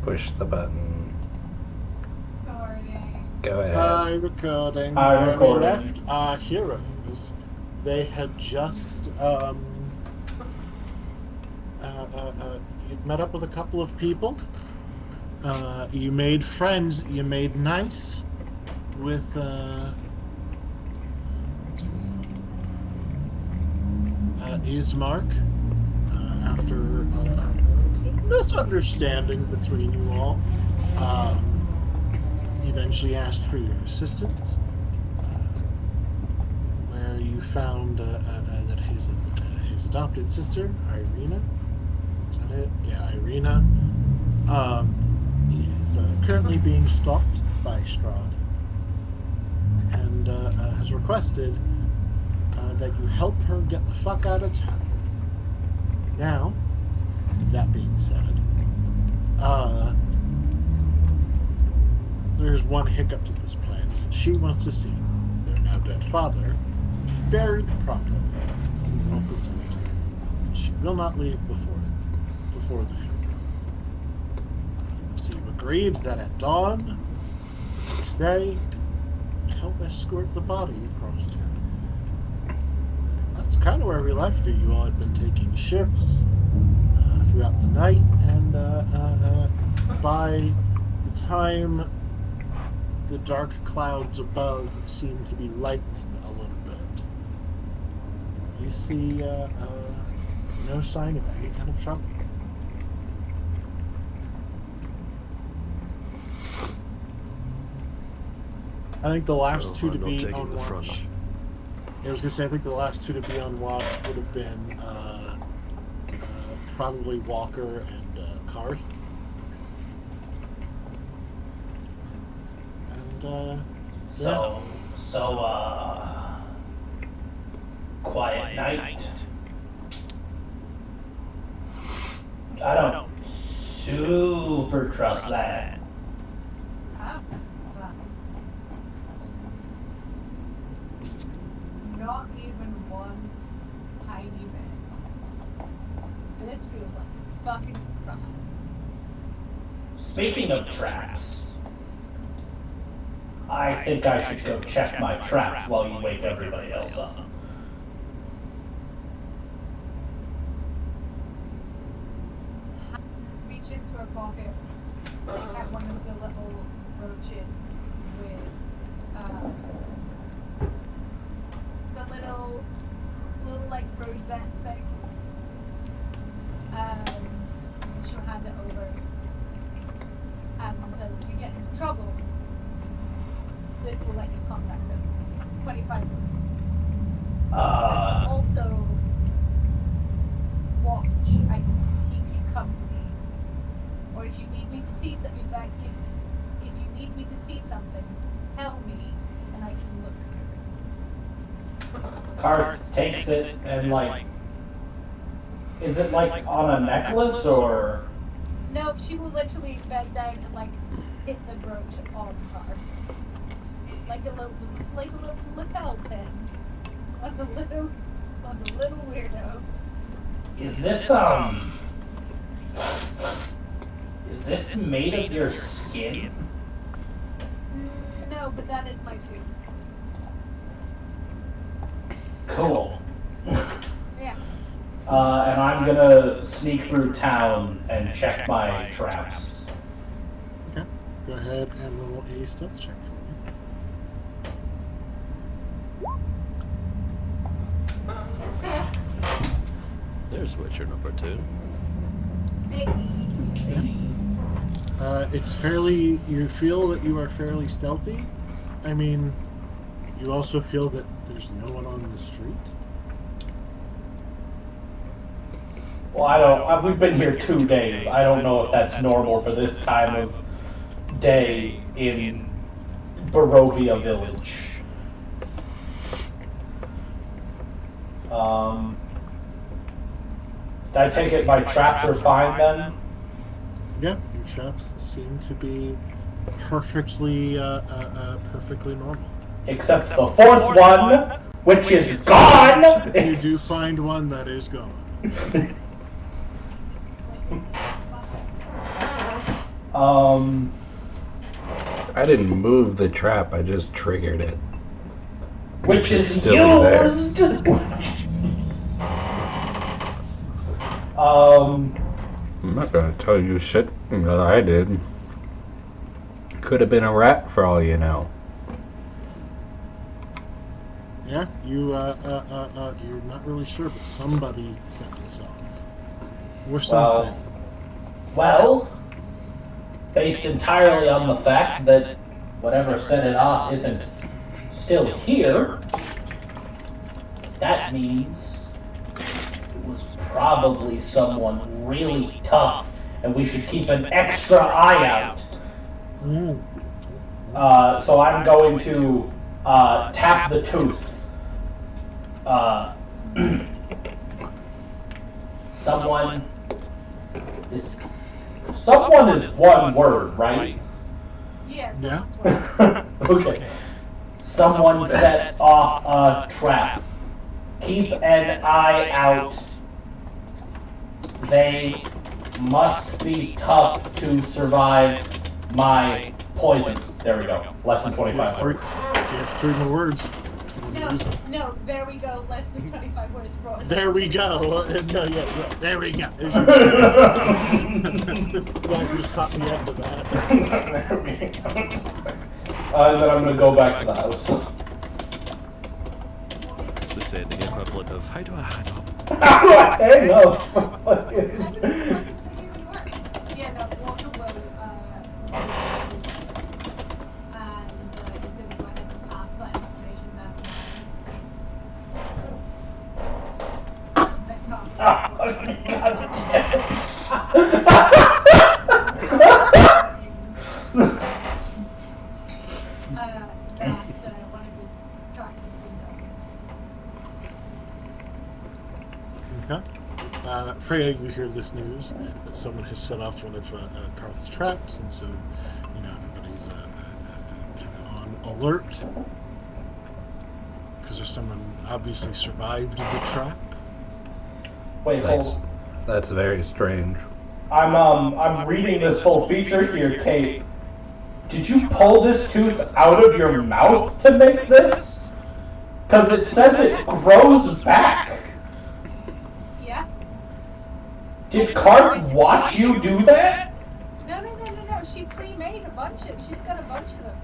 Push the button. Recording. Go ahead. Hi, recording. Hi, Where we recording. left our heroes. They had just met up with a couple of people. You made friends. You made nice with Ismark. After a misunderstanding between you all, he eventually asked for your assistance. Where you found that his adopted sister, Irina, is that it? Yeah, Irina, is currently being stalked by Strahd, and has requested that you help her get the fuck out of town. Now, that being said, there's one hiccup to this plan. She wants to see their now dead father buried properly in the local cemetery. And she will not leave before the funeral. So you agreed that at dawn, the next day, you'd help escort the body across town. And that's kind of where we left you. You all had been taking shifts throughout the night, and by the time the dark clouds above seem to be lightening a little bit, you see no sign of any kind of trouble. I think the last two to be on watch. I was going to say, I think the last two to be on watch would have been probably Walker and Karth. And, Quiet night. I don't super trust that. Not even one tiny bit. This feels like a fucking trap. Speaking of traps, I think I should go check my traps while you wake everybody else up. Reach into her pocket, take out one of the little brooches with the little like rosette thing. She'll hand it over and says, if you get into trouble, this will let you contact us. 25 minutes. I can also watch. I can keep you company. Or if you need me to see something, if you need me to see something, tell me, and I can look through it. Karth takes it and is it on a necklace or? No, she will literally bend down and hit the brooch on her. Like a little lapel pin on the little weirdo. Is this made of your skin? No, but that is my tooth. Cool. Yeah. And I'm gonna sneak through town and check my traps. okay, go ahead and roll a stealth check for me. There's Witcher number 2. Hey. It's fairly. You feel that you are fairly stealthy. I mean, you also feel that there's no one on the street. Well, we've been here 2 days. I don't know if that's normal for this time of day in Barovia Village. I take it my traps are fine then? Yeah, your traps seem to be perfectly normal. Except the fourth one, which is gone! You do find one that is gone. I didn't move the trap, I just triggered it. Which is still there. used. I'm not gonna tell you shit that I did. Could have been a rat for all you know. Yeah, you're not really sure, but somebody set this off. Or something. Well, based entirely on the fact that whatever set it off isn't still here, that means it was probably someone really tough, and we should keep an extra eye out. So I'm going to tap the tooth. Someone is one word, right? Yes. Yeah. Okay. Someone set off a trap. Keep an eye out. They must be tough to survive my poisons. There we go. Less than 25 words. You have 3 more words. No, there we go. Less than 25 words for us. There we go. No, yeah, there we go. Yeah, you just caught the end of that. There we go. And then I'm going to go back to the house. It's the sending equivalent of how do I hang up? How do I hang up? Yeah, no, Walker will, and he's going to go ahead and pass that information down one of his tracks has been done. Okay. Freya, you hear this news that someone has set off one of Karth's traps, and so everybody's kind of on alert because there's someone obviously survived the trap. Wait, hold. That's very strange. I'm reading this full feature here, Kate. Did you pull this tooth out of your mouth to make this? Because it says it grows back. Yeah. Did Karth watch you do that? No. She pre-made a bunch of. She's got a bunch of them.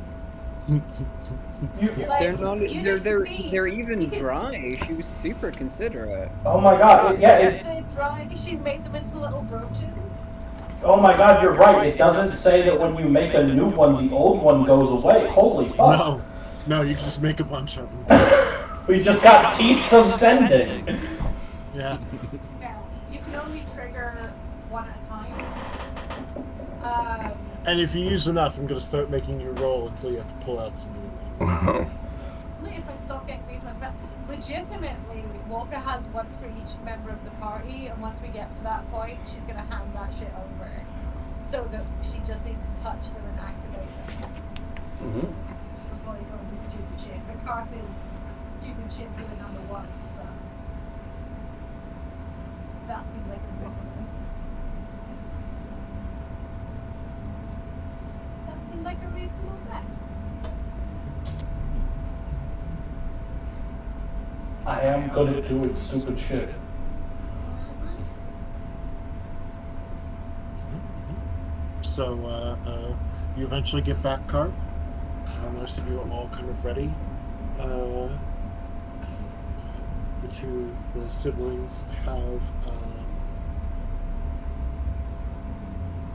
Like, They're not. you just see- They're even you can- dry. She was super considerate. Oh my god, They're dry. She's made them into little brooches. oh my god, you're right. It doesn't say that when you make a new one, the old one goes away. Holy fuck. No, you just make a bunch of them. We just got teeth of sending. Yeah. Now, you can only trigger one at a time. And if you use enough, I'm going to start making you roll until you have to pull out some new ones. Only if I stop getting these ones back. Legitimately, Walker has one for each member of the party, and once we get to that point, she's going to hand that shit over. So that she just needs to touch them and activate them. Before you go into stupid shit. But Karth is stupid shit doing number 1, so. That seems like a reasonable. That seemed like a reasonable bet. I am good at doing stupid shit. So, you eventually get back, Karth. The rest of you are all kind of ready. The siblings have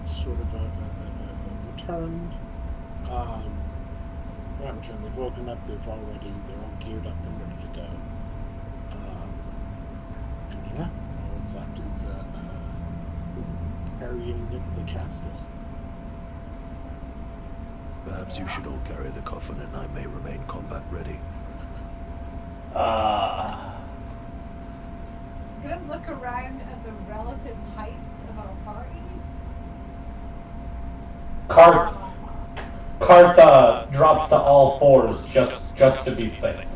sort of returned. Not returned, they've woken up, they're all geared up and ready to go. And yeah, all that's left is carrying the casket. Perhaps you should all carry the coffin and I may remain combat ready. I'm gonna look around at the relative heights of our party. Karth drops to all fours just to be safe.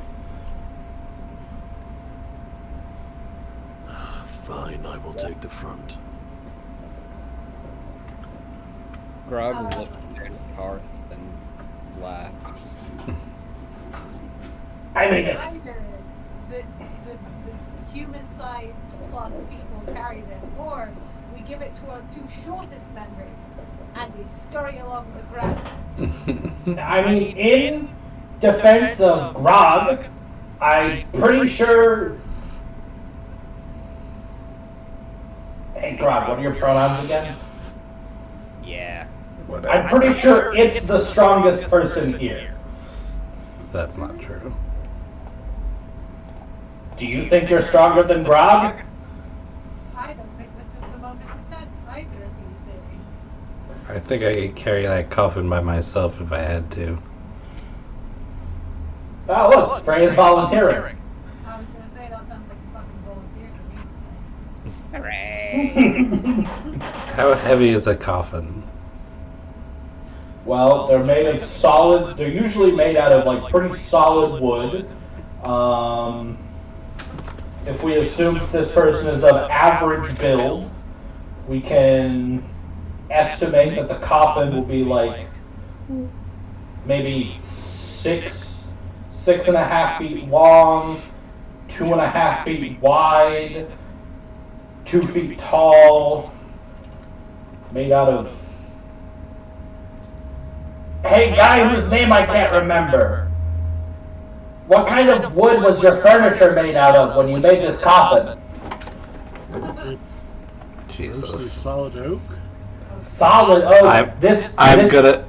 Fine, I will take the front. Grog looks at Karth and laughs. I mean, Either the human-sized plus people carry this, or we give it to our two shortest members and they scurry along the ground. I mean, in defense of Grog, I'm pretty sure. Hey, Grog, what are your pronouns again? Yeah. Whatever. I'm pretty sure it's the strongest person here. That's not true. Do you think you're stronger than Grog? I don't think this is the moment to test either of these theories. I think I could carry that coffin by myself if I had to. Oh, look, Frey is volunteering. I was gonna say that sounds like a fucking volunteer to me. Hooray! How heavy is a coffin? Well, they're made of solid. They're usually made out of like pretty solid wood. If we assume that this person is of average build, we can estimate that the coffin will be like maybe 6.5 feet long, 2.5 feet wide, 2 feet tall, made out of. Hey, guy whose name I can't remember. What kind of wood was your furniture made out of when you made this coffin? Mostly Jesus. solid oak. Solid oak.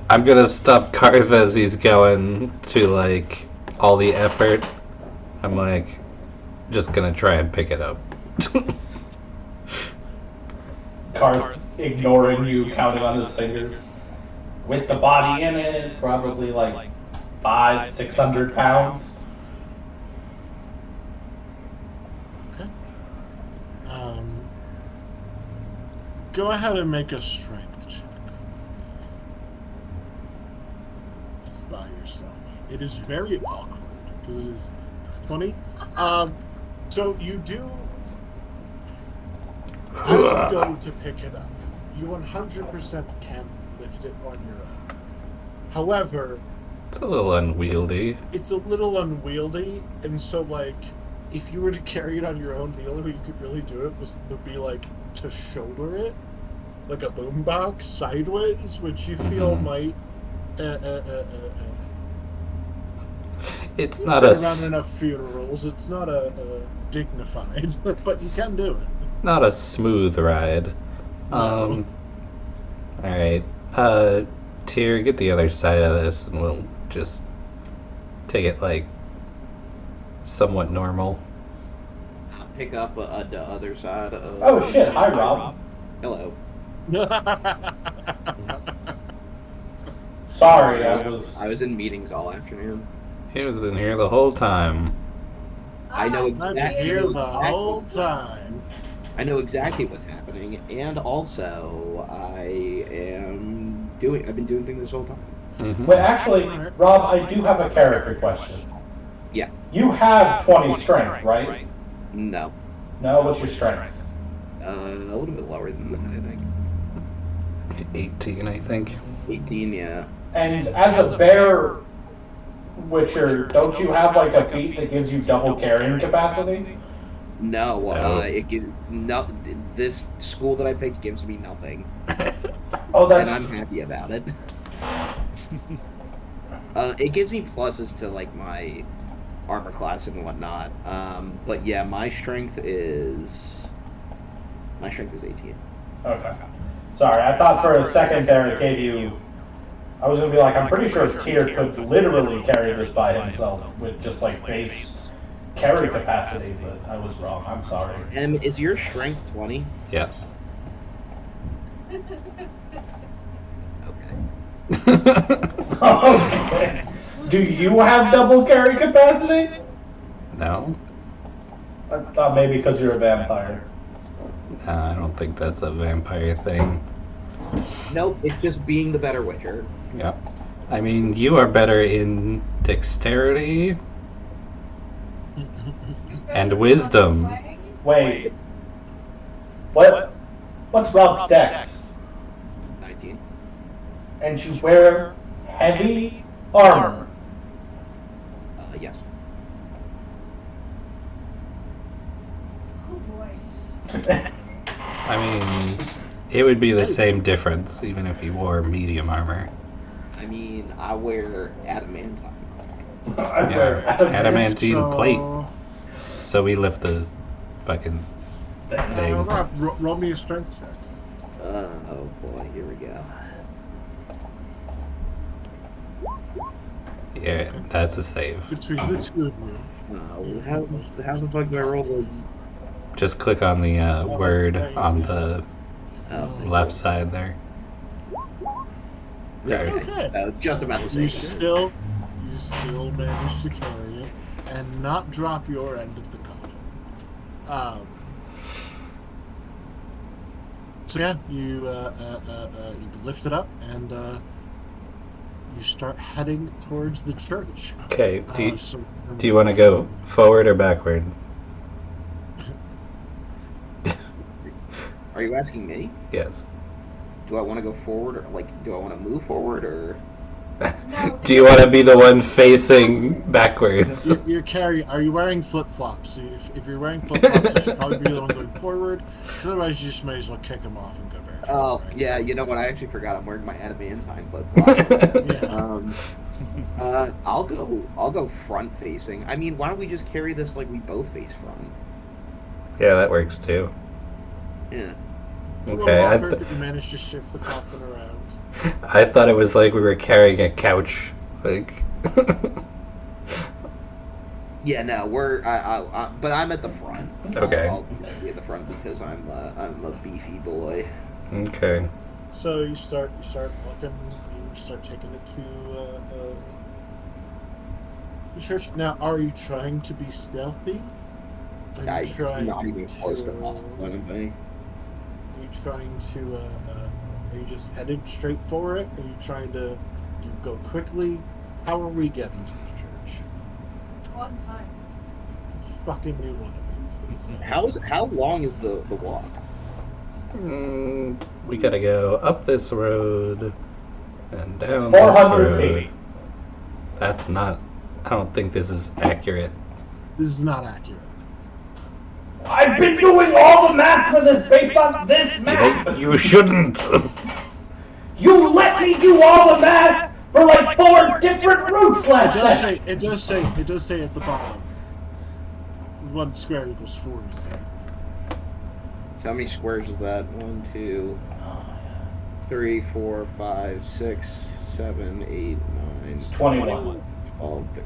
I'm gonna stop Karth as he's going to like all the effort. I'm like just gonna try and pick it up. Karth ignoring you, counting on his fingers. With the body in it, probably like 500-600 pounds. Okay. Go ahead and make a strength check. Just by yourself. It is very awkward because it is 20. So you do. As you go to pick it up, you 100% can lift it on your own. However, It's a little unwieldy. it's a little unwieldy, and so like if you were to carry it on your own, the only way you could really do it would be like to shoulder it like a boombox sideways, which you feel might It's not been a around enough funerals. It's not a dignified, but you can do it. not a smooth ride. No. All right. Tyr, get the other side of this, and we'll just take it like somewhat normal. I'll pick up the other side of... Oh shit, hi Rob. Hello. Sorry, I was in meetings all afternoon. He was in here the whole time. I know I'm exactly. here the whole time. I know exactly what's happening, and also I've been doing things this whole time. Mhm. Wait, actually, Rob, I do have a character question. Yeah. You have 20 strength, right? No. No, what's your strength? A little bit lower than that, I think. 18, I think. 18, yeah. And as a bear witcher, don't you have like a feat that gives you double carrying capacity? No, No. it gives this school that I picked gives me nothing, Oh, and that's I'm happy about it. It gives me pluses to like my armor class and whatnot. But yeah, my strength is 18. okay. Sorry, I thought for a second there it gave you. I was gonna be like, I'm pretty sure Tyr could literally carry this by himself with just like base carry capacity, but I was wrong. I'm sorry. Is your strength 20? Yes. Okay. Okay. Do you have double carry capacity? No? I thought maybe because you're a vampire. I don't think that's a vampire thing. Nope, it's just being the better witcher. Yep. I mean, you are better in dexterity and wisdom. Wait. What's Rob's dex? 19. And you wear heavy armor. Yes. Oh boy. I mean, it would be the same difference even if you wore medium armor. I mean, I wear adamantine. I Yeah, wear adamantine plate. So, So we lift the fucking thing. Rob, roll me a strength check. Oh boy, here we go. Yeah, that's a save. Between the two of you. How the fuck do I roll the... Just click on the word on the Oh, left side there. yeah, Okay. just about the You same. still manage to carry it and not drop your end of the coffin. So yeah, you lift it up and you start heading towards the church. Okay, do So you want to go forward or backward? Are you asking me? Yes. Do I want to go forward, or like, do I want to move forward, or? No, Do you want to be the one facing backwards? Are you wearing flip flops? If you're wearing flip flops, you should probably be the one going forward. Because otherwise, you just may as well kick them off and go barefoot. Oh, right? yeah. So You know what? I that's- actually forgot. I'm wearing my adamantine flip flop. Yeah. I'll go front facing. I mean, why don't we just carry this like we both face front? Yeah, that works too. Yeah. It's a Okay, little I awkward, but you managed to shift the coffin around. thought it was like we were carrying a couch. Like, Yeah. No, but I'm at the front. Okay. I'll be at the front because I'm a beefy boy. okay. So you start looking. You start taking it to the church. Now, are you trying to be stealthy? Are you It's not even close to to- off-putting me. Are you trying to? Are you just headed straight for it? Are you trying to go quickly? How are we getting to the church? one time. Fucking new one of you, please. How long is the walk? We gotta go up this road and down It's this 400 road. feet. That's not. I don't think this is accurate. This is not accurate. I've been doing all the math for this based on this map. You shouldn't. You let me do all the math for like 4 different routes It last does time. say at the bottom. 1 square equals 40. So how many squares is that? 1, 2, 3, 4, 5, 6, 7, 8, 9, It's 21. 12, 13.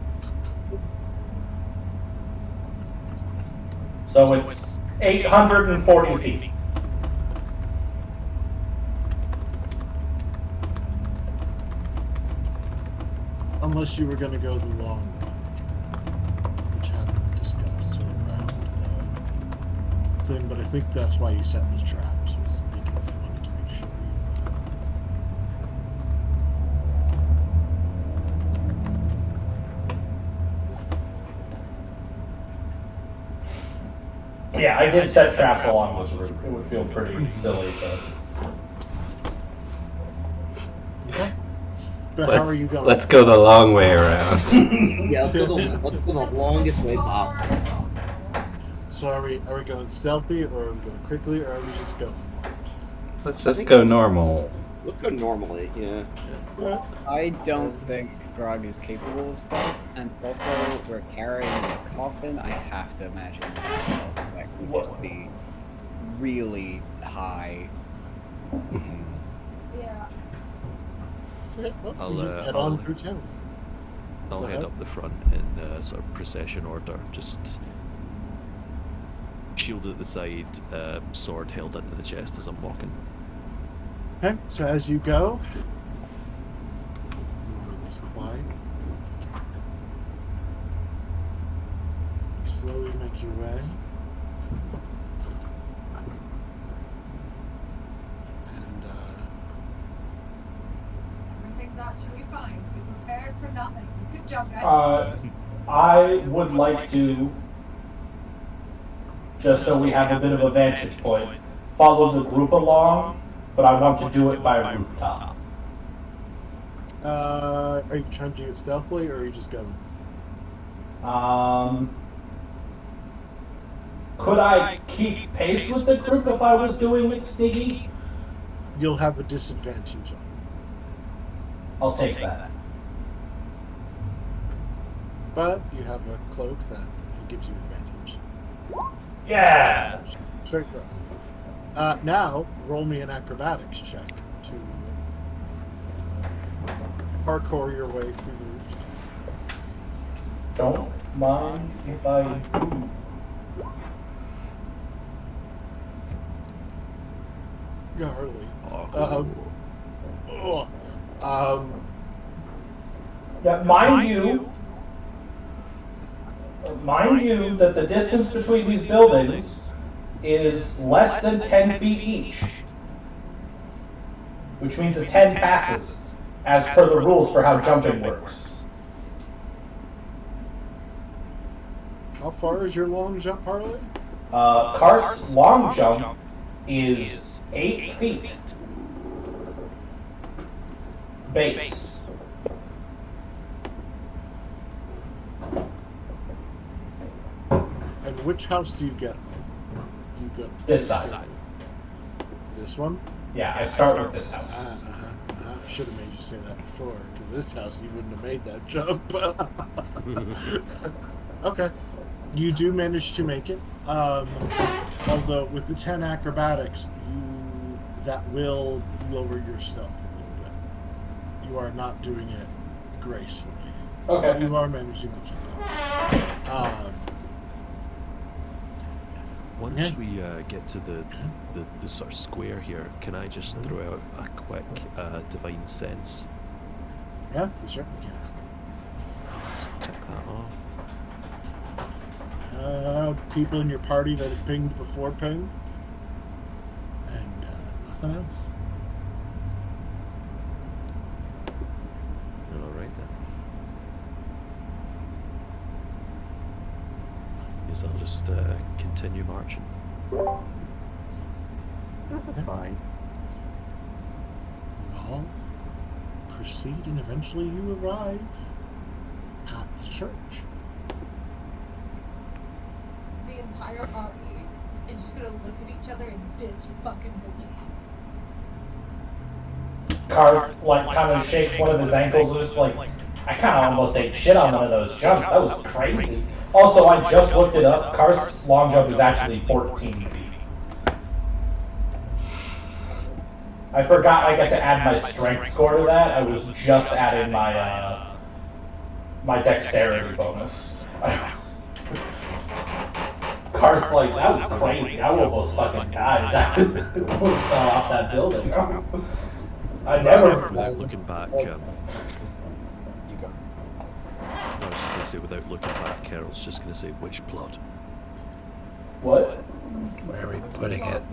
So it's 840 feet. Unless you were going to go the long one, which had been discussed, so around the thing. But I think that's why you set the traps, was because you wanted to make sure Yeah, I did set traps along this route. It would feel pretty silly to... Okay. But how are you going? Let's go the long way around. Yeah, let's go the longest way possible. So are we going stealthy, or are we going quickly, or are we just going? Let's just go normal. Let's go normally, yeah. Alright. I don't think Grog is capable of stealth, and also we're carrying a coffin. I have to imagine that stealth effect would just be really high. Yeah. Okay, well, I'll, we just head I'll- on through town. I'll Go head ahead. up the front in sort of procession order, just shield at the side, sword held into the chest as I'm walking. Okay, so as you go, everyone is quiet. You slowly make your way. And Everything's actually fine. Be prepared for nothing. Good job, guys. I would like to, just so we have a bit of a vantage point, follow the group along, but I want to do it by rooftop. Are you trying to do it stealthily, or are you just going? Could I keep pace with the group if I was doing it sneaky? You'll have a disadvantage on it. I'll take that. But you have a cloak that gives you advantage. Yeah! Straight roll. Now, roll me an acrobatics check to parkour your way through the rooftops. Don't mind if I do. Garly. Yeah, mind you that the distance between these buildings is less than 10 feet each, which means that 10 passes, as per the rules for how jumping works. How far is your long jump, Harley? Karth's long jump is 8 feet. Base. And which house do you get? Do you go This side. This one? Yeah, I start with this house. I should have made you say that before, because this house you wouldn't have made that jump. Okay. You do manage to make it. Although with the 10 acrobatics, that will lower your stealth a little bit. You are not doing it gracefully. Okay. But you are managing to keep up. Once we get to the sort of square here, can I just throw out a quick divine sense? Yeah, you certainly can. Just tick that off. People in your party that have pinged before ping. And nothing else. Alright then. Guess I'll just continue marching. This is fine. You all proceed, and eventually you arrive at the church. The entire party is just gonna look at each other in disfucking-belief. Karth, kind of shakes one of his ankles loose, I kind of almost ate shit on one of those jumps. That was crazy. Also, I just looked it up. Karth's long jump is actually 14 feet. I forgot I got to add my strength score to that. I was just adding my my dexterity bonus. Karth's like, that was crazy. I almost fucking died. I fell off that building. I never. Without looking back, You go. I was just going to say, without looking back, Carol's just going to say, which plot? What? Where are we putting it?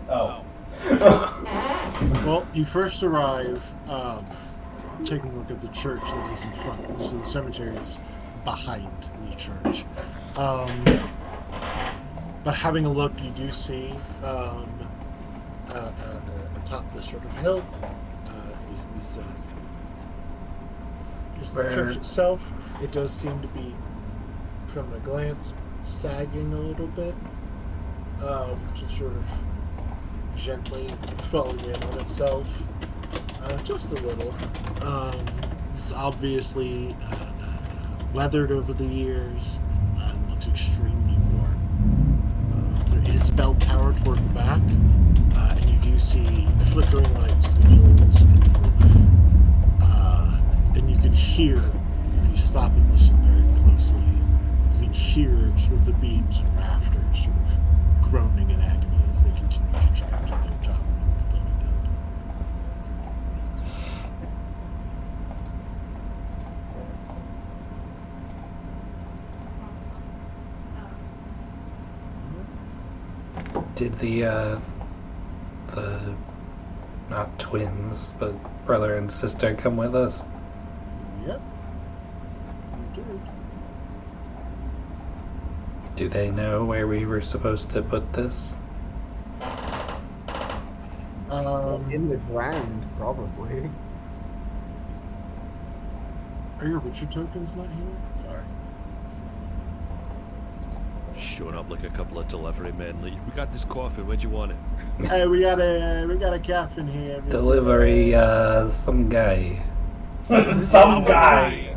Oh. Well, you first arrive, taking a look at the church that is in front. So the cemetery is behind the church. But having a look, you do see atop this sort of hill is the church itself. It does seem to be, from a glance, sagging a little bit, just sort of gently falling in on itself, just a little. It's obviously weathered over the years and looks extremely worn. There is a bell tower toward the back, and you do see flickering lights through holes in the roof. And you can hear, if you stop and listen very closely, you can hear sort of the beams and rafters sort of groaning in agony as they continue to try to do their job and hold the building up. Did the not twins, but brother and sister come with us? Yep. You did. Do they know where we were supposed to put this? In the ground, probably. Are your Witcher tokens not here? Sorry. Showing up like a couple of delivery men. Like, we got this coffee. Where'd you want it? Hey, we got a calf in here. Delivery, some guy. Some guy.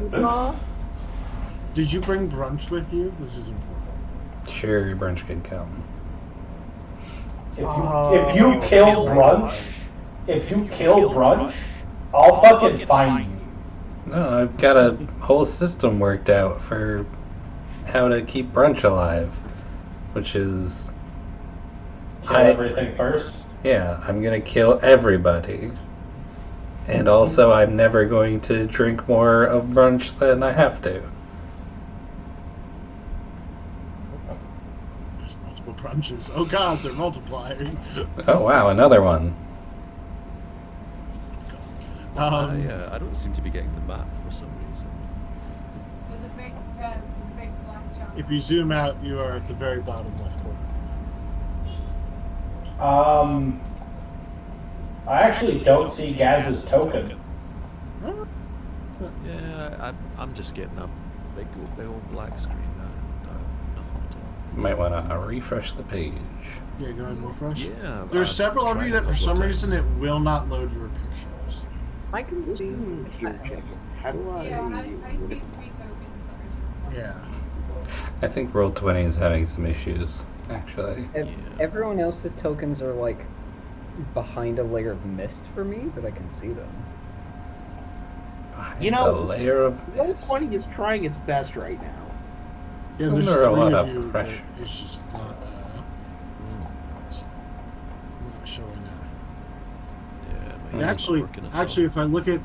Did you bring brunch with you? This is important. Sure, brunch can come. If you kill brunch, I'll fucking find you. No, I've got a whole system worked out for how to keep brunch alive, which is... Kill everything first. Yeah, I'm gonna kill everybody. And also, I'm never going to drink more of brunch than I have to. There's multiple brunches. Oh god, they're multiplying. Oh wow, another one. Let's go. I don't seem to be getting the map for some reason. There's a big black chunk. If you zoom out, you are at the very bottom left corner. I actually don't see Gaz's token. Yeah, I'm just getting a big old black screen. Nothing at all. Might want to refresh the page. Yeah, go ahead and refresh. Yeah. There's several of tried you that a for couple some of reason times. it will not load your pictures. I can see. Here, check it. How do I? Yeah, I see 3 tokens that are just. I think Roll20 is having some issues, actually. Everyone else's tokens are like behind a layer of mist for me, but I can see them. Behind You know, a layer of mist. Roll20 is trying its best right now. Yeah, there's Under a 3 lot of of you that pressure. it's just not showing now. Yeah, And mine's actually, not working at all. if I look at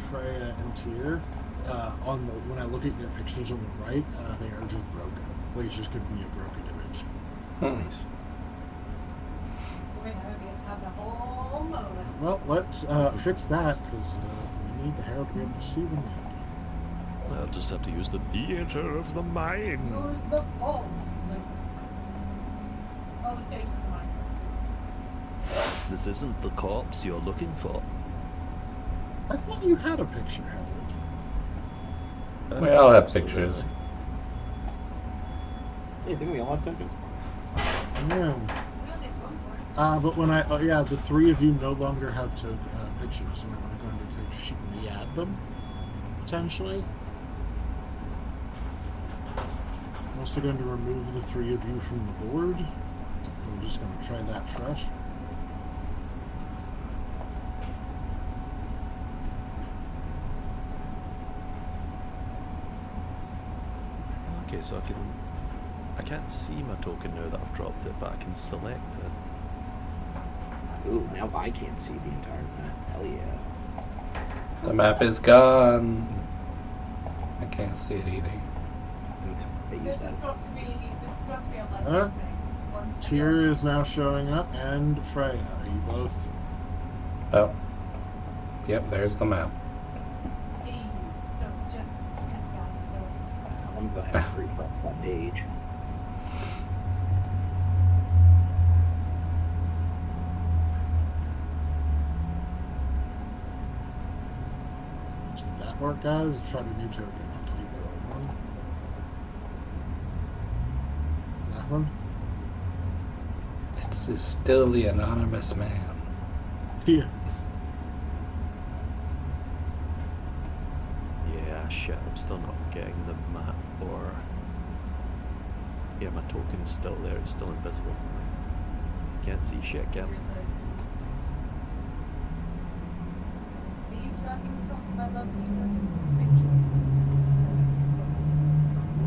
Freya and Tyr, on the when I look at your pictures on the right, they are just broken. Like it's just giving me a broken image. Hmm. Wait, it's having a whole moment. Well, let's fix that because we need the Herald to be able to see the map. I'll just have to use the theater of the mind. Use the false. Oh, the stage of the mind. This isn't the corpse you're looking for. I thought you had a picture, Harold. We all have Absolutely. pictures. Hey, didn't we all have tokens? Yeah. But when the 3 of you no longer have pictures. And when I go into your picture sheet and re-add them, potentially. I'm also going to remove the 3 of you from the board. I'm just going to try that fresh. Okay, so I can't see my token now that I've dropped it, but I can select it. Ooh, now I can't see the entire map. Hell yeah. The map is gone. I can't see it either. They use This that. has got to be a Huh? level thing. Once Tyr is now showing up, and Freya. Are you both? Oh. Yep, there's the map. So it's just because guys is still. I'm going to have to refresh that page. Did that work, guys? Try a new token until you go one. Nothing? It's still the anonymous man. Yeah. Yeah, shit, I'm still not getting the map or... Yeah, my token's still there, it's still invisible. Can't see shit, can't Are you tracking from my love? Are you tracking from the picture?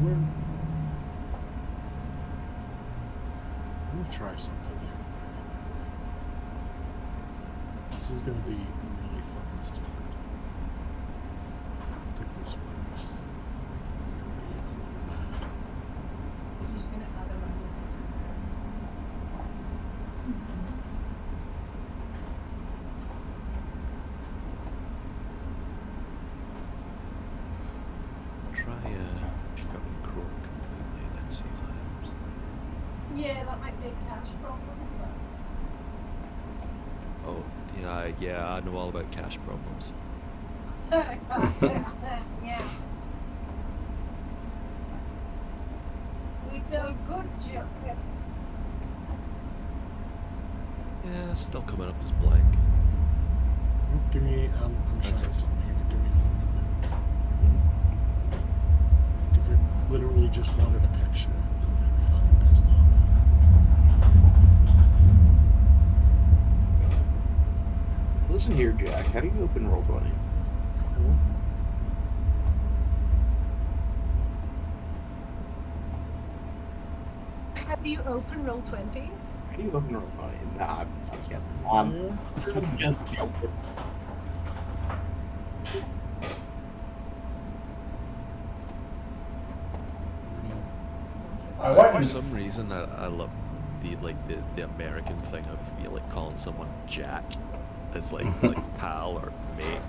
Where? I'm gonna try something here. This is gonna be really fucking stupid. If this works, I'm gonna be a little mad. He's just gonna add a random picture there. Try shutting Chrome completely and then see if that helps. Yeah, that might be a cache problem, but Oh, yeah, I know all about cache problems. Yeah. We did a good job. Yeah, still coming up as blank. Give me, I'm That's trying it. something here. Give me a moment. If it literally just wanted a picture, I'm very fucking pissed off. Listen here, Jack. How do you open Roll20? How do you open Roll20? How do you open Roll20? Nah, I'm kidding. I'm just joking. I want For you. some reason, I love the American thing of like calling someone Jack as like pal or mate.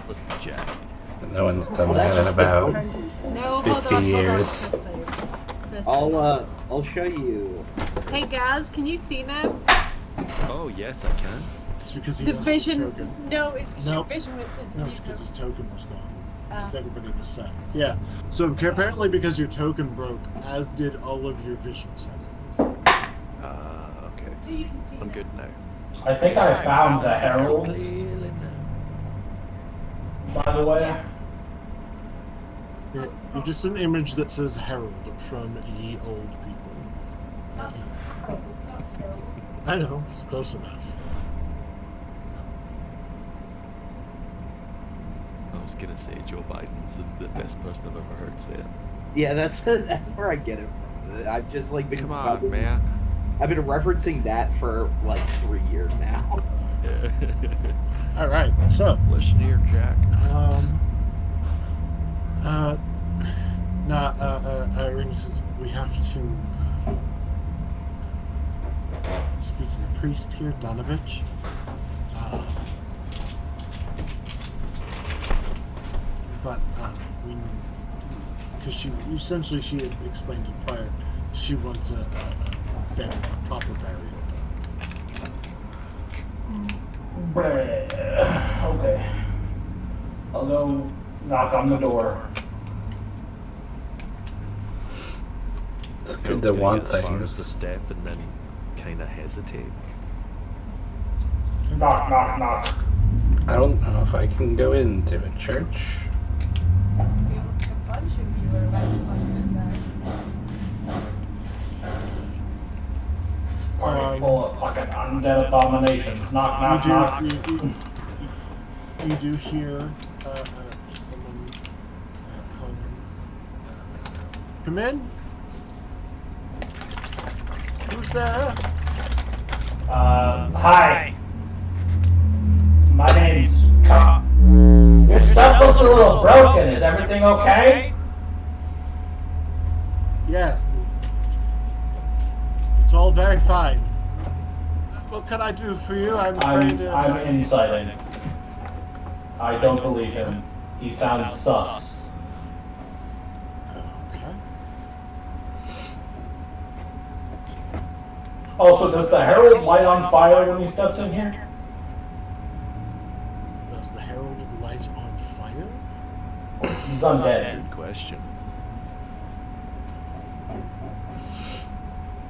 Listen, Jack. No one's done Well, that's that in just the about fun- No, 50 years. I'll show you. Hey guys, can you see now? Oh yes, I can. It's because he The lost his vision. token. No, it's because your Nope. vision is No, new it's because his token. token was gone. Because everybody was set. Yeah. So apparently because your token broke, as did all of your vision settings. Okay. So you can see I'm now. good now. I think I found the herald. Clearly now. By the way, You're just an image that says Herald from Ye Old People. That is Harold, it's not Harold. I know, it's close enough. I was gonna say Joe Biden's the best person I've ever heard say it. Yeah, that's where I get it from. I've just like been Come on, man. I've been referencing that for like 3 years now. All right, so Listen here, Jack. Irene says we have to speak to the priest here, Donovich. But we, because she had explained it prior, she wants a proper burial done. okay. I'll go knock on the door. It's good Harold's to gonna want get as far as things. the step and then kind of hesitate. Knock, knock, knock. I don't know if I can go into a church. I feel like a bunch of you are about to find this out. Party full of fucking undead abominations. Knock, knock, knock. You do hear someone calling him. Come in. Who's there? Hi. My name's Your stuff looks a little broken. Is everything okay? Yes. It's all very fine. What can I do for you? I'm afraid. I'm inciting. I don't believe him. He sounds sus. Okay. Also, does the herald light on fire when he steps in here? Does the herald light on fire? He's That's a undead. good question.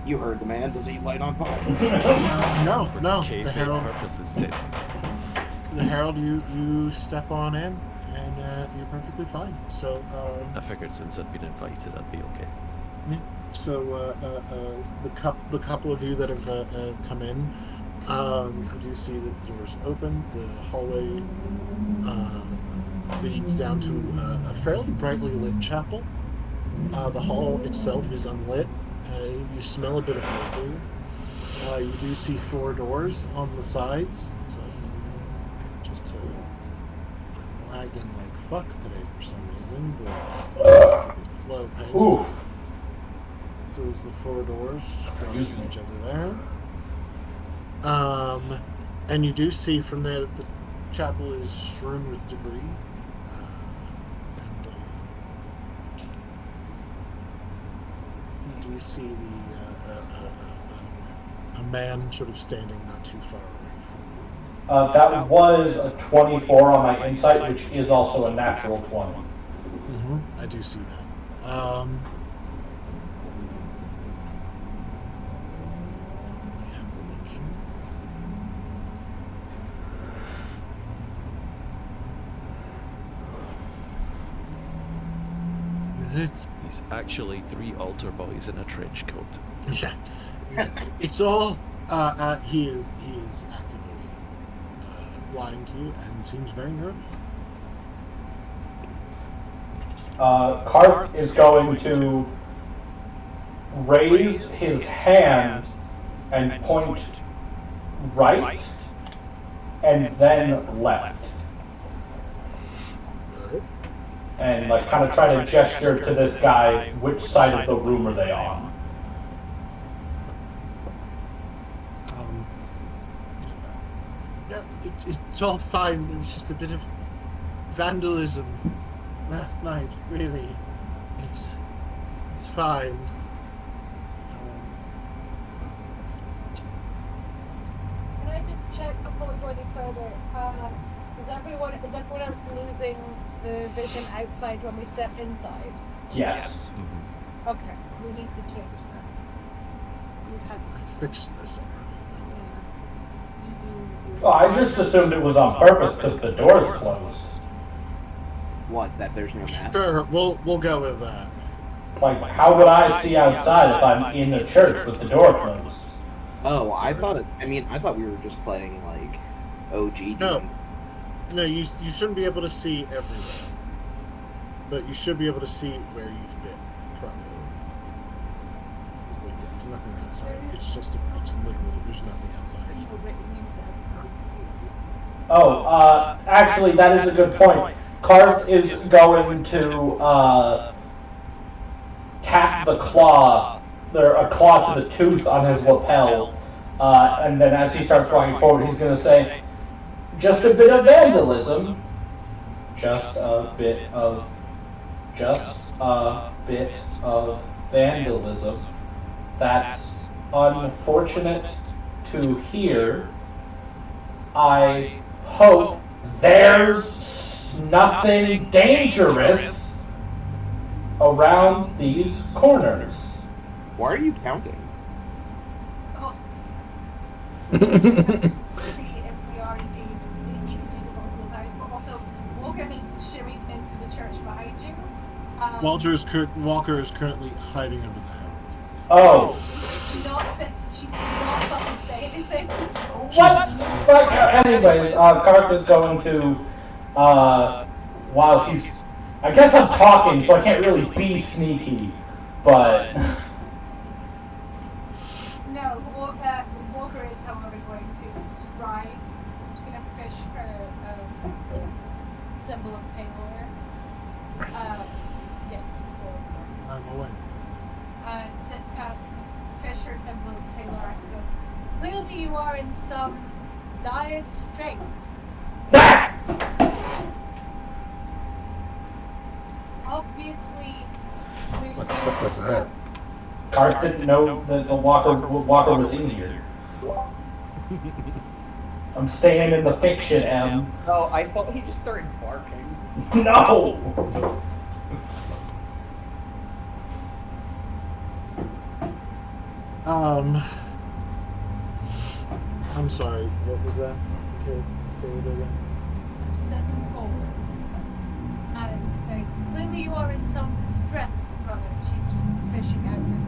You heard the man. Does he light on fire? No. The Kayfabe herald. purposes, too. The herald. You step on in, and you're perfectly fine. So. I figured since I'd been invited, I'd be okay. So the couple of you that have come in, do see that the doors open. The hallway leads down to a fairly brightly lit chapel. The hall itself is unlit. You smell a bit of mildew. You do see 4 doors on the sides. So just lagging like fuck today for some reason, but slow pace. Ooh. So there's the 4 doors across from each other there. And you do see from there that the chapel is strewn with debris. And you do see a man sort of standing not too far away from you. That was a 24 on my insight, which is also a natural 20. I do see that. Let me have a look here. It's He's actually 3 altar boys in a trench coat. yeah. It's all. He is actively lying to you and seems very nervous. Karth is going to raise his hand and point right and then left. And like kind of try to gesture to this guy which side of the room are they on. No, it's all fine. It was just a bit of vandalism last night. Really, it's fine. Can I just check before we go any further? Is everyone else losing the vision outside when we step inside? Yes. Okay, we need to change that. We've had I this. fixed this already. Well, I just assumed it was on purpose because the door's closed. What? That there's no map? Sure, we'll go with that. Like, how would I see outside if I'm in the church with the door closed? Oh, I thought it. I mean, I thought we were just playing like OG. No. Doom. No, you shouldn't be able to see everywhere, but you should be able to see where you've been. Probably. It's like, there's nothing outside. It's literally there's nothing outside. Oh, actually, that is a good point. Karth is going to tap the claw, or a claw to the tooth on his lapel, and then as he starts walking forward, he's going to say, "Just a bit of vandalism. Just a bit of vandalism. That's unfortunate to hear. I hope there's nothing dangerous around these corners." Why are you counting? See if we are indeed, you can use it multiple times, but also Walker has shimmied into the church behind you. Walker is currently hiding under the house. Oh. She did not fucking say anything. What? But, anyways, Karth is going to, while he's, I guess I'm talking, so I can't really be sneaky, but... No, Walker is, however, going to stride. I'm just going to fish her symbol of Palor. Yes, it's Dorothy. I'm away. Fish her symbol of Palor and go, clearly you are in some dire straits. Obviously, What the fuck was that? Karth didn't know that the Walker was in here. I'm staying in the fiction, Em. Oh, I thought he just started barking. No! I'm sorry, what was that? Okay, say it again. I'm stepping forwards and saying, clearly you are in some distress, brother. She's just fishing out her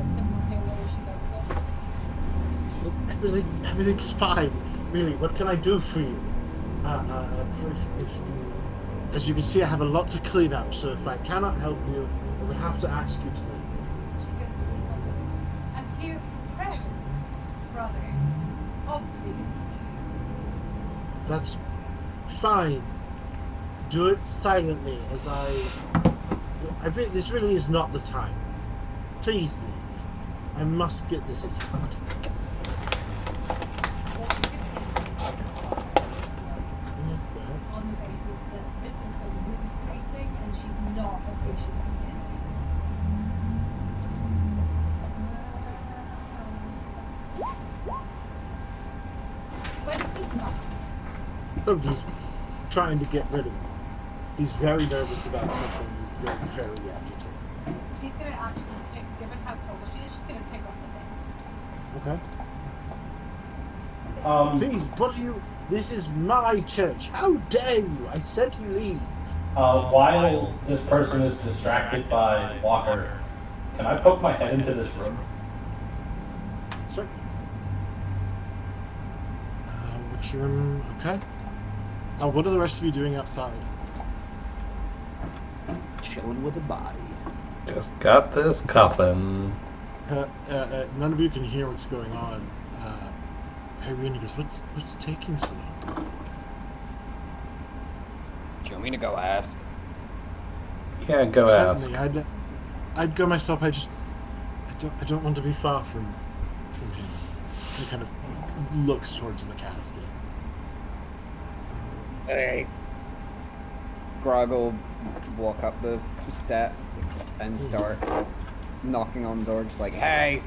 symbol of Palor as she does so. Everything's fine. Really, what can I do for you? As you can see, I have a lot to clean up, so if I cannot help you, I will have to ask you to leave. I'm here for prayer, brother. Obviously. That's fine. Do it silently, as this really is not the time. Please leave. I must get this done. On the basis that this is some rude priesting and she's not appreciating it. When I'm just trying to get rid of him. He's very nervous about something. He's very agitated. She's gonna actually pick, given how tall she is, she's gonna pick up the pace. Okay. Please, what are you... This is my church. How dare you? I said to leave. While this person is distracted by Walker, can I poke my head into this room? Certainly. Which room? Okay. What are the rest of you doing outside? Chilling with a body. Just got this coffin. None of you can hear what's going on. Irene goes, what's taking so long, do you think? Do you want me to go ask? Yeah, go ask. Certainly. I'd go myself. I don't want to be far from him. He kind of looks towards the casket. Hey. Grog will walk up the steps and start knocking on the door, just like, hey!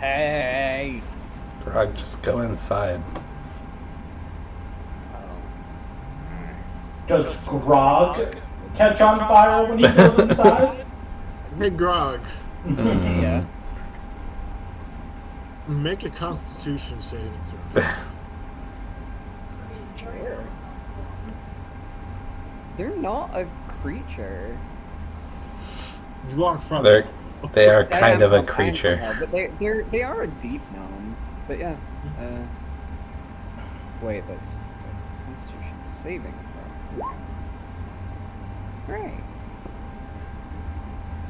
Hey! Grog, just go inside. Does Grog catch on fire when he goes inside? Hey, Grog. Yeah. Make a Constitution saving throw. Sure. They're not a creature. You are from. They are kind of a creature. But they are a deep gnome. But yeah. Wait, that's Constitution saving throw. Right.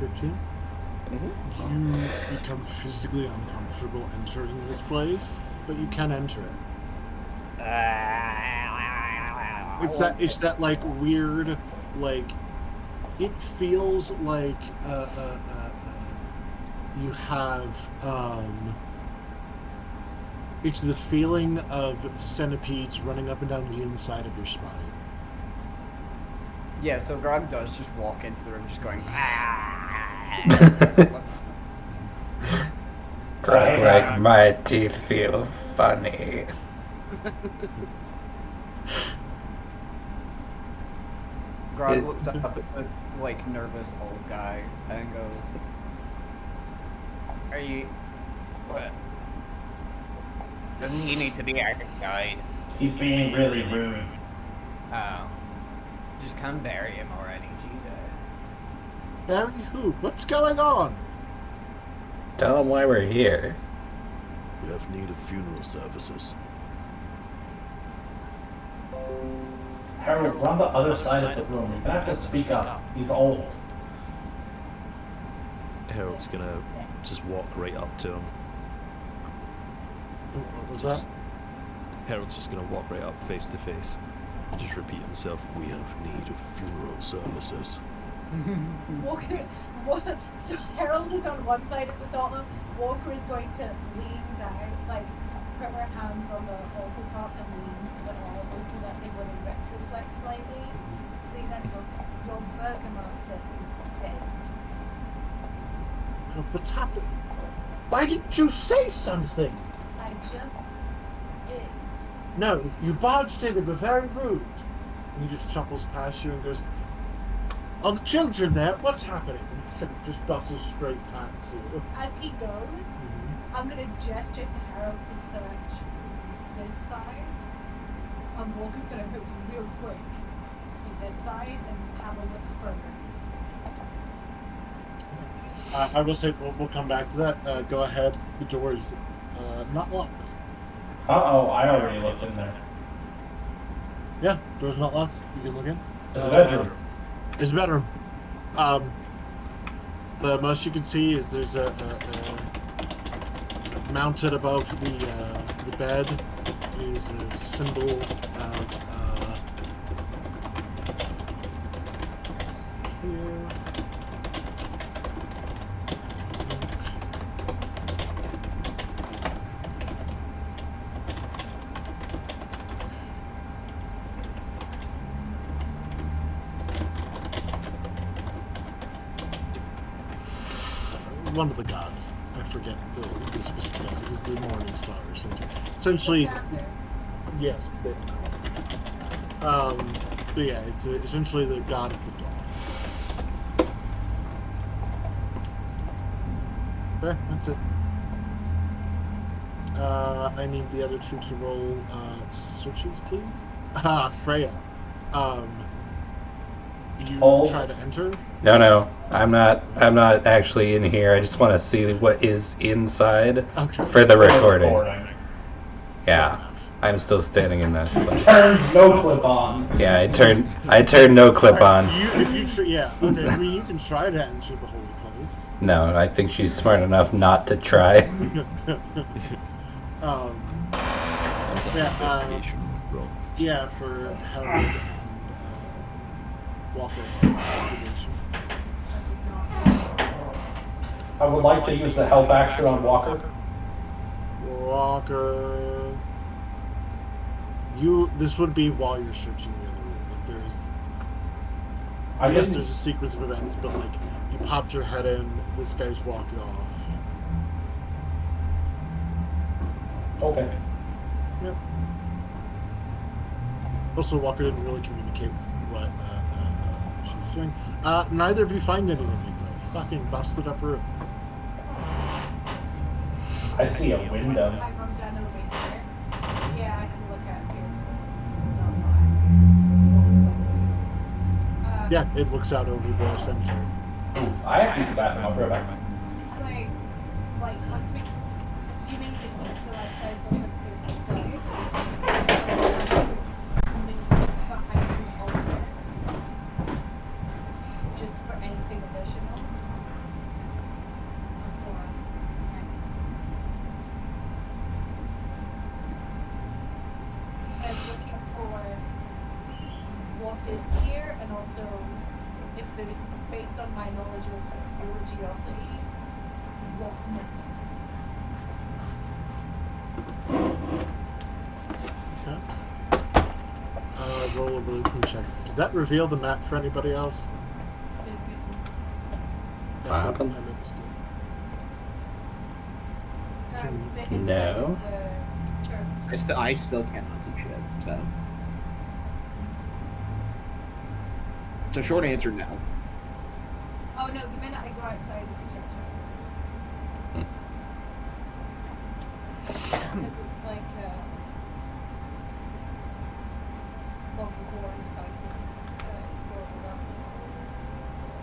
15? Mm-hmm. You become physically uncomfortable entering this place, but you can enter it. It's that like weird, like it feels like you have it's the feeling of centipedes running up and down the inside of your spine. Yeah, so Grog does just walk into the room just going, Grog, like, my teeth feel funny. Grog looks up at the, like, nervous old guy and goes, are you... What? Doesn't he need to be outside? He's being really rude. Oh. Just come bury him already, Jesus. Bury who? What's going on? Tell him why we're here. We have need of funeral services. Harold, we're on the other side of the room. You're gonna have to speak up. He's old. Harold's gonna just walk right up to him. What was that? Harold's just gonna walk right up face to face and just repeat himself, we have need of funeral services. Walker, so Harold is on one side of the altar. Walker is going to lean down, like put her hands on the altar top and lean so that her elbows so that they would retroflex slightly. So then go, your burgomaster is dead. What's happened? Why didn't you say something? I just did. No, you barged in and were very rude. And he just chuckles past you and goes, are the children there? What's happening? And just buzzes straight past you. As he goes, I'm going to gesture to Harold to search this side. And Walker's going to hook real quick to this side and have a look further. I will say, we'll come back to that. Go ahead. The door is not locked. Uh-oh, I already looked in there. Yeah, door's not locked. You can look in. It's a bedroom. It's a bedroom. The most you can see is there's a mounted above the bed is a symbol of let's see here. One of the gods. I forget the specific gods. It was the Morning Star or something. Essentially, yes. But yeah, it's essentially the god of the dawn. Okay, that's it. I need the other two to roll searches, please. Freya. You try to enter? No, I'm not actually in here. I just want to see what is inside for the recording. Yeah, I'm still standing in that place. Turns no clip on. Yeah, I turned no clip on. Yeah, okay. I mean, you can try to enter the holy place. No, I think she's smart enough not to try. Yeah, for Howard and Walker investigation. I would like to use the help action on Walker. Walker, this would be while you're searching the other room. Like there's a sequence of events, but like you popped your head in, this guy's walking off. Okay. Yep. Also, Walker didn't really communicate what she was doing. Neither of you find anything. It's a fucking busted up room. I see a window. I run down over here. Yeah, I can look at here. It's not mine. Yeah, it looks out over the cemetery. Ooh, I actually forgot my back. Like, once we, assuming that he's still outside, was it clear this side? Behind his altar. Just for anything additional. Before. I'm looking for what is here, and also if there's, based on my knowledge of religiosity, what's missing. Okay. Roll a religion check. Did that reveal the map for anybody else? What happened? No. I still cannot see shit. So short answer, no. Oh no, the minute I go outside of the church, it looks like fog of war is fighting explorable darkness.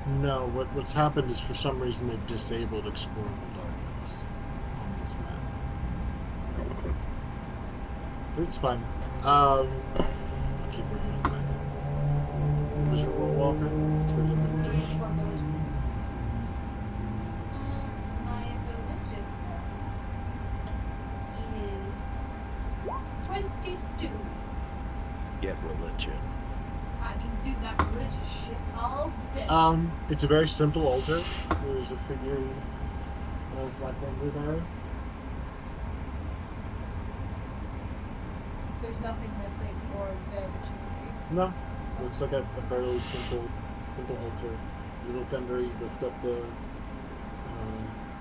No, what's happened is for some reason they've disabled explorable darkness on this map. But it's fine. I'll keep working on it back. What was your roll, Walker? It's very good. My religion is 22. Get religion. I can do that religious shit all day. It's a very simple altar. There's a figure of Lathander there. There's nothing missing or there that shouldn't be. No, looks like a fairly simple altar. You look under, you lift up the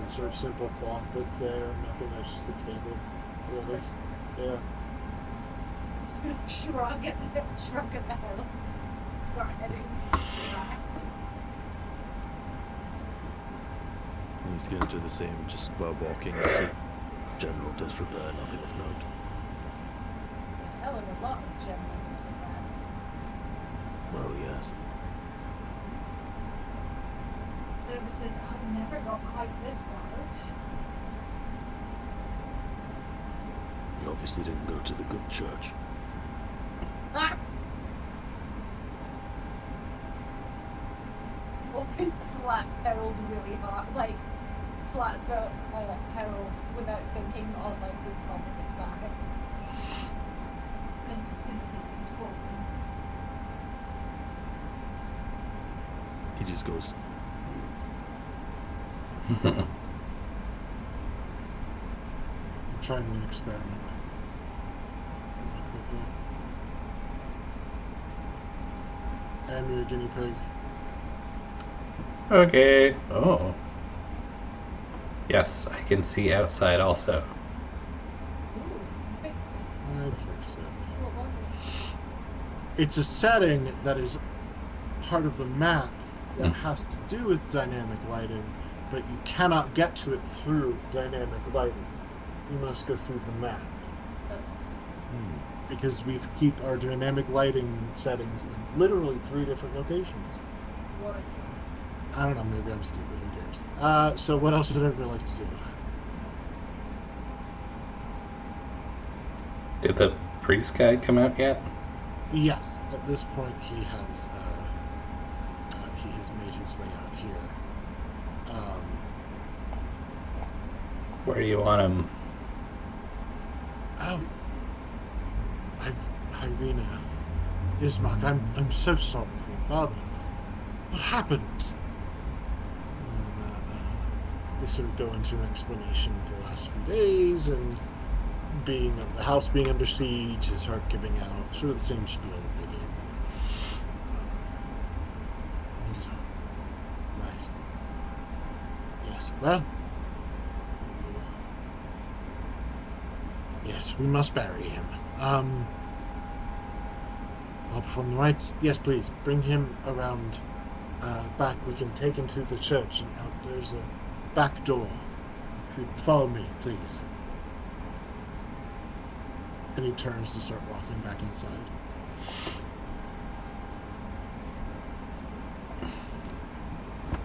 sort of simple cloth that's there. Nothing. There's just a table. Really. Yeah. I'm just gonna shrug at the hell. Start heading back. He's going to do the same, just while walking. See general disrepair, nothing of note. A hell of a lot of general disrepair. Well, yes. Services I've never got quite this bad. You obviously didn't go to the good church. Ah! Walker slaps Harold really hard, like slaps Harold without thinking on like the top of his back, and just continues forwards. He just goes, I'm trying an experiment. Really quickly. And you're a guinea pig. Okay. Oh. Yes, I can see outside also. Ooh, you fixed it. I fixed it. What was It's a setting that is part of the map that has to do with dynamic lighting, but you cannot get to it through dynamic lighting. You must go through the map. That's Because we keep our dynamic lighting settings in literally 3 different locations. what I don't know, maybe I'm stupid, who cares? So what else would everybody like to do? Did the priest guy come out yet? Yes, at this point he has made his way out here. Where do you want him? Oh, Irina, Ismark, I'm so sorry for your father. What happened? And they sort of go into an explanation of the last few days and the house being under siege, his heart giving out, sort of the same spiel that they gave you. Right. Yes, well. Yes, we must bury him. I'll perform the rites. Yes, please, bring him around back. We can take him to the church and out. There's a back door. If you follow me, please. And he turns to start walking back inside.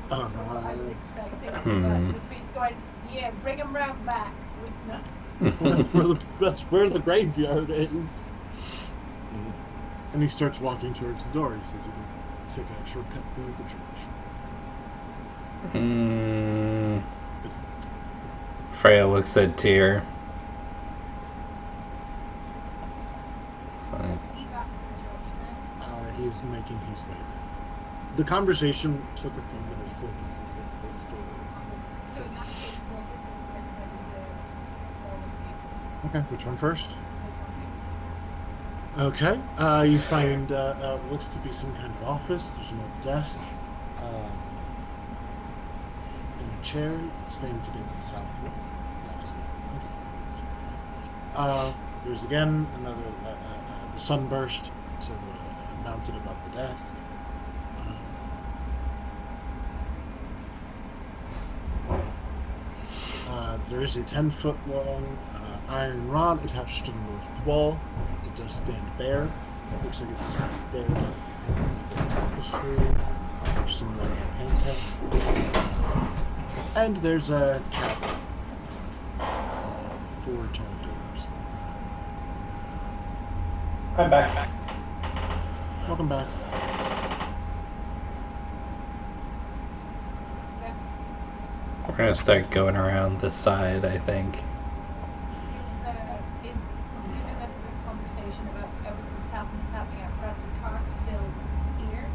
I was expecting, but the priest going, yeah, bring him round back. Was not. That's where the graveyard is. And he starts walking towards the door. He says he can take a shortcut through the church. Freya looks at Tyr. Is he back in the church then? He is making his way there. The conversation took a few minutes. So So in that case, what was going to step into all of these? okay, which one first? This one Okay, here. you find looks to be some kind of office. There's an old desk, and a chair that stands against the south wall. There's again another the sunburst, so mounted above the desk. There is a 10-foot long iron rod attached to the north wall. It does stand bare. It looks like it was there tapestry or some larger painting. And there's a cabinet. 4 tall doors. I'm back. Welcome back. We're gonna start going around this side, I think. Is given that this conversation about everything's happening out front, is Karth still here?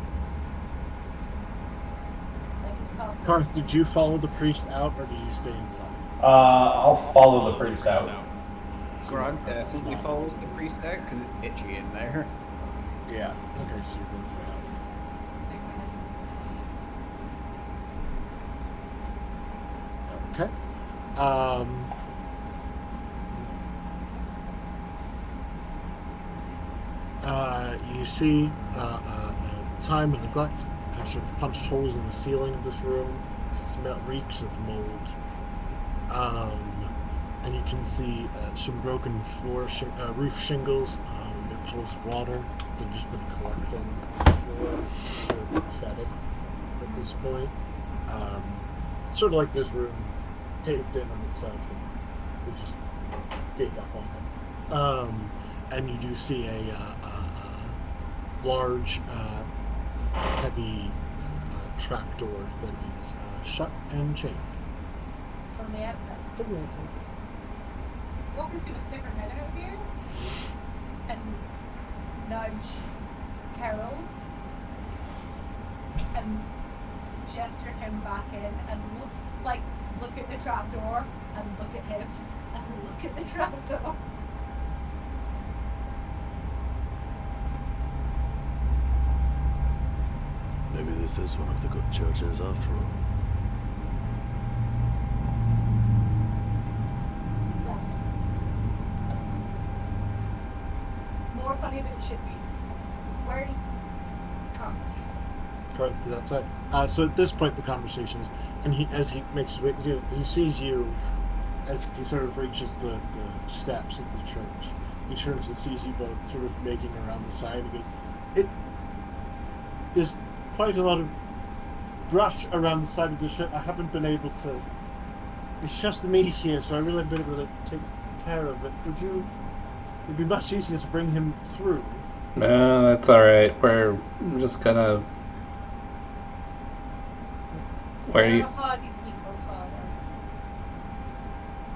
Like, is Karth still Karth, did you follow the priest out or did you stay inside? I'll follow the priest out. Grog definitely follows the priest out because it's itchy in there. Yeah. Okay, so you're both way out. Okay. You see time and neglect have sort of punched holes in the ceiling of this room. Smell reeks of mold. And you can see some broken roof shingles, and puddles of water that have just been collecting on the floor. They're fetid at this point. Sort of like this room caved in on itself and it just gave up on it. And you do see a large, heavy trapdoor that is shut and chained. from the outside? From the outside. Walker's gonna stick her head out here and nudge Harold and gesture him back in and look at the trapdoor and look at him and look at the trapdoor. Maybe this is one of the good churches after all. More funny than it should be. Where's Thomas? Towards the outside. So at this point, the conversation is, and as he makes his way, he sees you as he sort of reaches the steps of the church. He turns and sees you both sort of making around the side. He goes, there's quite a lot of brush around the side of the church. I haven't been able to. It's just me here, so I really haven't been able to take care of it. It'd be much easier to bring him through. No, that's alright. We're just gonna... Where do you... Hardy people, Father.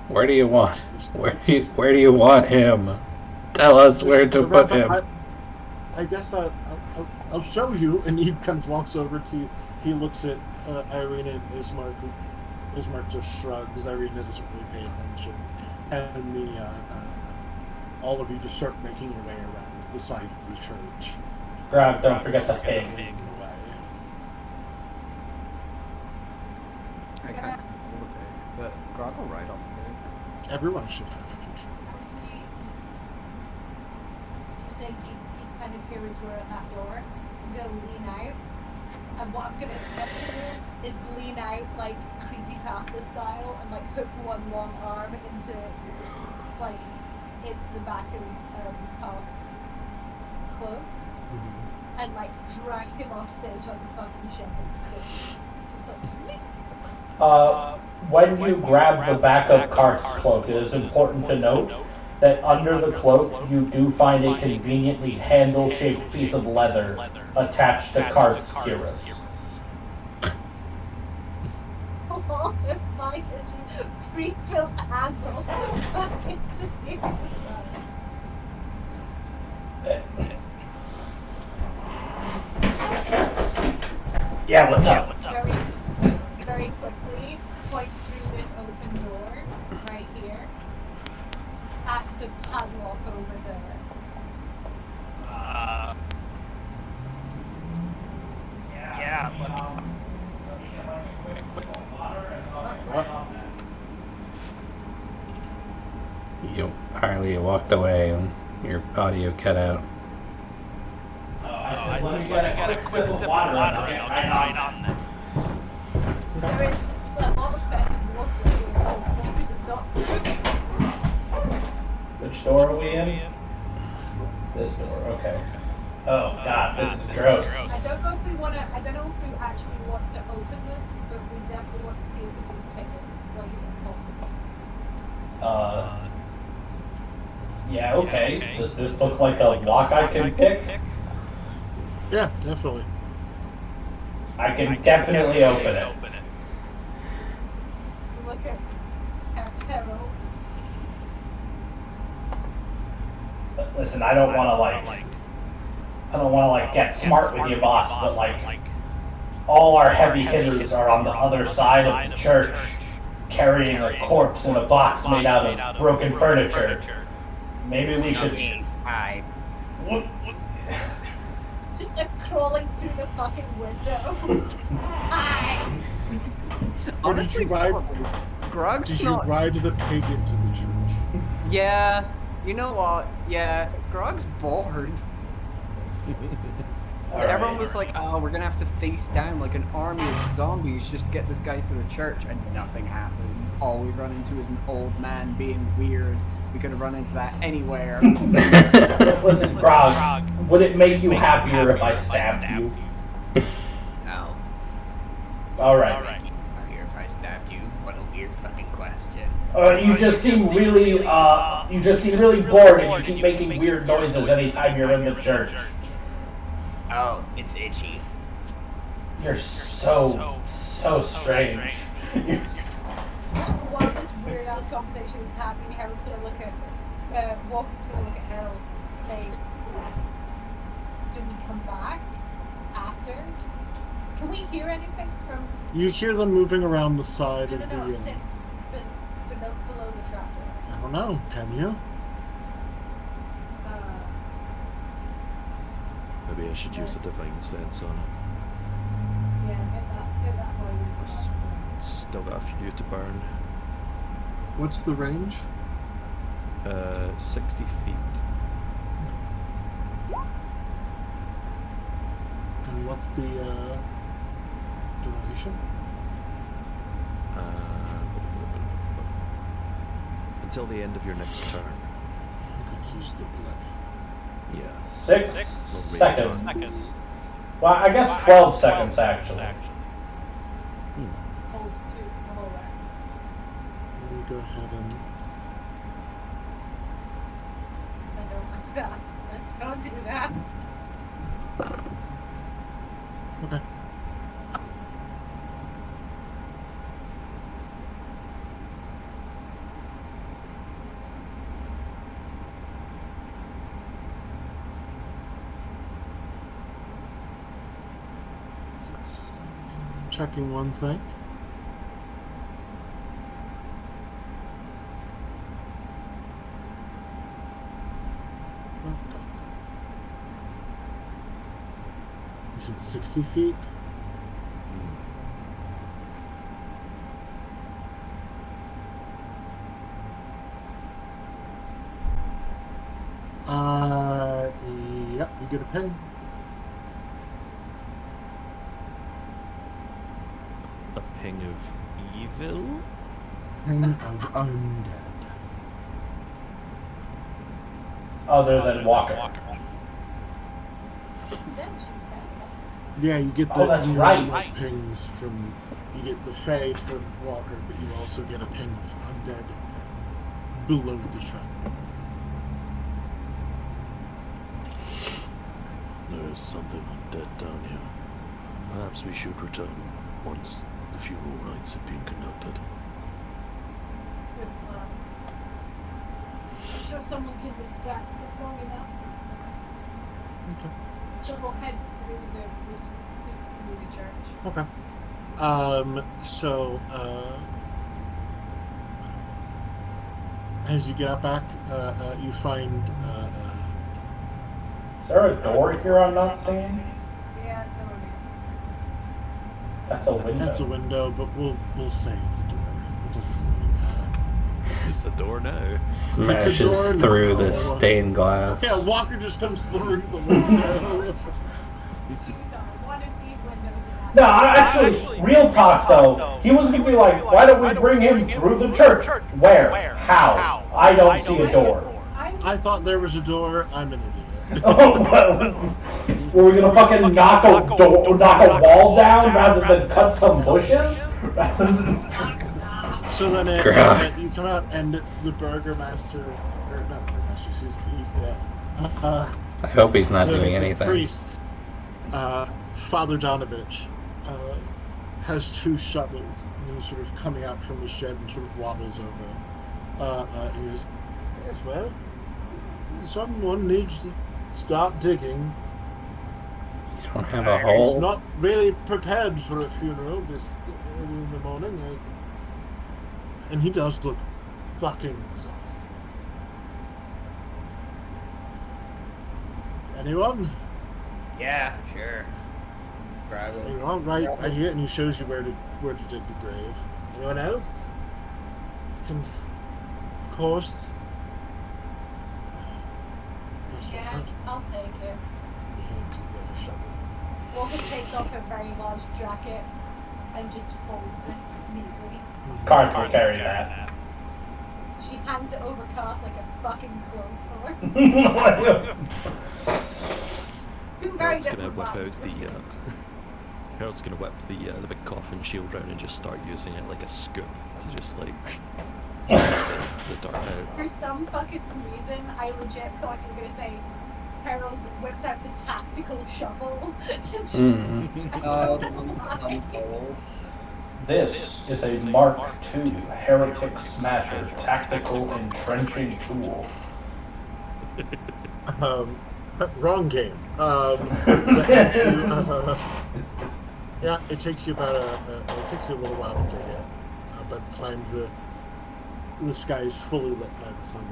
Where do you want... Where do you want him? Tell us where to put him. I guess I'll show you. And he kind of walks over to... He looks at Irina and Ismark. Ismark just shrugs. Irina doesn't really pay attention. And all of you just start making your way around the side of the church. Grab, don't forget the pig. I can't control the pig, but Grog will ride on the pig. Everyone should have a As we... Just saying he's kind of here as we're at that door. I'm going to lean out. And what I'm going to attempt to do is lean out, like, creepypasta style, and, like, hook one long arm into the back of Carl's cloak, and, like, drag him off stage like a fucking shepherd's crook. Just like... When you grab the back of Karth's cloak, it is important to note that under the cloak you do find a conveniently handle-shaped piece of leather attached to Karth's cuirass. Oh, my is pre-built handle back into you. Yeah, what's up? Very, very quickly point through this open door right here at the padlock over there. Yeah. Harley walked away and your audio cut out. Let me get a quick sip of water and I'll get right on that. There is a lot of fetid water here, so water does not do it. Which door are we in? This door, okay. Oh god, this is gross. I don't know if we actually want to open this, but we definitely want to see if we can pick it, like if it's possible. Yeah, okay. Does this look like a lock I can pick? Yeah, definitely. I can definitely open it. Look at Harold. Listen, I don't want to get smart with you, boss, but all our heavy hitters are on the other side of the church, carrying a corpse in a box made out of broken furniture. Maybe we should... Just crawling through the fucking window. Hi. Or did you ride? Grog's Did you ride the pig into the church? Yeah. You know what? Yeah. Grog's bored. Everyone was like, "Oh, we're gonna have to face down like an army of zombies just to get this guy to the church," and nothing happened. All we've run into is an old man being weird. We could have run into that anywhere. Listen, Grog, would it make you happier if I stabbed you? No. Alright. Happier if I stabbed you? What a weird fucking question. You just seem really bored and you keep making weird noises anytime you're in the church. Oh, it's itchy. You're so strange. Just while this weird ass conversation is happening, Harold's gonna look at Walker's gonna look at Harold and say, do we come back after? Can we hear anything from... You hear them moving around the side of the... I'm saying below the trapdoor. I don't know, can you? Maybe I should use a divine sense on it. Yeah, hit that one. Still got a few to burn. What's the range? 60 feet. And what's the duration? Until the end of your next turn. Okay, so just a blip. Yeah. 6 Well, seconds. Well, I guess 12 seconds actually. Holds to the whole round. Let me go ahead and... I don't like that. Don't do that. Okay. Checking one thing. You said 60 feet? Yep, you get a ping. A ping of evil? Ping of undead. Other than walking. Then she's back. Yeah, you get the Oh, that's right. pings from... You get the Fae from Walker, but you also get a ping of undead below the trapdoor. There is something undead down here. Perhaps we should return once the funeral rites have been conducted. Good plan. I'm sure someone can distract it long enough. Okay. So we'll head through the church. Okay. As you get out back, you find Is there a door here I'm not seeing? Yeah, it's over here. That's a window. that's a window, but we'll say it's a door. It doesn't really matter. It's a door now. Smashes door through now. the stained glass. Yeah, Walker just comes through the window. Use one of these windows is out. No, actually, real talk though. He was gonna be like, why don't we bring him through the church? Where? How? I don't see a door. I thought there was a door. I'm an idiot. Oh, well, were we gonna fucking knock a wall down rather than cut some bushes? So then you come out and the burgomaster, or not the burgomaster, excuse me, he's the I hope he's not doing the anything. priest, Father Donovich, has two shovels, and he's sort of coming out from the shed and sort of wobbles over. He goes, yes, well, someone needs to start digging. You don't have a He's hole? not really prepared for a funeral this early in the morning. And he does look fucking exhausted. Anyone? Yeah, sure. Probably. Anyone? Right here, and he shows you where to dig the grave. Anyone else? And of course. Yeah, I'll take it. Walker takes off her very large jacket and just folds it neatly. Card can carry that. She hands it over Carth like a fucking clothes horse. Two very Harold's gonna different whip out ones. Harold's gonna whip the big coffin shield round and just start using it like a scoop to just like the dirt out. For some fucking reason, I legit thought you were gonna say Harold whips out the tactical shovel. This is a Mark II Heretic Smasher Tactical Entrenching Tool. Wrong game. Yeah, it takes you about it takes you a little while to dig it. By the time the sky is fully lit by the sun,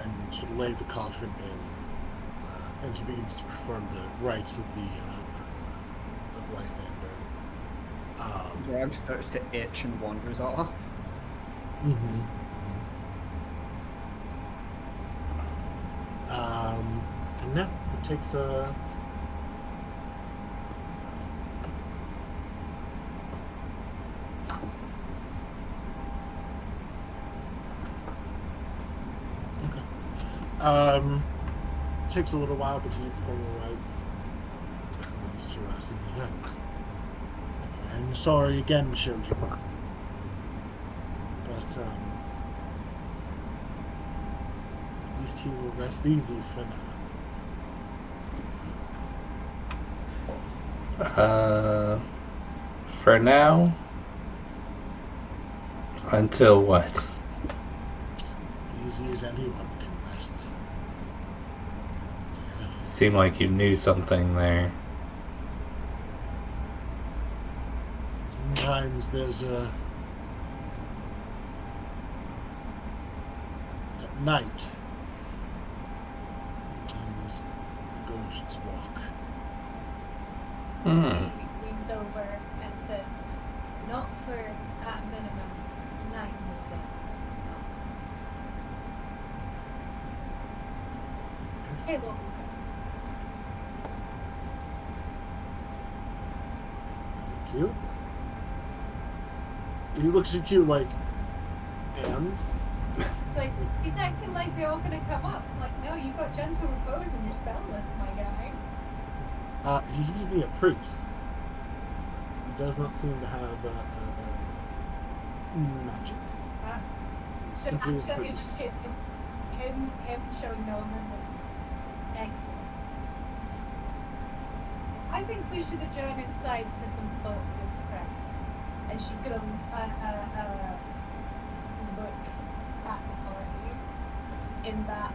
and you sort of lay the coffin in, and he begins to perform the rites of the of Lythander. Greg starts to itch and wanders off. And No, it takes a... Okay. Takes a little while, but you perform the rites. I'm sorry again, children. But, at least he will rest easy for now. For now? Until what? Easy as anyone can rest. Seemed like you knew something there. Sometimes there's a... At night, sometimes the ghosts walk. She leans over and says, not for, at minimum, 9 more days. Hey, local guys. Thank you. He looks at you like, and? It's like, he's acting like they're all gonna come up. Like, no, you got gentle repose in your spell list, my guy. He's used to be a priest. He does not seem to have magic. He's So simply a actually, priest. it's him showing no amendment. Excellent. I think we should adjourn inside for some thoughtful prayer. And she's gonna look at the party in that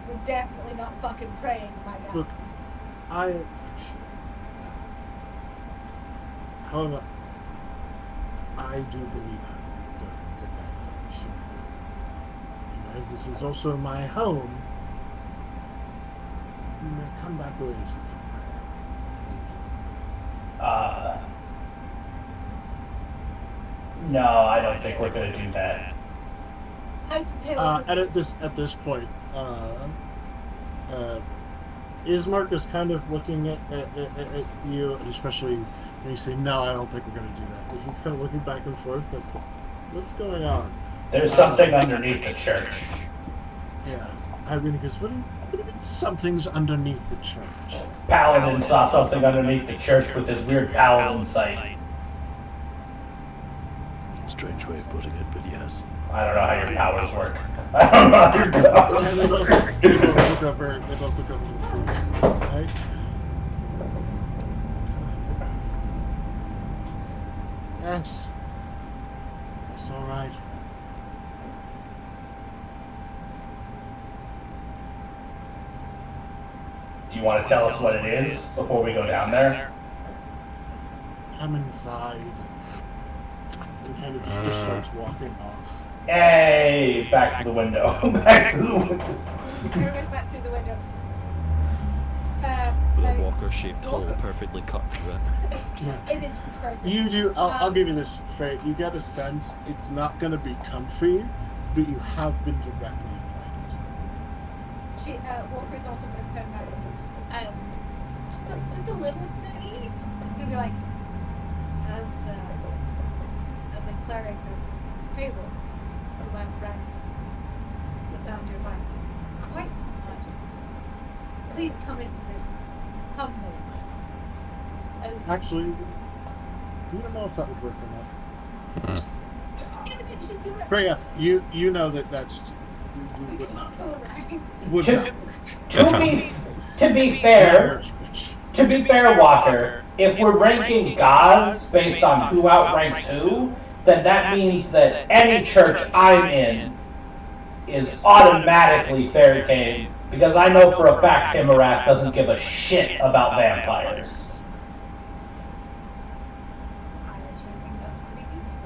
we're definitely not fucking praying, my guys. Look, I appreciate that. However, I do believe I'm going to bed very soon. And as this is also my home, you may come back later for prayer. No, I don't think we're gonna do that. How's And at this point, Ismark is kind of looking at you, and especially when you say, no, I don't think we're going to do that. He's kind of looking back and forth, like, what's going on? There's something underneath the church. Yeah. I mean, because what do you mean something's underneath the church? Paladin saw something underneath the church with his weird paladin sight. Strange way of putting it, but yes. I don't know how your powers work. I don't know how your powers And they both look over the priest, right? Yes. That's all right. Do you want to tell us what it is before we go down there? Come inside. He kind of just starts walking off. Hey, back to the window. Back to the window. Everyone back through the window. With a walker-shaped hole perfectly cut through it. Yeah. It is perfect. You do. I'll give you this, Faye. You get a sense it's not going to be comfy, but you have been directly invited. Walker is also going to turn around and just a little snooty. It's going to be like, as a cleric of Halo, who ranks around your back quite so much. Please come into this humbly. Actually, you don't know if that would work or not. Just do it. Freya, you know that's would not work. Would To- not work. To be fair, Walker, if we're ranking gods based on who outranks who, then that means that any church I'm in is automatically fair game, because I know for a fact Himarath doesn't give a shit about vampires. I actually think that's pretty useful.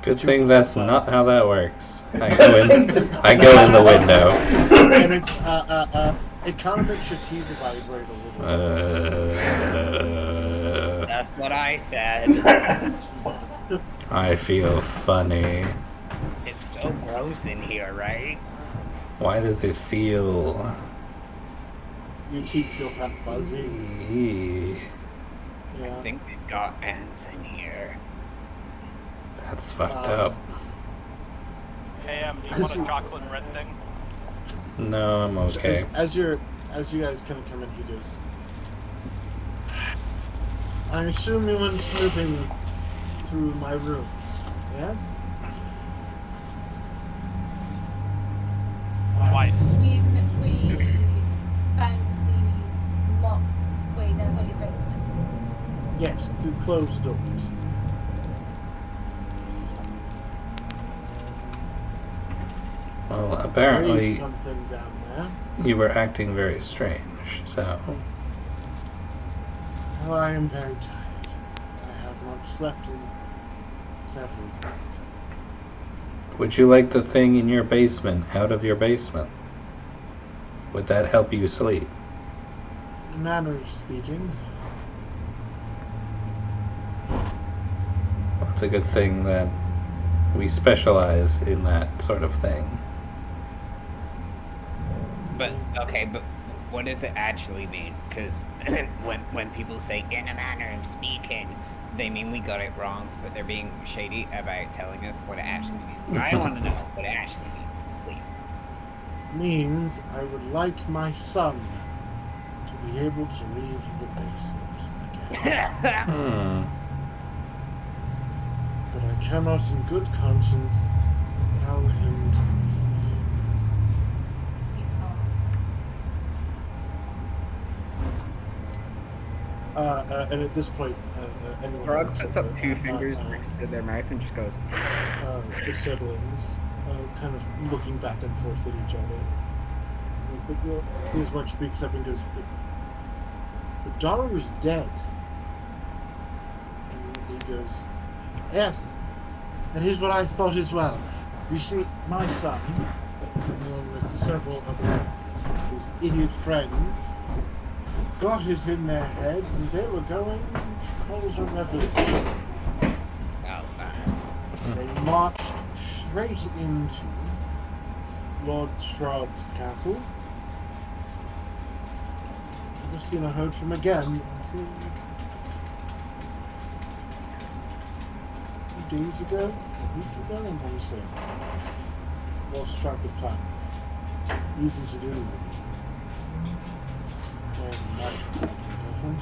Good thing that's not how that works. I go in the window. And it's it kind of makes your teeth vibrate a little bit. That's what I said. I feel funny. It's so gross in here, right? Why does it feel... Your teeth feel kind of fuzzy. Yeah. I think we've got ants in here. That's fucked up. Hey, do you want a chocolate and red thing? No, I'm okay. As you guys kind of come in, he goes, I assume you went snooping through my rooms, yes? Twice. We found the locked way down to your basement. Yes, through closed doors. Well, There apparently is something down there. you were acting very strange, so... Well, I am very tired. I have not slept in several days. Would you like the thing in your basement out of your basement? Would that help you sleep? In a manner of speaking, Well, it's a good thing that we specialize in that sort of thing. But what does it actually mean? Because when people say in a manner of speaking, they mean we got it wrong, but they're being shady about telling us what it actually means. I want to know what it actually means, please. means I would like my son to be able to leave the basement again. But I cannot in good conscience allow him to leave. And at this point, anyone Strahd else, puts up two fingers next to their mouth and just goes. the siblings kind of looking back and forth at each other. But Ismark speaks up and goes, but Daru is dead. And he goes, yes, and here's what I thought as well. You see, my son, along with several other his idiot friends, got it in their heads that they were going to cause a revolution. Oh, fine. They marched straight into Lord Strahd's castle. Never seen or heard from again until a few days ago, a week ago, I'm going to say. Lost track of time. Easy to do. Different.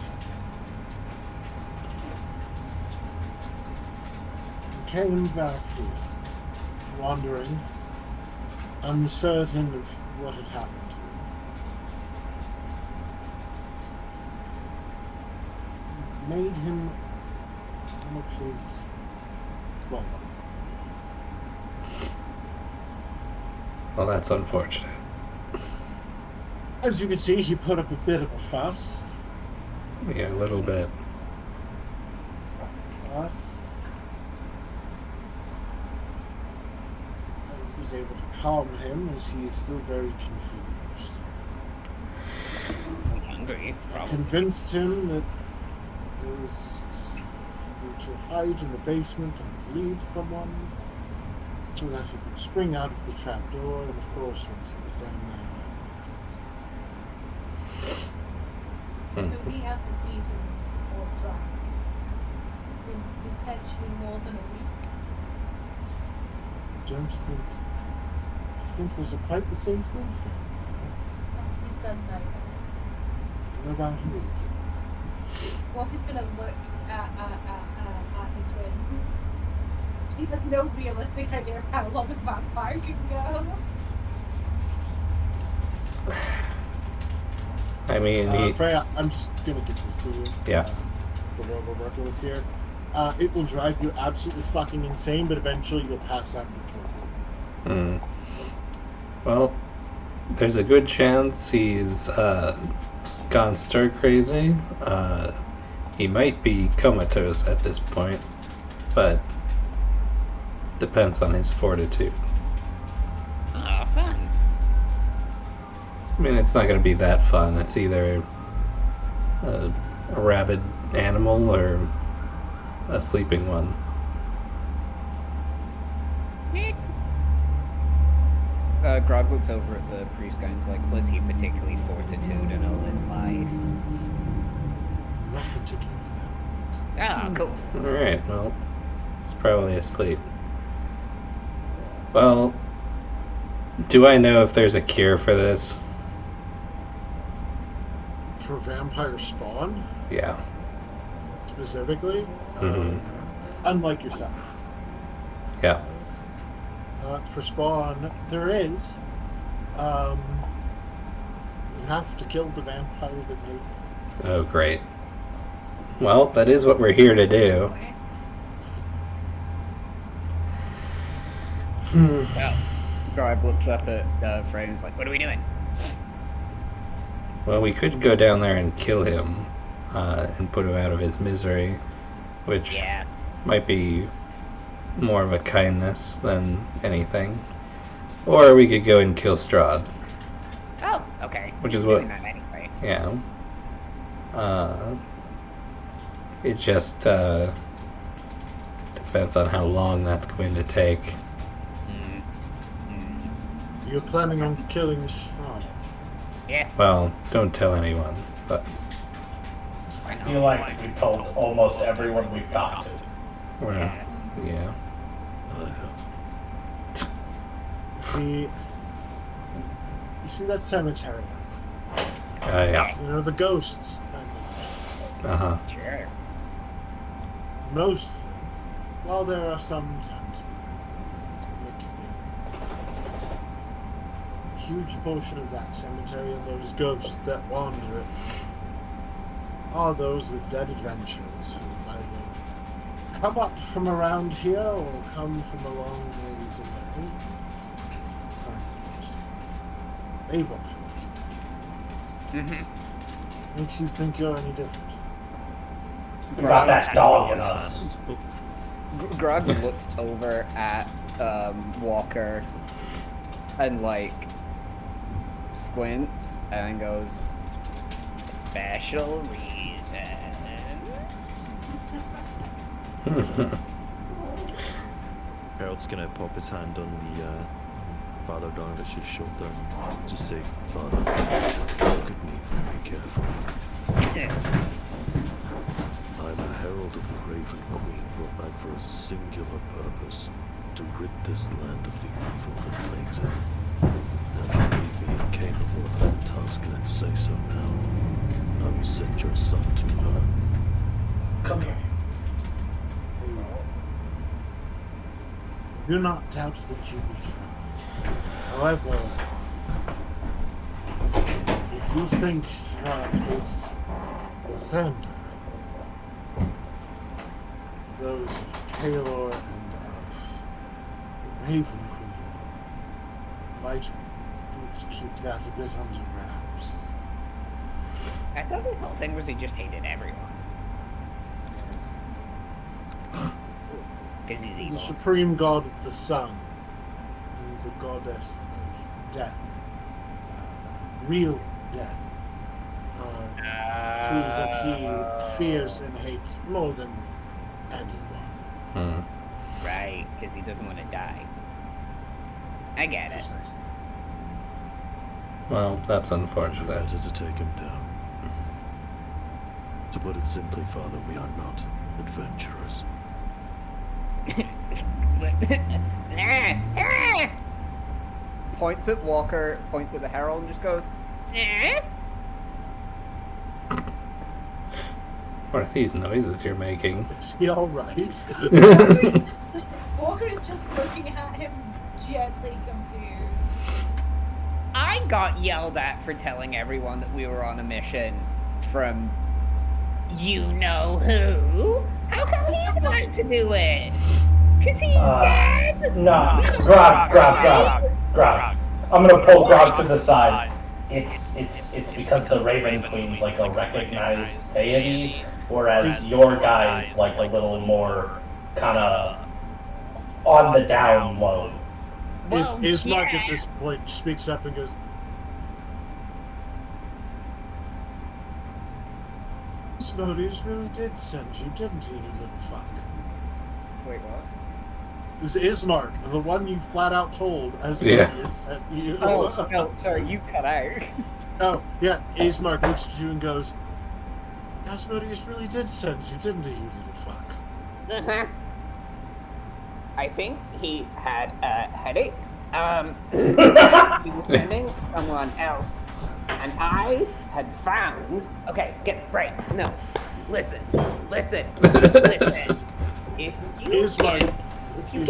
He came back here, wandering, uncertain of what had happened to him. It's made him one of his 12. Well, that's unfortunate. As you can see, he put up a bit of a fuss. Yeah, a little bit. But I was able to calm him as he is still very confused. Hungry, I probably. convinced him that there was to hide in the basement and lead someone so that he could spring out of the trapdoor, and of course, once he was down there, So he hasn't eaten or drank in potentially more than a week. I think there's quite the same thing for him. And he's done neither. In about a week, yes. Walker's gonna look at the twins. She has no realistic idea of how long a vampire can go. I mean, Freya, I'm just gonna get this to you. Yeah. The one we're working with here. It will drive you absolutely fucking insane, but eventually you'll pass out in torpor. Well, there's a good chance he's gone stir crazy. He might be comatose at this point, but depends on his fortitude. Oh, fun. I mean, it's not going to be that fun. It's either a rabid animal or a sleeping one. Grog looks over at the priest guy and is like, Was he particularly fortitudinal in life? Not particularly, no. Ah, cool. Alright, well, he's probably asleep. Well, do I know if there's a cure for this? For vampire spawn, Yeah. specifically, Mhm. unlike yourself. Yeah. For spawn, there is. You have to kill the vampire that made them. Oh, great. Well, that is what we're here to do. So, Grog looks up at Frey and is like, what are we doing? Well, we could go down there and kill him and put him out of his misery, which Yeah. might be more of a kindness than anything. Or we could go and kill Strahd. Oh, okay. Which is We're what- doing that anyway. Yeah. It just depends on how long that's going to take. You're planning on killing Strahd. Yeah. Well, don't tell anyone, but I I know. feel like we've told almost everyone we've talked to. we're yeah. I have. You see that cemetery? Yeah. You know, the ghosts. Uh-huh. Sure. Mostly. Well, there are some times it's mixed in. Huge portion of that cemetery and those ghosts that wander are those of dead adventurers who either come up from around here or come from a long ways away. They've all felt. Mm-hmm. Makes you think you're any different. We got that dog in us. Grog looks over at Walker and like squints and goes, Special reasons. Harold's gonna pop his hand on the Father Darvish's shoulder and just say, Father, look at me very carefully. I'm a herald of the Raven Queen brought back for a singular purpose, to rid this land of the evil that plagues it. Now, if you believe me incapable of that task, then say so now. I will send your son to her. Come here. Do not doubt that you will try. However, if you think Strahd hates the thunder, those of Taylor and of the Raven Queen might need to keep that a bit under wraps. I thought this whole thing was he just hated everyone. Yes. Because he's The evil. supreme god of the sun and the goddess of death, real death, are two that he fears and hates more than anyone. Right, because he doesn't want to die. I get it. Precisely. Well, that's You unfortunate. better to take him down. To put it simply, Father, we are not adventurers. points at Walker, points at the Herald, and just goes, What are these noises you're making? Is he alright? Walker is just looking at him gently confused. I got yelled at for telling everyone that we were on a mission from you know who? How come he's got to do it? Because he's dead? Nah, Grog. I'm gonna pull Grog to the side. It's because the Raven Queen's like a recognized deity, whereas your guy's like a little more kind of on the down low. Well, Ismark yeah. at this point speaks up and goes, Snowdies really did send you, didn't he, you little fuck? wait, what? was Ismark, the one you flat out told as sent you. Oh, no, sorry, you cut out. Oh, yeah, Ismark looks at you and goes, Asmodeus really did send you, didn't he, you little fuck? I think he had a headache. He was sending someone else. And I had found... Okay, get it right. No. Listen. If you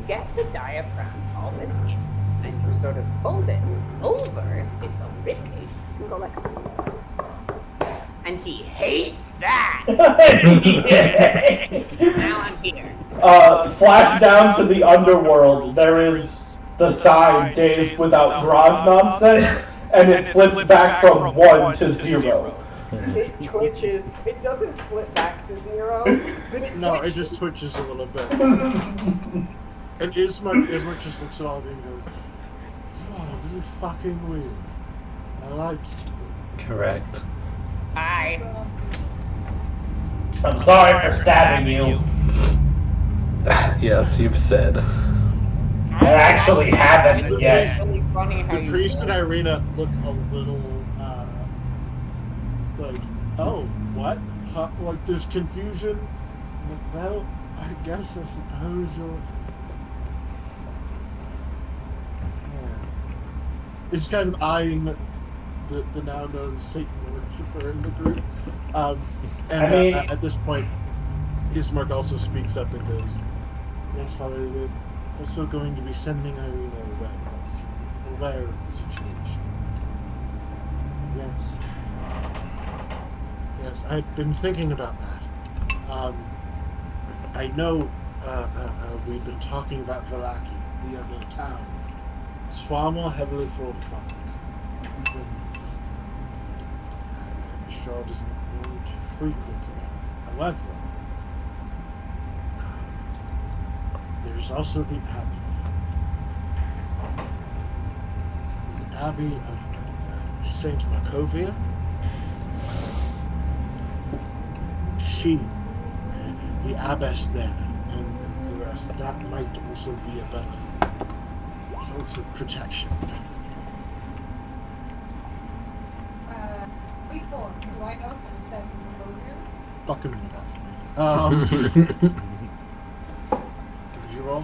get the diaphragm of it in and you sort of fold it over its own ribcage, you can go like... And he hates that. Now I'm here. Flash down to the underworld. There is the sign "Days Without Grog" nonsense, and it flips back from 1 to 0. It twitches. It doesn't flip back to 0, but it twitches. No, it just twitches a little bit. And Ismark just looks at all of you and goes, "You are really fucking weird. I like you." Correct. I'm sorry for stabbing you. Yes, you've said. I actually haven't yet. It's really funny how The priest and Irina look a little, like, oh, what? Huh? Like, there's confusion? Well, I guess I suppose you're... Yes. It's kind of eyeing the now known Satan worshipper in the group. At this point, Ismark also speaks up and goes, "Yes, Father, we're also going to be sending Irina aware of the situation." Yes, I've been thinking about that. I know we've been talking about Vallaki, the other town. It's far more heavily fortified than this. And Strahd doesn't need to frequent that. However, there's also the Abbey. This Abbey of Saint Markovia. She, the abbess there, and the rest, that might also be a better source of protection. Before, do I know who said Markovia? Fucking would ask me. Did you roll?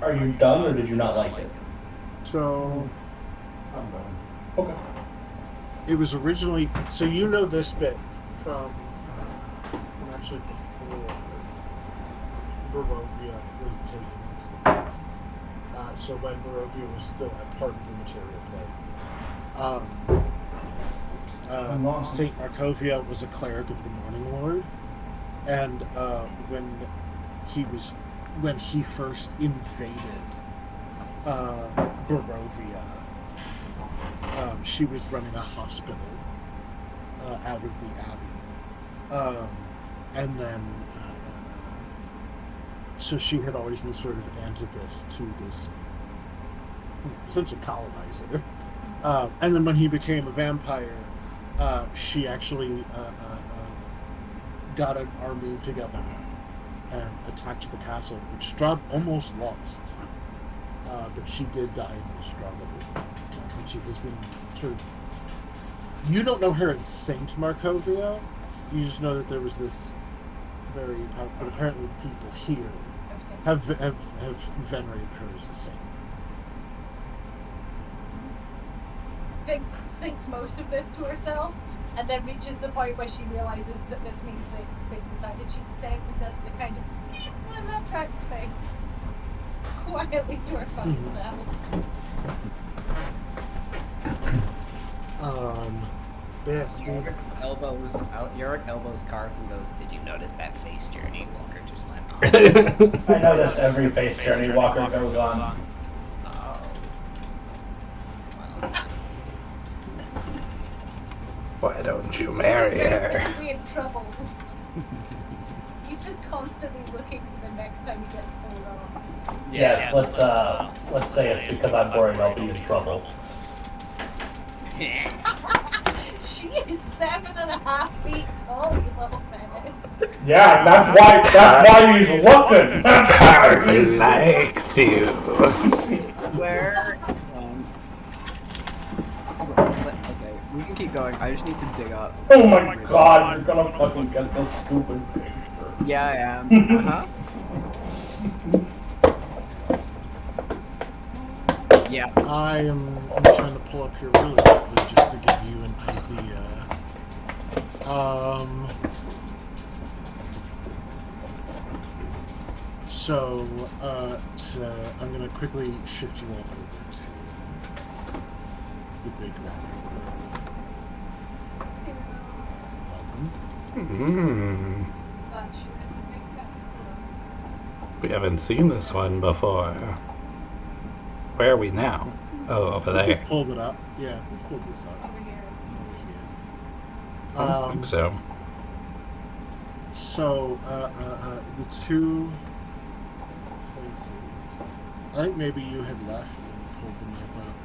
Are you done, or did you not like it? So, I'm done. Okay. it was originally... So you know this bit from actually before Barovia was taken into the West. So when Barovia was still a part of the material plane. Saint Markovia was a cleric of the Morning Lord, and when he first invaded Barovia, she was running a hospital out of the Abbey, and then so she had always been sort of antithesis to this essentially colonizer. And then when he became a vampire, she actually got an army together and attacked the castle, which Strahd almost lost. But she did die in the struggle. And she has been sort of... You don't know her as Saint Markovia. You just know that there was this very... But apparently the people here have venerated her as a saint. Thinks most of this to herself, and then reaches the point where she realizes that this means they've decided she's a saint, and does the kind of that tracks face quietly to her fucking self. Best Yorick elbows Karth and goes, "Did you notice that face journey Walker just went on?" I noticed every face journey Walker goes on. Oh. Well. Why don't you marry her? He's in trouble. He's just constantly looking for the next time he gets told off. Yes, let's say it's because I'm worried I'll be in trouble. She is 7.5 feet tall, you little menace. Yeah, that's why he's looking. Harley likes you. Where? Okay, we can keep going. I just need to dig up. Oh my god, you're gonna fucking get this stupid picture. Yeah, I am. Uh-huh. Yeah. I'm trying to pull up here really quickly just to give you an idea. So I'm gonna quickly shift you all over to the big map. Welcome. We haven't seen this one before. Where are we now? Oh, over there. We've pulled it up. Yeah, we've pulled this up. Over here. I don't think so. So, the two places. I think maybe you had left when you pulled the map up.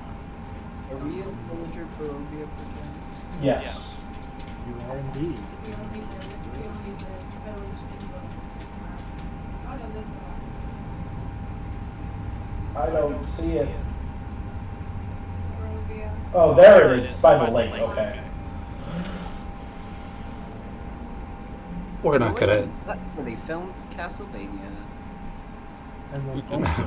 Are we in Villager Barovia perchance? Yes. You are indeed. We only the village in the oh no, this one. I don't see it. Barovia. Oh, there it is, by the lake, okay. We're not gonna. That's where they filmed Castlevania. And then also,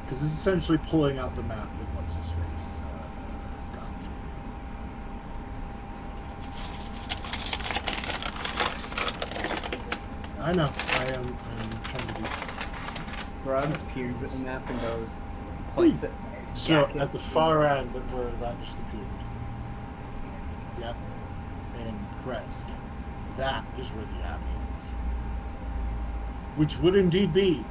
because this is essentially pulling out the map that what's his face got for you. I know. I'm trying to do something. Brad peers at the map and goes, points it. So at the far end where that just appeared. Yep. And Kresk. That is where the Abbey is. Which would indeed be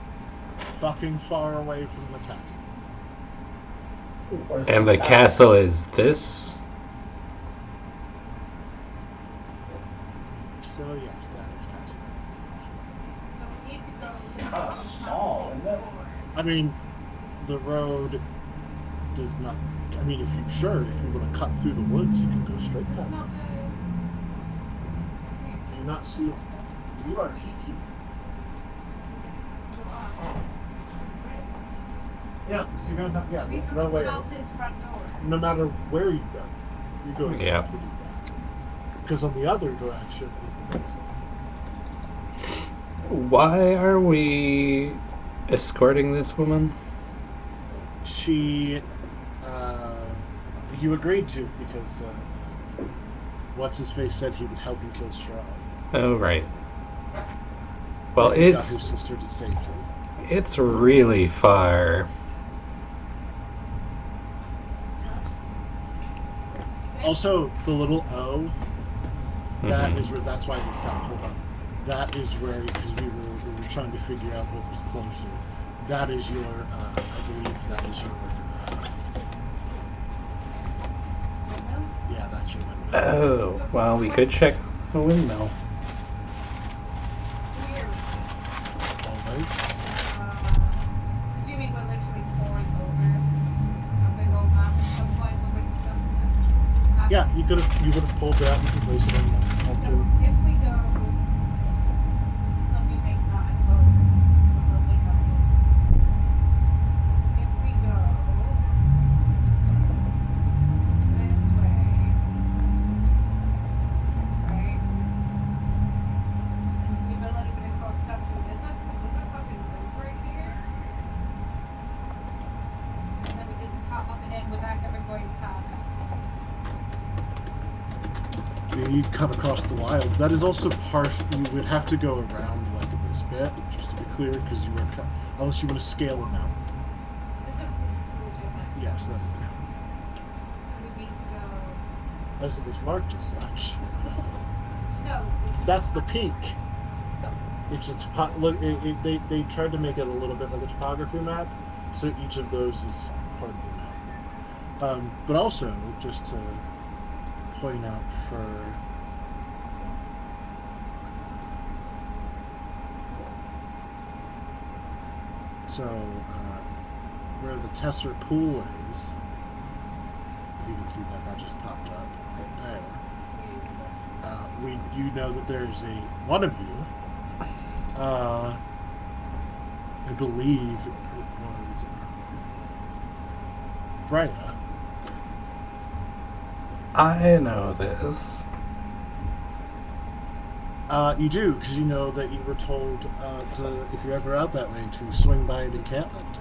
fucking far away from the castle. And the castle is this? So yes, that is castle. So we need to go. Kind of small, isn't it? I mean, the road does not. I mean, if you want to cut through the woods, you can go straight past. Do you not see it? You are. Yeah, so you're gonna have, no way. No matter where you go, you're going to have to do that. Because on the other direction is the best. Why are we escorting this woman? She, you agreed to because what's his face said he would help you kill Strahd. Oh, right. Well, He got his sister to safety. It's really far. Also, the little O, that is where, that's why this got pulled up. That is where, because we were trying to figure out what was closer. That is your, I believe that is your, yeah, that's your windmill. Oh, well, we could check the windmill. Always. Presuming we're literally pouring over a big old map at some point when we can stuff. Yeah, you would have pulled that, you can place it in there. So if we go, let me make that a bonus. If we go this way, right? And do a little bit of cross country. There's a fucking bridge right here. And then we can cut up and in without ever going past. You cut across the wilds. That is also partial. You would have to go around like this bit, just to be clear, because you were unless you want to scale a mountain. Is this a legit map? Yes, that is a mountain. So we need to go. As it is marked as such. No. That's the peak. Which is look. They tried to make it a little bit like a topography map, so each of those is part of the But also, just to point out for where the Tesser pool is, if you can see that just popped up right there. You know that there's one of you. I believe it was Freya. I know this. You do, because you know that you were told if you're ever out that way, to swing by an encampment.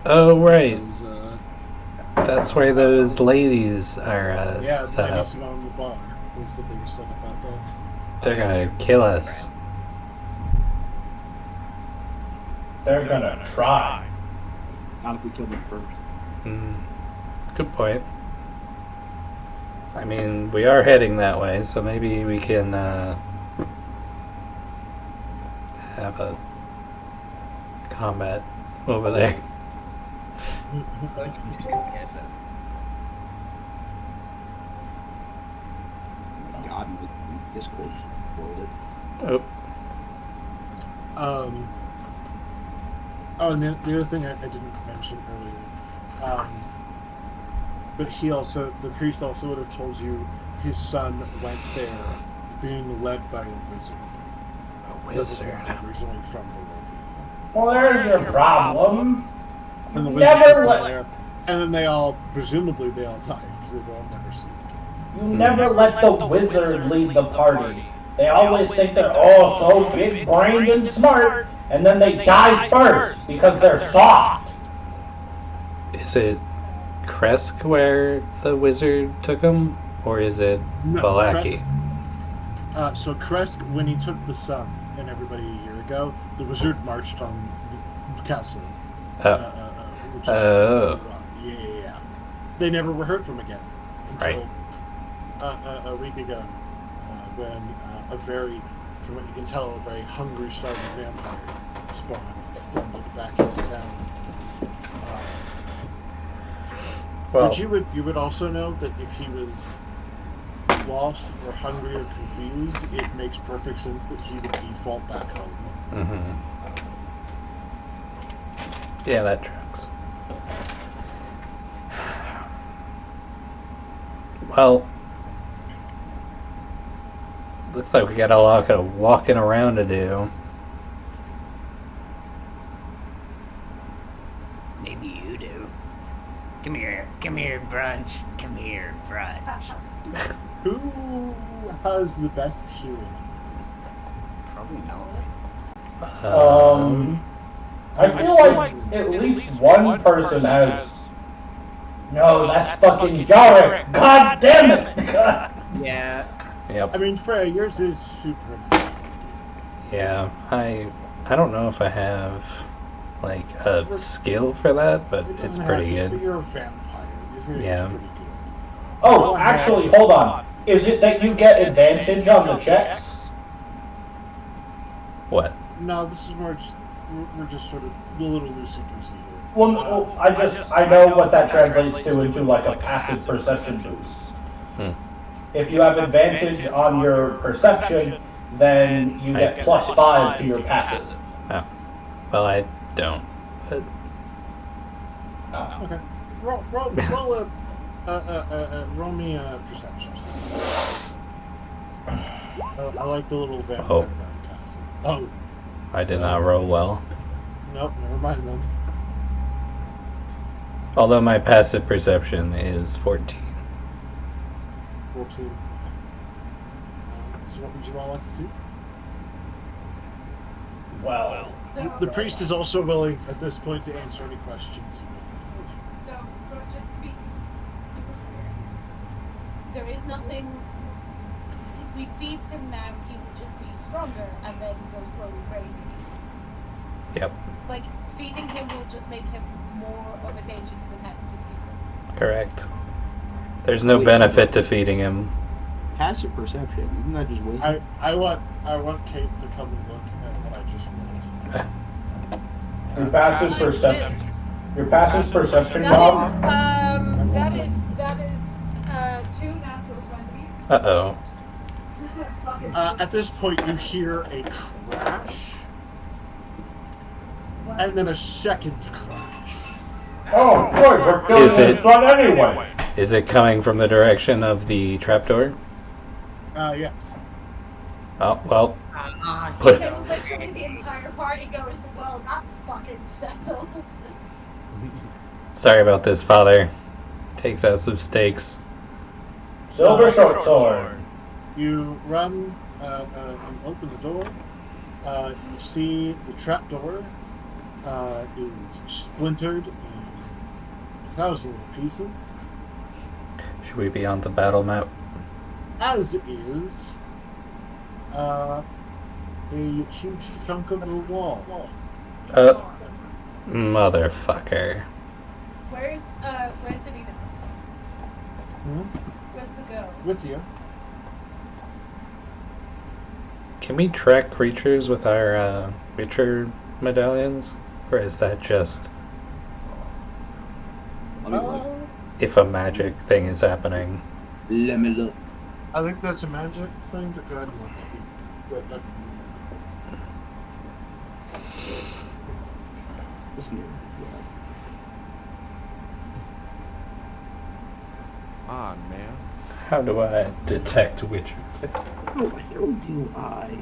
Oh, right. Because, that's where those ladies are set up. Ladies on the bar. They said they were set up out there. They're gonna kill us. They're gonna try. Not if we kill them first. Good point. I mean, we are heading that way, so maybe we can have a combat over there. Yes, God, Discord loaded. Oh. And the other thing I didn't mention earlier, but the priest also would have told you his son went there being led by a wizard. A wizard. That was not originally from the movie. Well, there's your problem. And the You wizard never took let them there, and then they all died because they were all never seen again. you never let the wizard lead the party. They always think they're all so big-brained and smart, and then they die first because they're soft. Is it Kresk where the wizard took him? Or is it Balaki? So Kresk, when he took the sun and everybody a year ago, the wizard marched on the castle. Which is yeah. They never were heard from again until a week ago, when a very, from what you can tell, a very hungry, starving vampire spawn stumbled back into town. But you would also know that if he was lost or hungry or confused, it makes perfect sense that he would default back home. Mm-hmm. Yeah, that tracks. Well, looks like we got a lot of walking around to do. maybe you do. Come here, brunch. Come here, brunch. Who has the best hearing? Probably no. I feel like at least one person has. No, that's fucking Yorick. God damn it! God. Yeah. Yep. I mean, Freya, yours is supernatural. Yeah, I don't know if I have like a skill for that, but it's pretty good. But you're a vampire. Your hearing is pretty good. Oh, actually, hold on. Is it that you get advantage on the checks? What? No, this is more just we're just sort of a little loosey-goosey here. Well, I know what that translates to into like a passive perception boost. If you have advantage on your perception, then you get +5 to your passive. Oh, well, I don't. But... Okay. Roll me a perception. I like the little vampire by the castle. Oh. I did not roll well. Nope, never mind then. Although my passive perception is 14. 14. So what would you all like to see? Well, the priest is also willing at this point to answer any questions you may So, just to be super clear, there is nothing. If we feed him now, he will just be stronger and then go slowly crazy. Yep. Like, feeding him will just make him more of a danger to the next two people. Correct. There's no benefit to feeding him. Passive perception, isn't that just wisdom? I want Kate to come and look at what I just rolled. Your passive perception. Your passive perception, Bob. That is Uh-oh. At this point, you hear a crash, and then a second crash. Oh, boy, we're killing this one anyway. Is it coming from the direction of the trapdoor? Yes. Oh, well. Okay, literally the entire party goes, well, that's fucking settled. Sorry about this, Father. Takes out some stakes. Silver short sword. You run and open the door. You see the trapdoor is splintered in 1,000 pieces. Should we be on the battle map? As is a huge chunk of the wall. Motherfucker. Where's Anita? Where's the girl? With you. Can we track creatures with our Witcher medallions? Or is that just if a magic thing is happening? Let me look. I think that's a magic thing, but go ahead and look at it. Ah, man. How do I detect witches? How do I?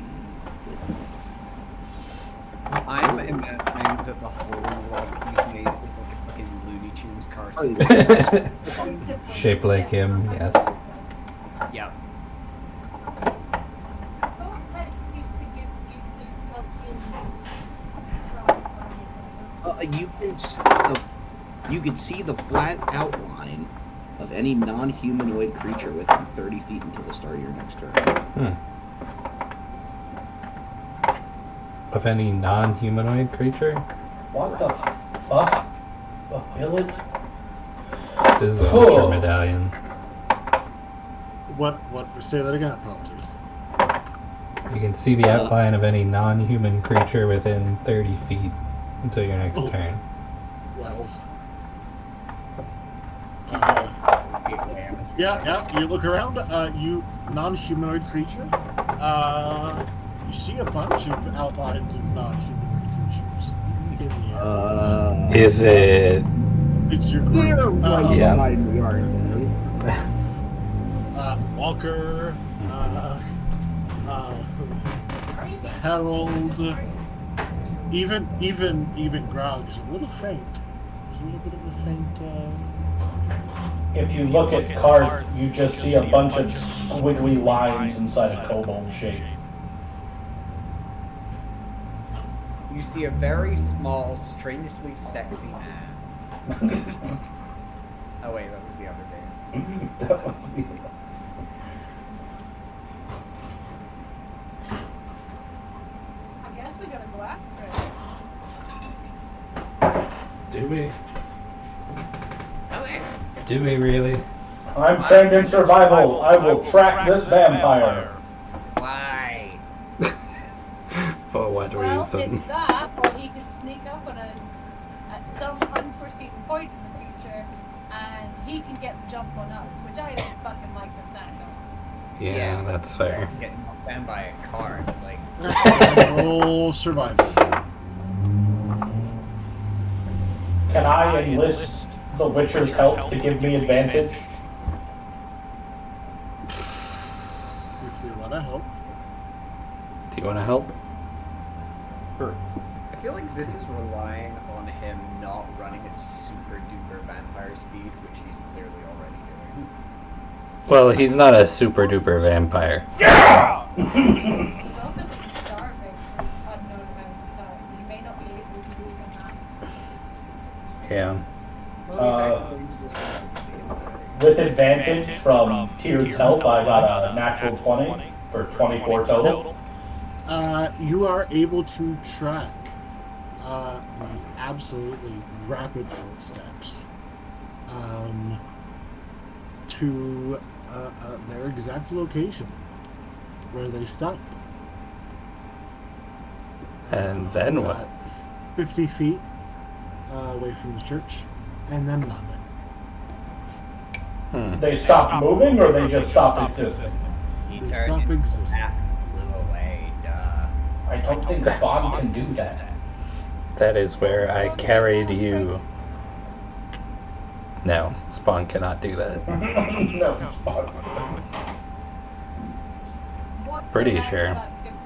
I'm imagining that the hole in the wall that he's made is like a fucking Looney Tunes cartoon. Shaped like him, yes. Yep. I thought Hex used to help heal You can see the flat outline of any non-humanoid creature within 30 feet until the start of your next turn. Of any non-humanoid creature? What the fuck? Ability? This is a Witcher medallion. What? Say that again, apologies. You can see the outline of any non-human creature within 30 feet until your next turn. Well. Yeah, you look around, you non-humanoid creature, you see a bunch of outlines of non-humanoid creatures in the area. Is it... It's your group. Yeah. Behind me, aren't they? Walker, the Herald, even Grog's a little faint. There's a little bit of a faint, If you look at Karth, you just see a bunch of squiggly lines inside a kobold shape. You see a very small, strangely sexy man. Oh wait, that was the other day. That was me. I guess we gotta go after it. Do we? Okay. Do we really? I'm trained in survival. I will track this vampire. Why? For what Well, reason? it's that, or he could sneak up on us at some unforeseen point in the future, and he can get the jump on us, which I don't fucking like the sound of. Yeah, that's fair. Getting knocked down by a car, like. roll survival. Can I enlist the Witcher's help to give me advantage? If you want to help. Do you want to help? Sure. I feel like this is relying on him not running at super duper vampire speed, which he's clearly already doing. Well, he's not a super duper vampire. Yeah! He's also been starving for unknown amounts of time. He may not be able to do even that. Yeah. With advantage from Tyr's help, I got a natural 20 for 24 total. You are able to track these absolutely rapid footsteps to their exact location where they stop. And then what? 50 feet away from the church, and then nothing. They stop moving, or they just stop existing? He They turned stop into existing. that and flew away, duh. I don't think Spawn can do that. That is where I carried you. No, Spawn cannot do that. No, Spawn. What's Pretty around sure. that 50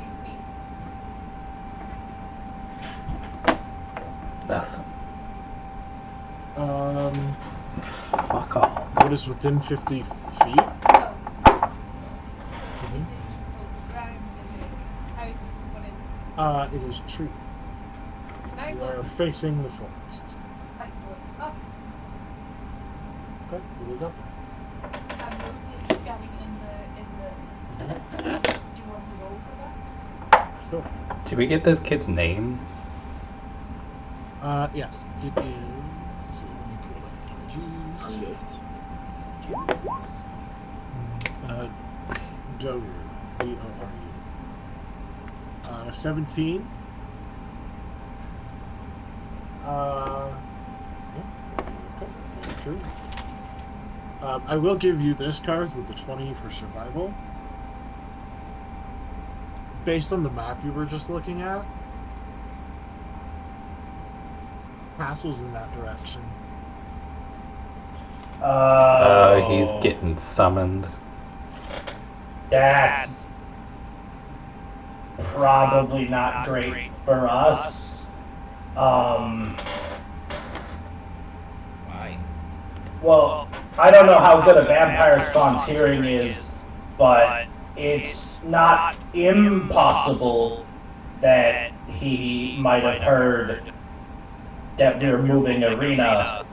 feet? Nothing. Fuck off. What is within 50 feet? No. Is it just open ground? Is it houses? What is it? It is tree. Can I You look? are facing the forest. Like to look up Okay, you look up. and mostly scanning in the. Do you want to roll for that? Sure. Did we get this kid's name? Yes, it is. Let me pull it up. Dover. D-O-R-U. 17. Okay. I will give you this card with the 20 for survival. Based on the map you were just looking at, castle's in that direction. He's getting summoned. That's probably not great for us. Why? Well, I don't know how good a vampire spawn's hearing is, but it's not impossible that he might have heard that we're moving arena,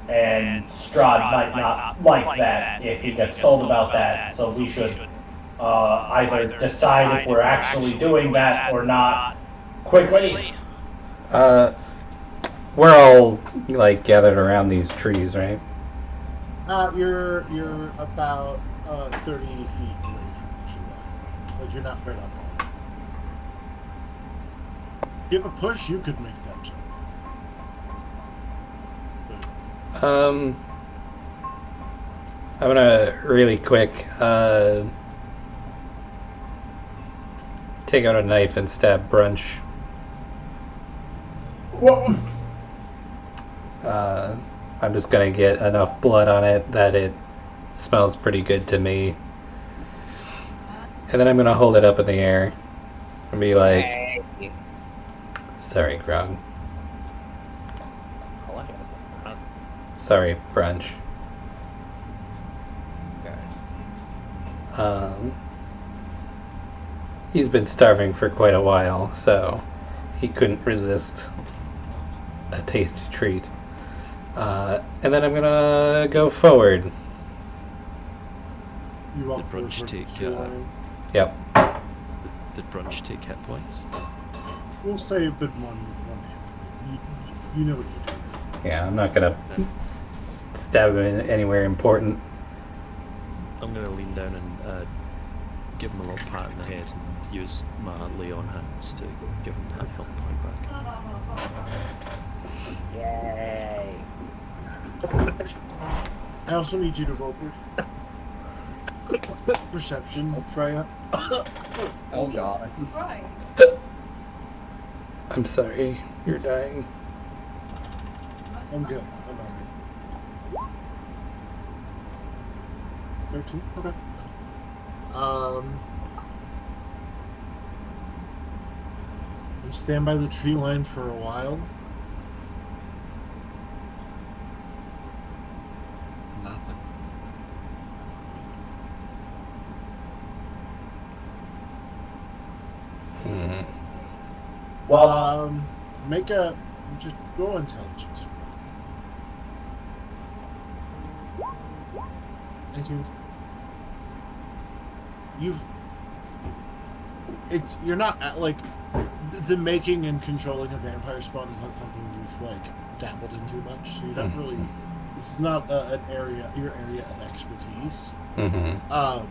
and Strahd might not like that if he gets told about that, so we should either decide if we're actually doing that or not quickly. We're all like gathered around these trees, right? You're about 30 feet away from the tree line. Like, you're not right up on it. Give a push, you could make that jump. But I'm gonna really quick take out a knife and stab Brunch. Well, I'm just gonna get enough blood on it that it smells pretty good to me. And then I'm gonna hold it up in the air and be like, Hey. sorry, Grog. I like it. Sorry, Brunch. Okay. He's been starving for quite a while, so he couldn't resist a tasty treat. And then I'm gonna go forward. you walk Did towards Brunch the take, tree line. Yep. Did Brunch take hit points? We'll say a bit more than one hand. You know what you're doing. Yeah, I'm not gonna stab him in anywhere important. I'm gonna lean down and give him a little pat on the head and use my lay on hands to give him that health point back. Yay. I also need you to roll perception, Freya. Oh god. Right. I'm sorry, you're dying. I'm good. I'm alright. 13? Okay. You stand by the tree line for a while. Nothing. well, Make a just go intelligence. 19. You're not at, like, the making and controlling a vampire spawn is not something you've like dabbled into much. So you don't really. This is not your area of expertise. Mm-hmm.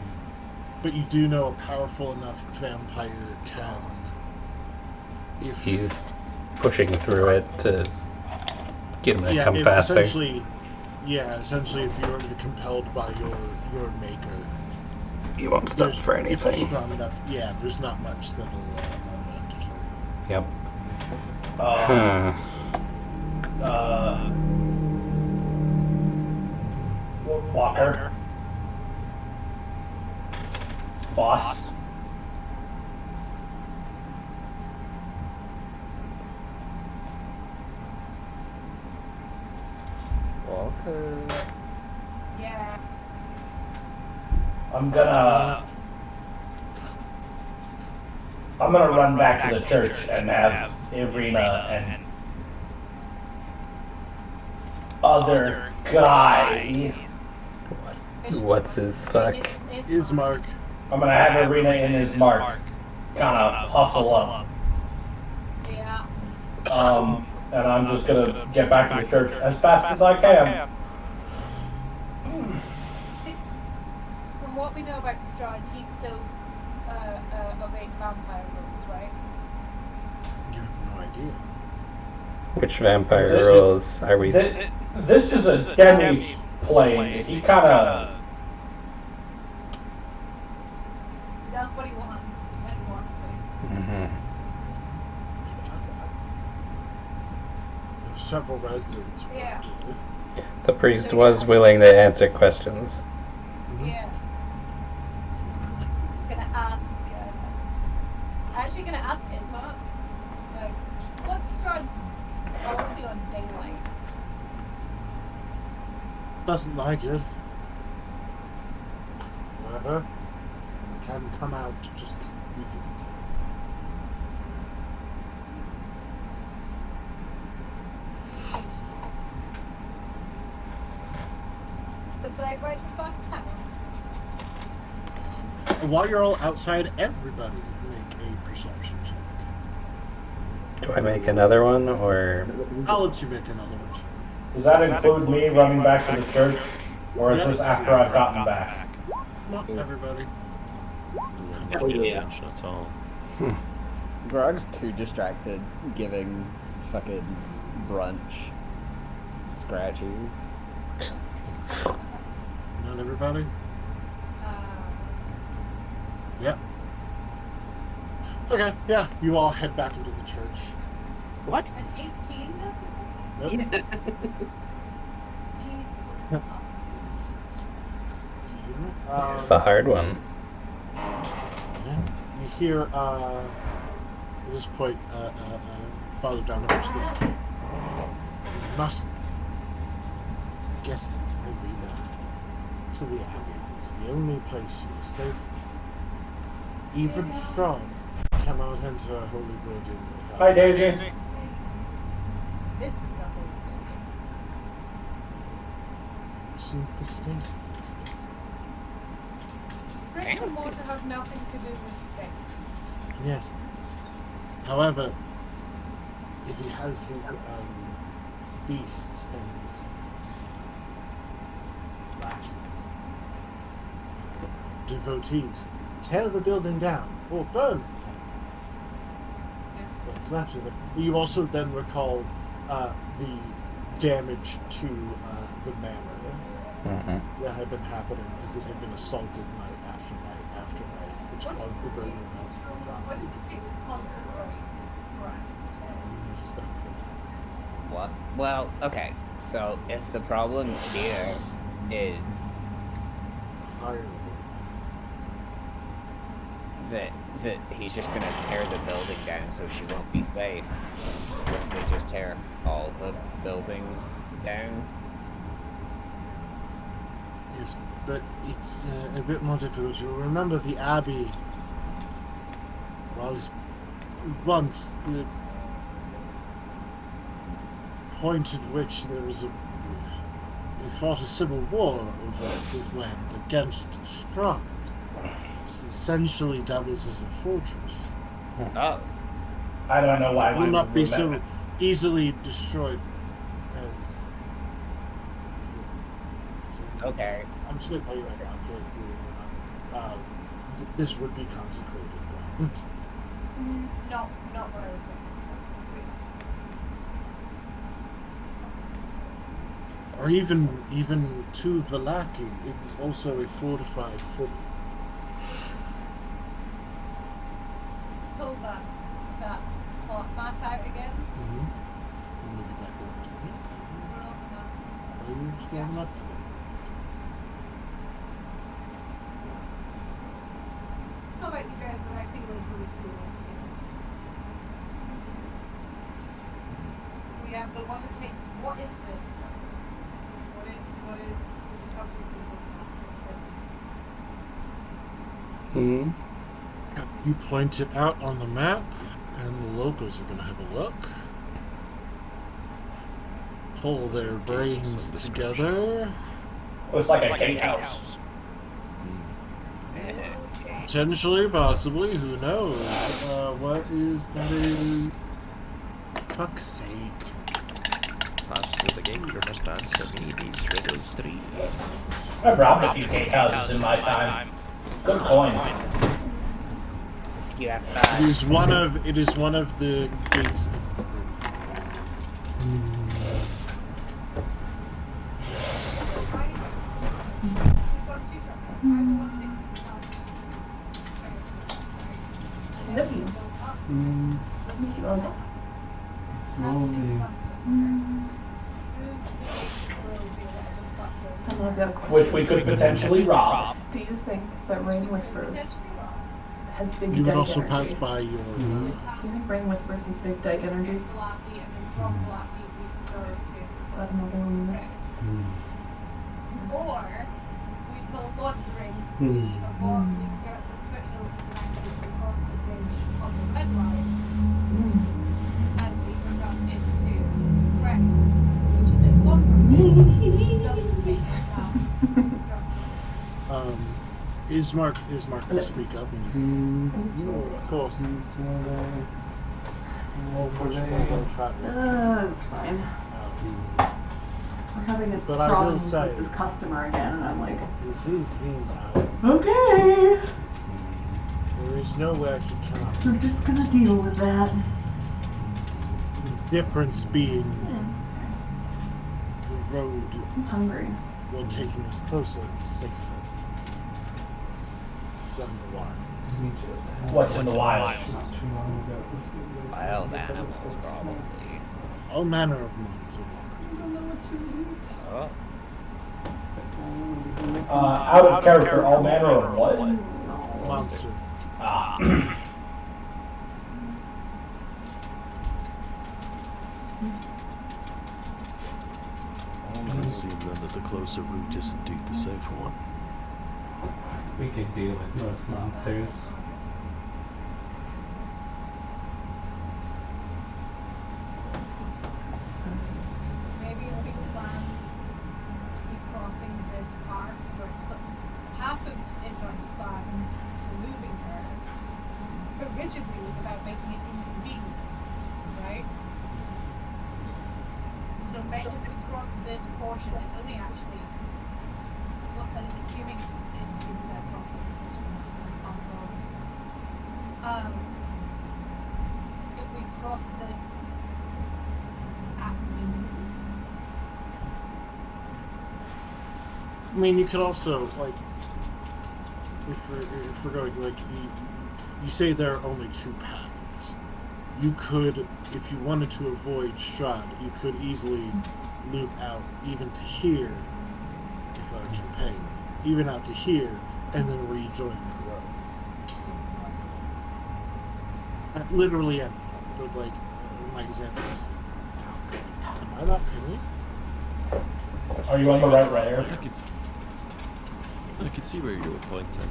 But you do know a powerful enough vampire can. If He's pushing through it to get him to come it faster. essentially, Yeah, essentially, if you're compelled by your maker, You won't stop for if it's anything. strong enough, yeah, there's not much that'll deter you. Yep. Walker. Boss. Walker. Yeah. I'm gonna run back to the church and have Irina and other guy. What's his fuck? Ismark. I'm gonna have Irina in his mark, kind of hustle up. Yeah. And I'm just gonna get back to the church as fast as I can. From what we know about Strahd, he still obeys vampire rules, right? You have no idea. Which vampire rules are we? This is a Demi plane. He kind of. That's what he wants when he wants to. Mm-hmm. There's several residents. Yeah. The priest was willing to answer questions. Yeah. Actually gonna ask Ismark, like, what's Strahd's policy on daylight? Doesn't like it. However, you can come out just weekend. Decide right the fuck now. While you're all outside, everybody make a perception check. Do I make another one, or? I'll let you make another one. Does that include me running back to the church, or is this after I've gotten back? Not everybody. Oh, yeah. At all. Grog's too distracted giving fucking brunch scratchies. Not everybody? Yeah. Okay, yeah, you all head back into the church. What? An 18 doesn't. Yep. Jesus. It's a hard one. Yeah. You hear, at this point, Father Donovan goes, "You must guess Irina to the Abbey. It's the only place you're safe. Even Strahd cannot enter a holy building without..." Hi, Daisy. This is a holy building. Isn't the state of this building? Bricks and mortar have nothing to do with faith. Yes. However, if he has his beasts and lackeys, devotees, tear the building down or burn it down. What's left of it. You also then recall the damage to the manor that had been happening as it had been assaulted night after night after night, which caused the burning house to burn down. What does it take to consecrate ground? Respect for that. What? Well, okay. So if the problem here is Higher level. that he's just gonna tear the building down so she won't be safe, wouldn't they just tear all the buildings down? Yes, but it's a bit more difficult. You'll remember the Abbey was once the point at which there was they fought a civil war over this land against Strahd. This essentially doubles as a fortress. Oh, I don't know why It we will not would be do so that. easily destroyed as this. okay. I'm just going to tell you right now, in case this would be consecrated ground. Not what I was thinking. Or even to Vallaki, it is also a fortified city. Pull that plot map out again. Maybe back up to me. Put it on the map. Are you still not? Not about you guys, but I see what's really cool ones here. We have the one that takes. What is this? What is it coming from this? You point it out on the map, and the locals are going to have a look. Pull their brains together. Looks like a gatehouse. Potentially, possibly, who knows? What is that? Fuck's sake. Pass through the gate, your must answer me these riddles 3. I've robbed a few gatehouses in my time. Good coin. You have It is one of the gates of Which we could potentially rob. Do you think that Rain Whispers has big You dyke would also energy? pass by your. Do you think Rain Whispers has big dyke energy? But another one this. Or we pull blood rings, we avoid, we skirt the foothills of the mountains, we cross the bridge on the red line, and we hook up into Crest, which is a longer bridge, doesn't take us past. Ismark will speak up and just, of course. It's fine. We're having a But I will problem say- with this customer again, and I'm like, He's okay. there is nowhere he cannot. We're just gonna deal with that. The difference being Yeah, the road I'm hungry. will take us closer, safer than the wild. What's in the wild? Wild animals, probably. All manner of monsters. Oh. Out of character, all manner of what? Monster. Ah. It would seem then that the closer route is indeed the safer one. We could deal with most monsters. Maybe if we plan to be crossing this park, where it's half of Israel's plan for moving her originally was about making it inconvenient, right? So maybe if we cross this portion, it's only actually, assuming it's been said properly, which we're not saying always. If we cross this at noon, I mean, you could also, like, if we're going, like, you say there are only 2 paths. You could, if you wanted to avoid Strahd, you could easily loop out even to here, if I can pay, even out to here, and then rejoin the road. At literally any point, but, like, my example is, am I not pinning? Are you on the right layer? I can see where your point's at.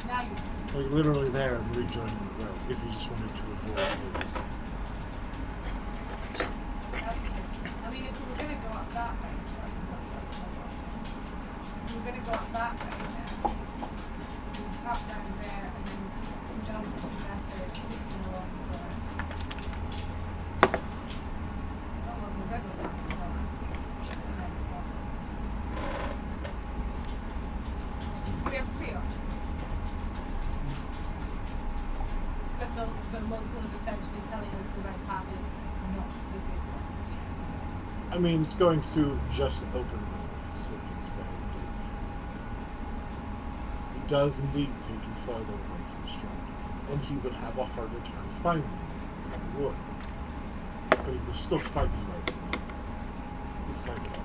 now you Like, literally there and rejoining the road, if you just wanted to avoid his. I mean, if we were going to go up that way, that's no option. If we were going to go up that way, then we'd drop down there and then we'd jump to the better, looking along the river bank, and then onwards. So we have 3 options. But the local is essentially telling us the right path is not the good one. I mean, it's going through just open roads, so it's very deep. It does indeed take you farther away from Strahd, and he would have a harder time finding you than he would. But he was still fighting right away. He's fighting others.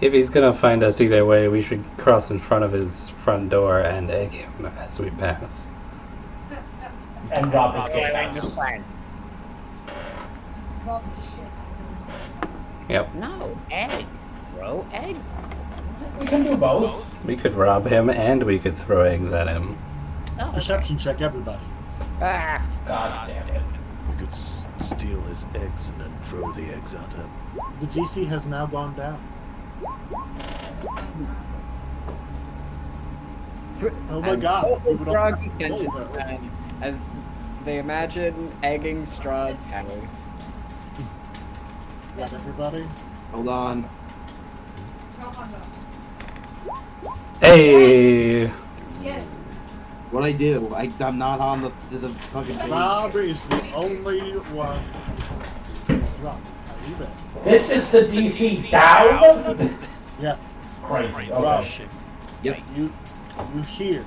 If he's gonna find us either way, we should cross in front of his front door and egg him as we pass. And rob his Okay, I gatehouse. understand. Rob the shit out of him. Yep. No, egg. Throw eggs. We can do both. We could rob him and we could throw eggs at him. Oh, okay. Perception check, everybody. Ah, God damn it. We could steal his eggs and then throw the eggs at him. The DC has now gone down. Oh my And god. so we would all- Strahd attention Oh, span as they imagine egging Strahd's house. Is that everybody? Hold on. Hey! Yes. What I do? I'm not on the fucking page. Rob is the only one who dropped. How you been? This is the DC down? Yeah. Crazy. Rob, Okay. Yep. you hear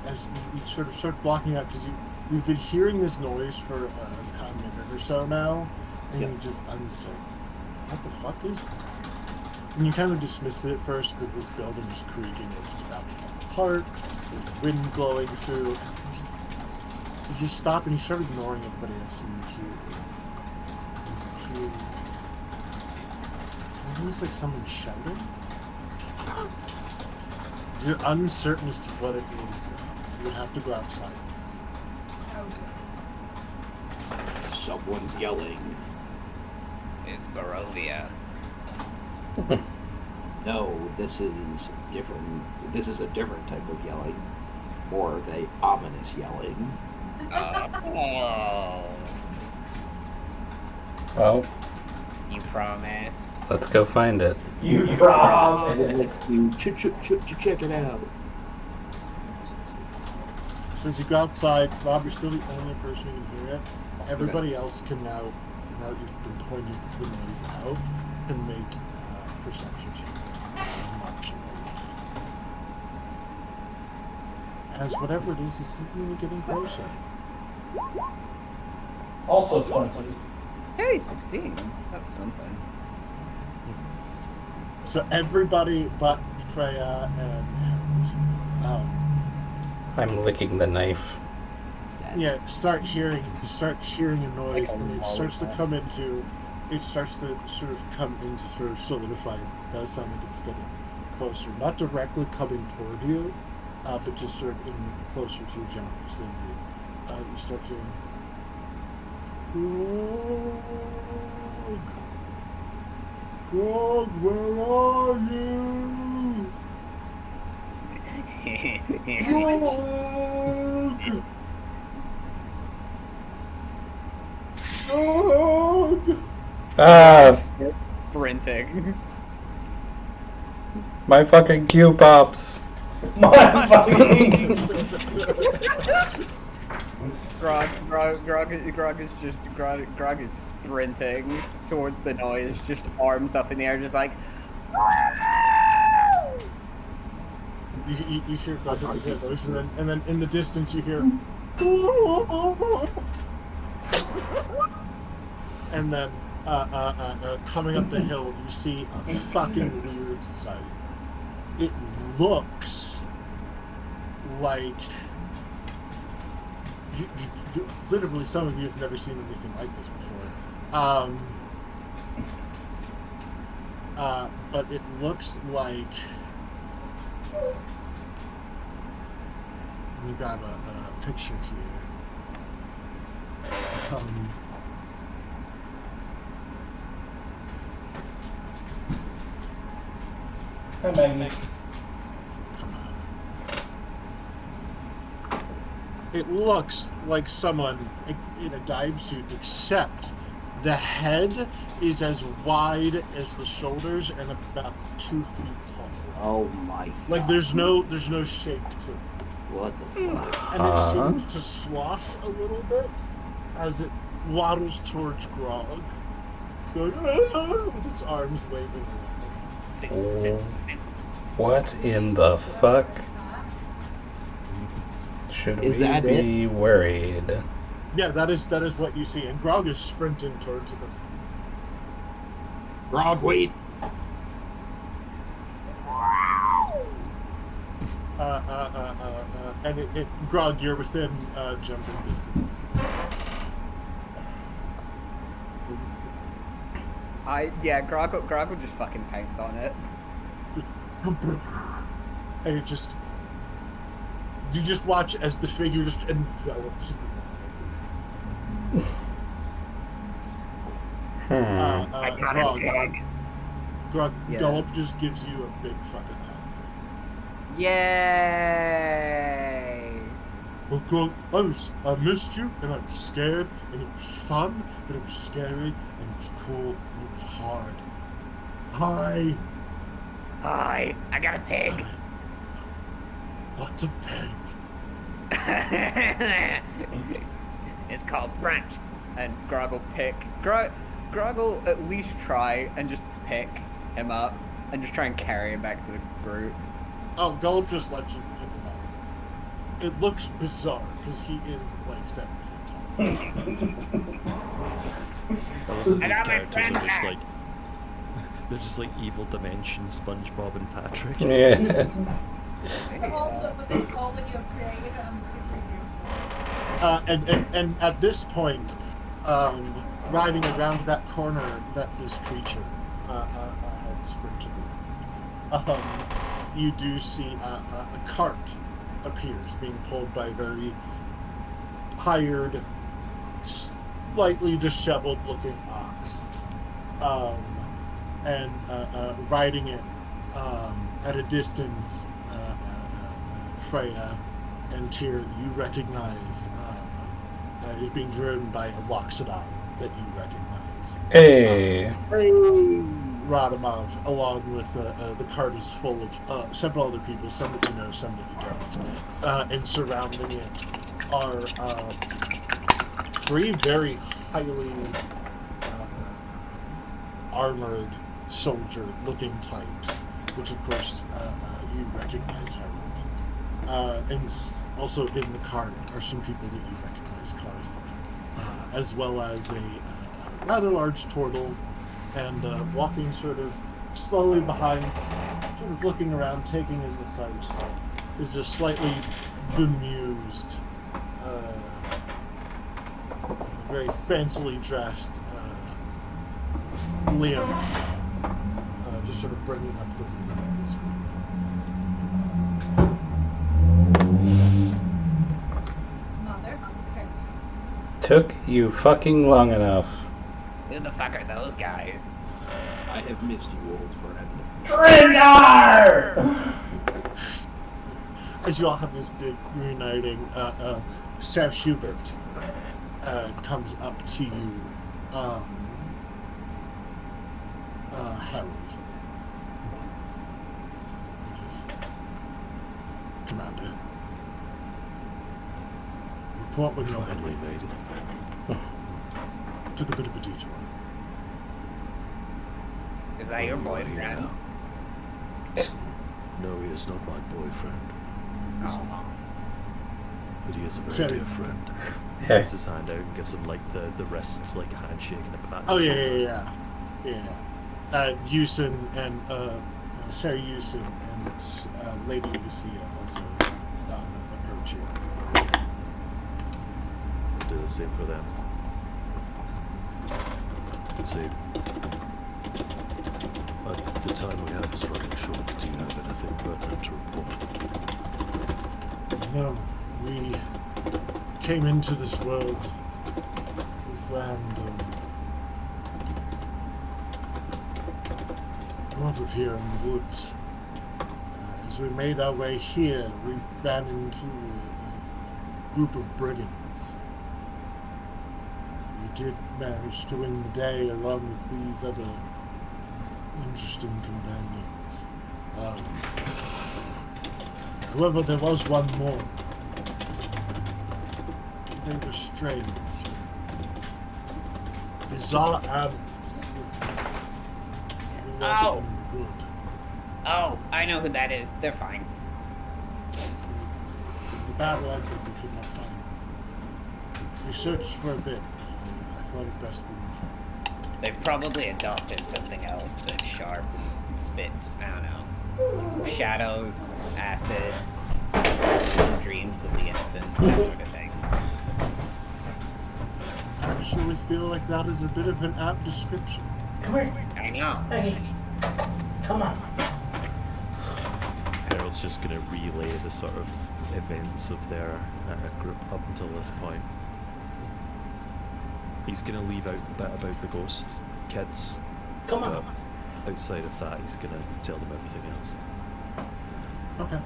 as you sort of start blocking out because you've been hearing this noise for a minute or so now, and Yep. you just uncertain. What the fuck is that? And you kind of dismissed it at first because this building is creaking, like it's about to fall apart. There's wind blowing through. And you just stop and you start ignoring everybody else, and you just hear. It sounds almost like someone shouting. You're uncertain as to what it is, though. You would have to go outside. Oh, good. Someone's yelling. it's Barovia. No, this is different. This is a different type of yelling. More of a ominous yelling. Oh, Well, you promise? let's go find it. You rob. You check it out. So as you go outside, Rob, you're still the only person who can hear it. Everybody else can now that you've been pointing the noise out, can make perception checks. As much as whatever it is simply getting closer. Also 20. Hey, 16. That's something. So everybody but Freya and I'm licking the knife. yeah, start hearing a noise, and it starts to come into. It starts to sort of come into sort of solidify. It does sound like it's getting closer, not directly coming toward you, but just sort of in closer to your general vicinity. You start hearing. Frog, where are you? Frog! Frog! Ah! Sprinting. My fucking Q pops! My fucking. Grog is sprinting towards the noise, just arms up in the air, just like. You hear those, and then in the distance you hear. And then coming up the hill, you see a fucking weird sight. It looks like literally some of you have never seen anything like this before. But it looks like. Let me grab a picture here. Hi, Maggie. Come on. It looks like someone in a dive suit, except the head is as wide as the shoulders and about 2 feet tall. Oh my god. Like there's no shape to it. What the fuck? And it seems to slosh a little bit as it waddles towards Grog, going, "Ah," with its arms waving around. What in the fuck? Should Is we that be worried? Yeah, that is what you see, and Grog is sprinting towards this. Grog, wait. And Grog, you're within jumping distance. Grog will just fucking pounce on it. And you just watch as the figure just envelops. I got Grog, him, pig. Grog, Yeah. Gulp just gives you a big fucking hug. Yay! Well, Grog, I missed you, and I was scared, and it was fun, but it was scary, and it was cool, and it was hard. Hi. Hi, I got a pig. What's a pig? It's called brunch. And Grog will pick. Grog will at least try and just pick him up and just try and carry him back to the group. Oh, Gulp just lets you pick him up. It looks bizarre, because he is like 7 feet tall. I love that I these got my characters friend are just back. like they're just like evil dimension SpongeBob and Patrick. Yeah. It's all that you have created, and I'm super grateful. And at this point, riding around that corner that this creature had sprinted around, you do see a cart appears being pulled by a very hired, slightly disheveled looking ox. And riding it at a distance, Freya and Tyr, you recognize is being driven by a Loxodon that you recognize. Hey. Radamov, along with the cart is full of several other people, some that you know, some that you don't. And surrounding it are 3 very highly armored soldier-looking types, which of course you recognize, Harold. And also in the cart are some people that you recognize, Karth, as well as a rather large turtle, and walking sort of slowly behind, sort of looking around, taking in the sights, is a slightly bemused, very fancily dressed Liam, just sort of bringing up the rear of this Mother, okay. Took you fucking long enough. Who the fuck are those guys? I have missed you, old friend. Dringar! As you all have this big reuniting, Sir Hubert comes up to you, Harold. Commander. Report when you're Finally ready. made it. Took a bit of a detour. Is that your Well, you are here boyfriend? now. No, he is not my boyfriend, Oh. but he is a very Sorry. dear friend. He puts his hand out and gives him like the wrists, like a handshake and a pat. Oh, yeah. Yusin and Sarah Yusin and Lady Lucia also approach you. I'll do the same for them. Let's see. The time we have is running short. Do you have anything pertinent to report? No, we came into this world, this land, north of here in the woods. As we made our way here, we ran into a group of brigands. We did manage to win the day along with these other interesting companions. However, there was one more. They were strange. bizarre animals. Who lost Oh. them in the wood. Oh, I know who that is. They're fine. The battle ended, we could not find them. We searched for a bit. I thought it best we returned. They've probably adopted something else that's sharp and spits, I don't know, shadows, acid, dreams of the innocent, that sort of thing. Actually feel like that is a bit of an apt description. Come here. I know. Hey. Come on. Harold's just going to relay the sort of events of their group up until this point. He's going to leave out the bit about the ghost kids. Come on. But outside of that, he's going to tell them everything else. Okay.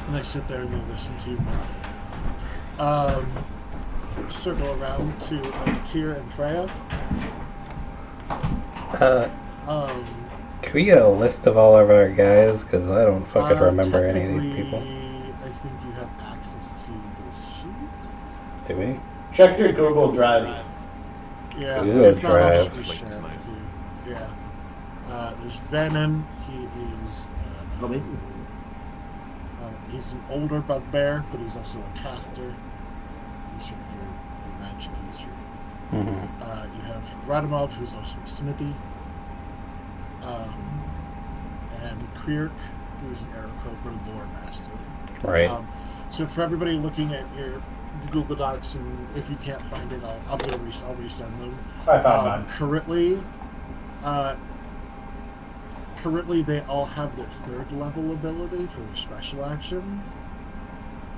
And they sit there and they listen to you nod. Circle around to Tyr and Freya. Can we get a list of all of our guys? Because I don't fucking remember any of these people. I think you have access to the sheet. Do we? Check your Google Drive. Yeah, Google if not, I'll Drive. just share it with you. Yeah. There's Venom. He is. He's an older bugbear, but he's also a caster. He's sort of your magic user. Mm-hmm. You have Radimov, who's also a smithy. And Kriirk, who's an Aarakocra lore master. Right. So for everybody looking at your Google Docs, and if you can't find it, I'll resend them. I found mine. Currently, they all have their 3rd level ability for their special actions.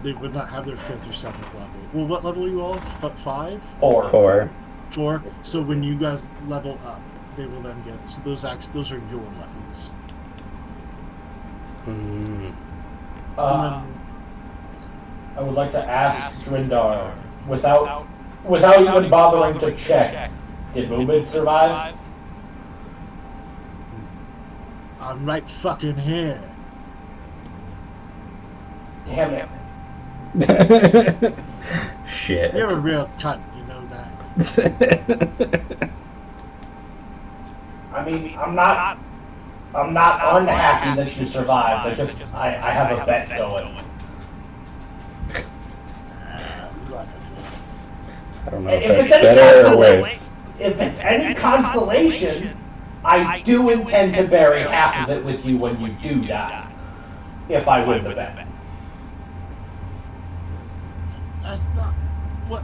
They would not have their 5th or 7th level. Well, what level are you all? 5? 4. 4. So when you guys level up, they will then get. So those are your levels. Mm. And then, I would like to ask Strindar, without even bothering to check, did Mumid survive? I'm right fucking here. Damn it. Shit. You're a real cunt, you know that. I mean, I'm not unhappy that you survived. I have a bet going. I don't know if that's better or worse. If it's any consolation, I do intend to bury half of it with you when you do die. If I win the bet. That's not what.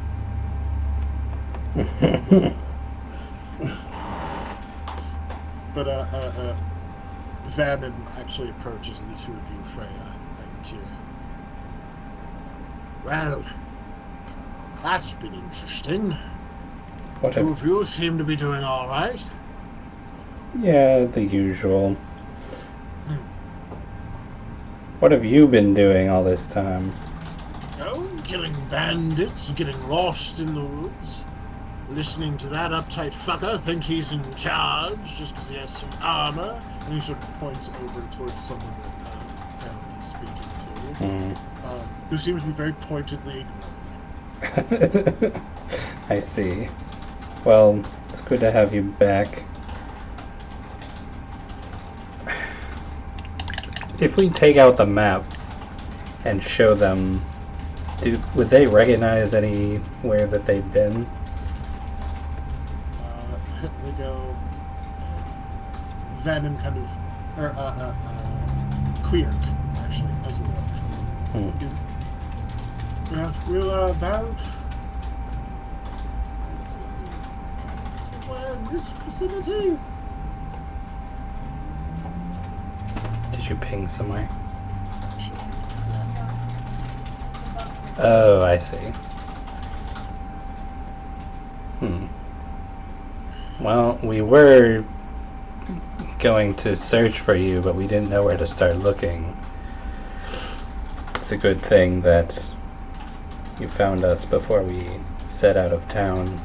But Vannon actually approaches the two of you, Freya and Tyr. Well, that's been interesting. What Two of you seem to be doing all right. Yeah, the usual. What have you been doing all this time? Oh, killing bandits, getting lost in the woods. Listening to that uptight fucker think he's in charge just because he has some armor. And he sort of points over towards someone that Harold is speaking to. Who seems to be very pointedly ignoring. I see. Well, it's good to have you back. If we take out the map and show them, would they recognize anywhere that they've been? They go. Venom kind of. Kriirk, actually, as a look. Yes, we're about. In this vicinity. Did you ping somewhere? Oh, I see. Well, we were going to search for you, but we didn't know where to start looking. It's a good thing that you found us before we set out of town.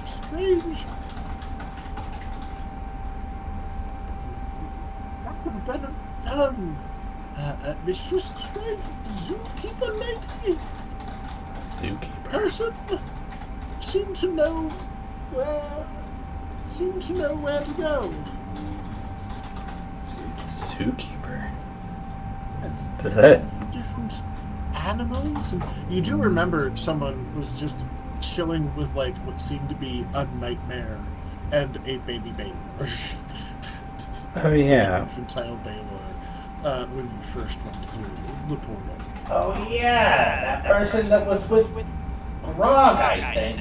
Strange. Mistress Strange, zookeeper lady. Zookeeper. Person. seem to know where to go. Zookeeper. Yes. Does that? Different animals, and you do remember someone was just chilling with like what seemed to be a nightmare and a baby Baylor. Oh yeah. Infantile Baylor when you first went through the portal. Oh yeah, that person that was with Grog, I think.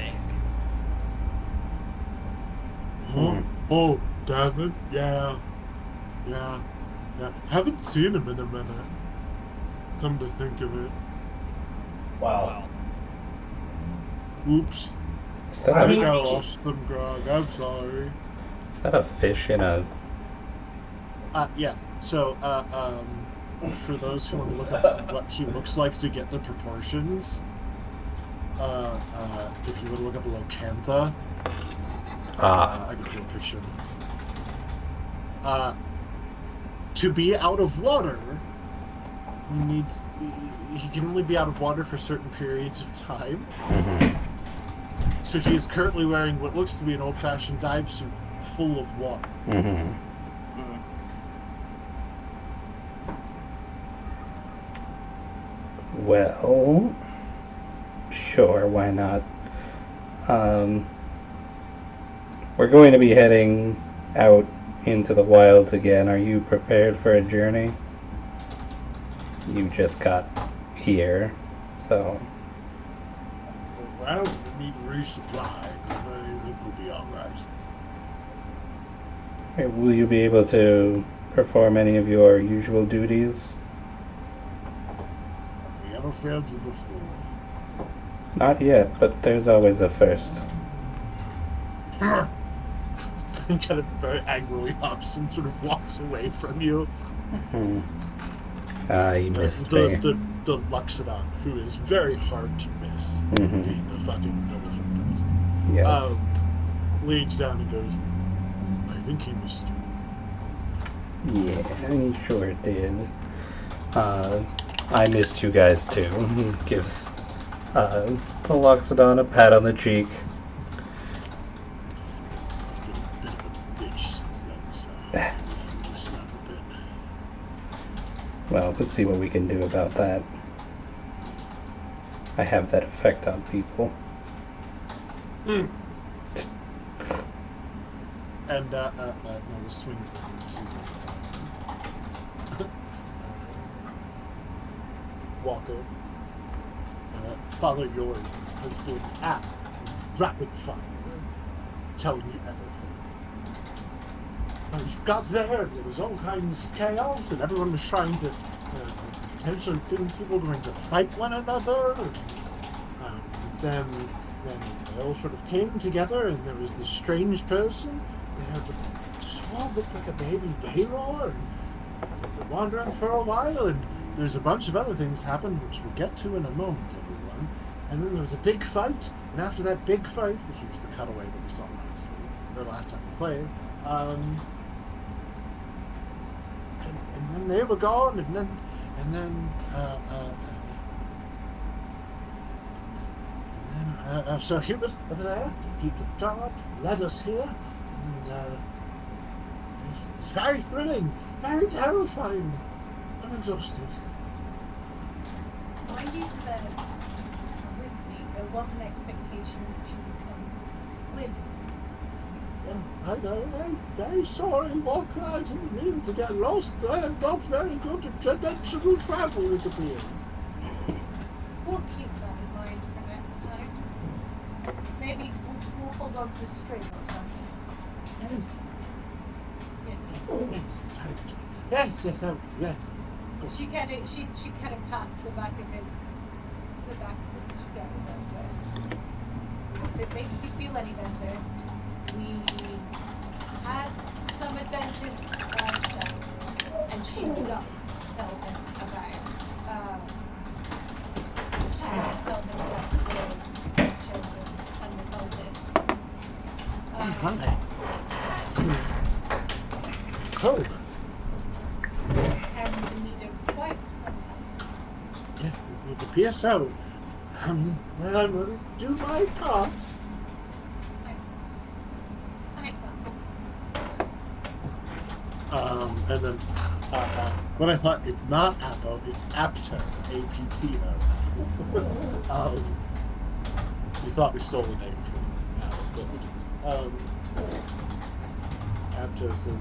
Huh? Oh, David? Yeah. Haven't seen him in a minute. Come to think of it. Well, Oops. Is that I a, think I lost them, Grog. I'm sorry. is that a fish in a? Yes. So, for those who want to look up what he looks like to get the proportions, if you would look up a locantha, I can put a picture. To be out of water, he can only be out of water for certain periods of time. Mm-hmm. So he is currently wearing what looks to be an old-fashioned dive suit full of water. Mm-hmm. Well, sure, why not? We're going to be heading out into the wilds again. Are you prepared for a journey? You just got here, so... So, well, we need to resupply, but I think we'll be alright. Will you be able to perform any of your usual duties? Have we ever failed you before? Not yet, but there's always a first. He kind of very angrily hops and sort of walks away from you. You missed me. The Luxodon, who is very hard to miss, being a fucking elephant person. Yes. Leans down and goes, I think he missed you. Yeah, he sure did. I missed you guys too. He gives the Loxodon a pat on the cheek. He's been a bit of a bitch since then, so loosen up a bit. Well, we'll see what we can do about that. I have that effect on people. And now we'll swing over to Walker. Father Yori has been at rapid fire, telling you everything. You got there was all kinds of chaos, and everyone was trying to potentially people going to fight one another. And then they all sort of came together, and there was this strange person. They had what looked like a baby Baylor, and they were wandering for a while, and there's a bunch of other things happened, which we'll get to in a moment, everyone. And then there was a big fight, and after that big fight, which was the cutaway that we saw last time we played, and then they were gone, and then so he was over there, he took charge, led us here, and it's very thrilling, very terrifying. I'm exhausted. When you said with me, there was an expectation that you would come with. I know, I'm very sorry, Walker. I didn't mean to get lost. I am not very good at dimensional travel, it appears. We'll keep that in mind for next time. Maybe we'll hold on to the string or something. Yes. Yes. She kind of pats the back of his shirt a little bit. If it makes you feel any better, we had some adventures ourselves, and she does tell him about the children and the cultists. Cold. This town is in need of quite some help. Yes, it would appear so. Well, I'm going to do my part. And then when I thought it's not Apo, it's Apto, A-P-T-O. We thought we stole the name from Apo, but Apto says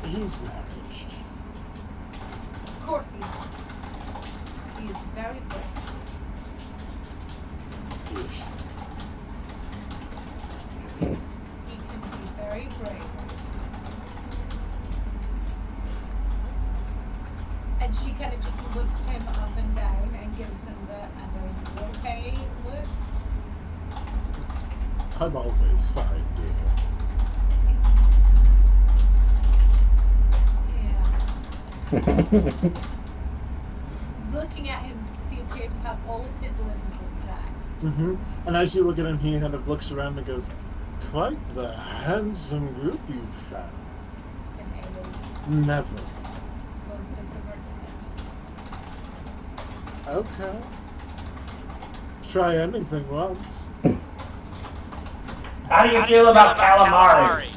he's managed. Of course he is. He is very brave. Yes. He can be very brave. And she kind of just looks him up and down and gives him the "and are you okay" look. I'm always fine, dear. Yeah. Looking at him, does he appear to have all of his limbs intact? Mm-hmm. And as you look at him, he kind of looks around and goes, "Quite the handsome group you found." Never. Most of them are dead. Okay. Try anything once. How do you feel about calamari?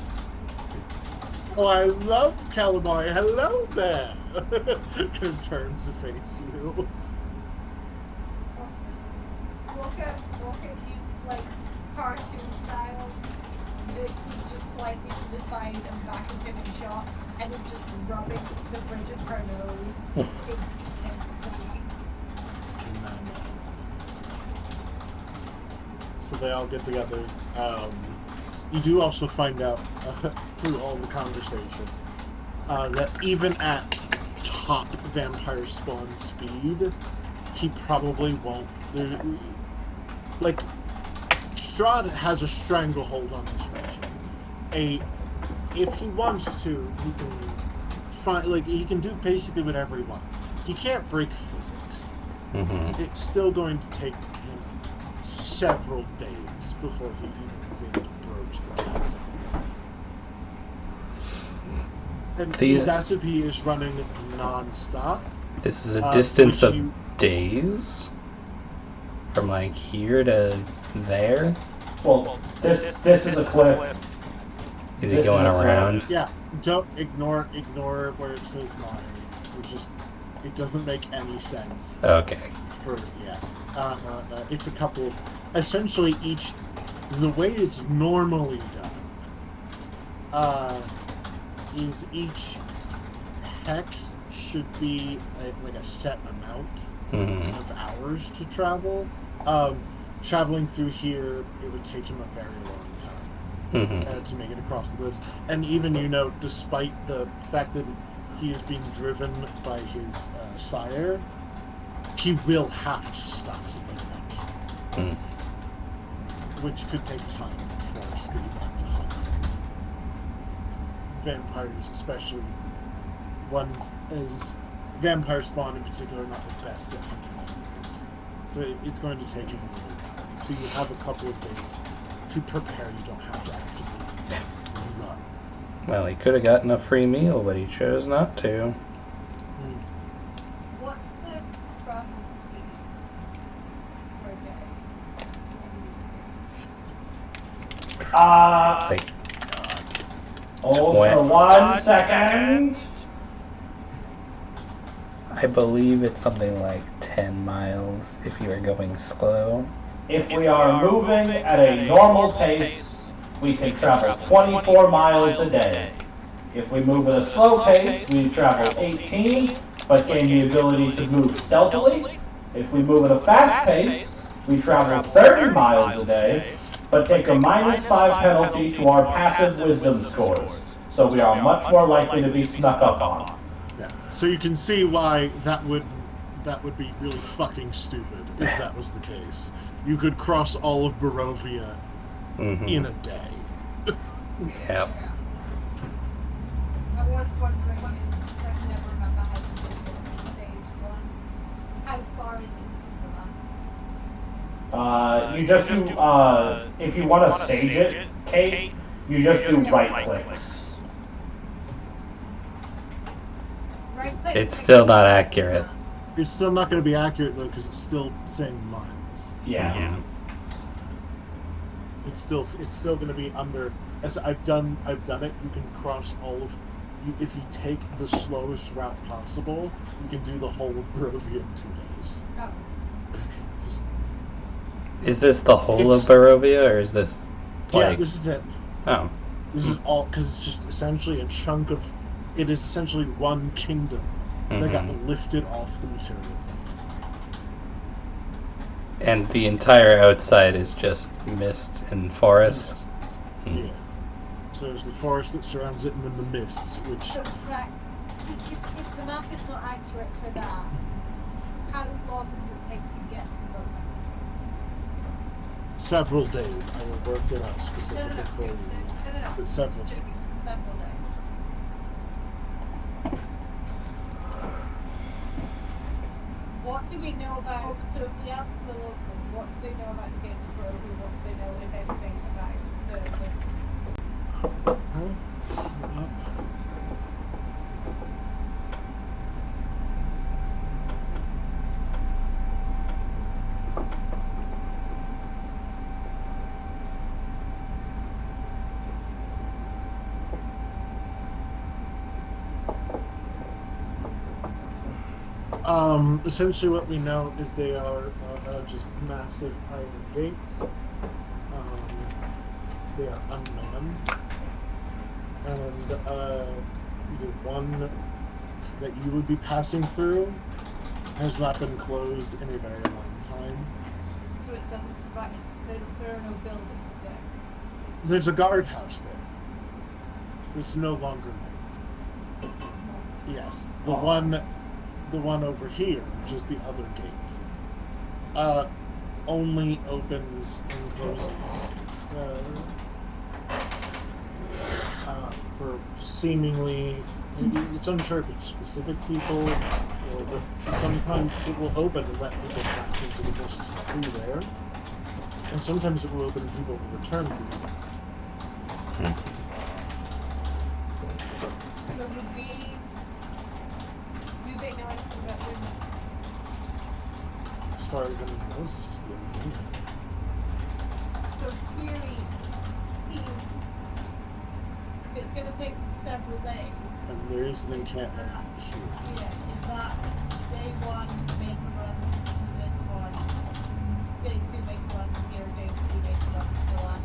Oh, I love calamari. Hello there. Kind of turns to face you. Look at you, like, cartoon style. He's just slightly to the side and back of him in shot, and is just rubbing the bridge of her nose intently. So they all get together. You do also find out through all the conversation that even at top vampire spawn speed, he probably won't. Like, Strahd has a stranglehold on this region. If he wants to, he can find, like, he can do basically whatever he wants. He can't break physics. Mm-hmm. It's still going to take him several days before he even is able to broach the castle. And it's as if he is running non-stop. This is a distance of days? From, like, here to there? Well, this is a cliff. Is he going around? Yeah, don't ignore where it says miles. It doesn't make any sense. Okay. It's a couple. Essentially, the way it's normally done, is each hex should be like a set amount of hours to travel. Traveling through here, it would take him a very long time to make it across the cliffs. And even, despite the fact that he is being driven by his sire, he will have to stop to eat eventually. Which could take time, of course, because he will have to hunt. Vampires, especially ones as vampire spawn in particular, are not the best at hunting animals. So it's going to take him a little while. So you have a couple of days to prepare. You don't have to actively run. Well, he could have gotten a free meal, but he chose not to. What's the travel speed per day? Hold for 1 second. I believe it's something like 10 miles if you are going slow. If we are moving at a normal pace, we can travel 24 miles a day. If we move at a slow pace, we travel 18, but gain the ability to move stealthily. If we move at a fast pace, we travel 30 miles a day, but take a -5 penalty to our passive wisdom scores. So we are much more likely to be snuck up on. Yeah. So you can see why that would be really fucking stupid if that was the case. You could cross all of Barovia in a day. Yep. I was wondering, I can never remember how to do it in stage 1. How far is it to the You just do, if you want to stage it, Kate, you just do right clicks. Right click? It's still not accurate. It's still not going to be accurate, though, because it's still saying miles. Yeah. It's still going to be under. As I've done it. You can cross all of. If you take the slowest route possible, you can do the whole of Barovia in 2 days. Oh. Just, Is this the whole of Barovia, or is this yeah, this is it. Oh. This is all because it's just essentially a chunk of. It is essentially one kingdom that got lifted off the material. And the entire outside is just mist and forest. Yeah. So there's the forest that surrounds it, and then the mists, which. So, right, if the map is not accurate for that, how long does it take to get to Boatman? Several days. I will work it out specifically for you. No. But several days. Several days. What do we know about? So if we ask the locals, what do they know about the gates of Barovia? What do they know, if anything, about the Essentially what we know is they are just massive iron gates. They are unknown. And the one that you would be passing through has not been closed in a very long time. So it doesn't provide, there are no buildings there. There's a guardhouse there. It's no longer known. Yes, the one over here, which is the other gate, only opens and closes for seemingly. It's unsure if it's specific people, but sometimes it will open and let people pass into the mist through there, and sometimes it will open and people will return through the mist. So would we? Do they know anything about women? As far as anyone knows, it's just the only. So query, if it's going to take several days. And there is an encampment here. Yeah, is that day one make a run to this one, day two make a run to here, day three make a run to the land?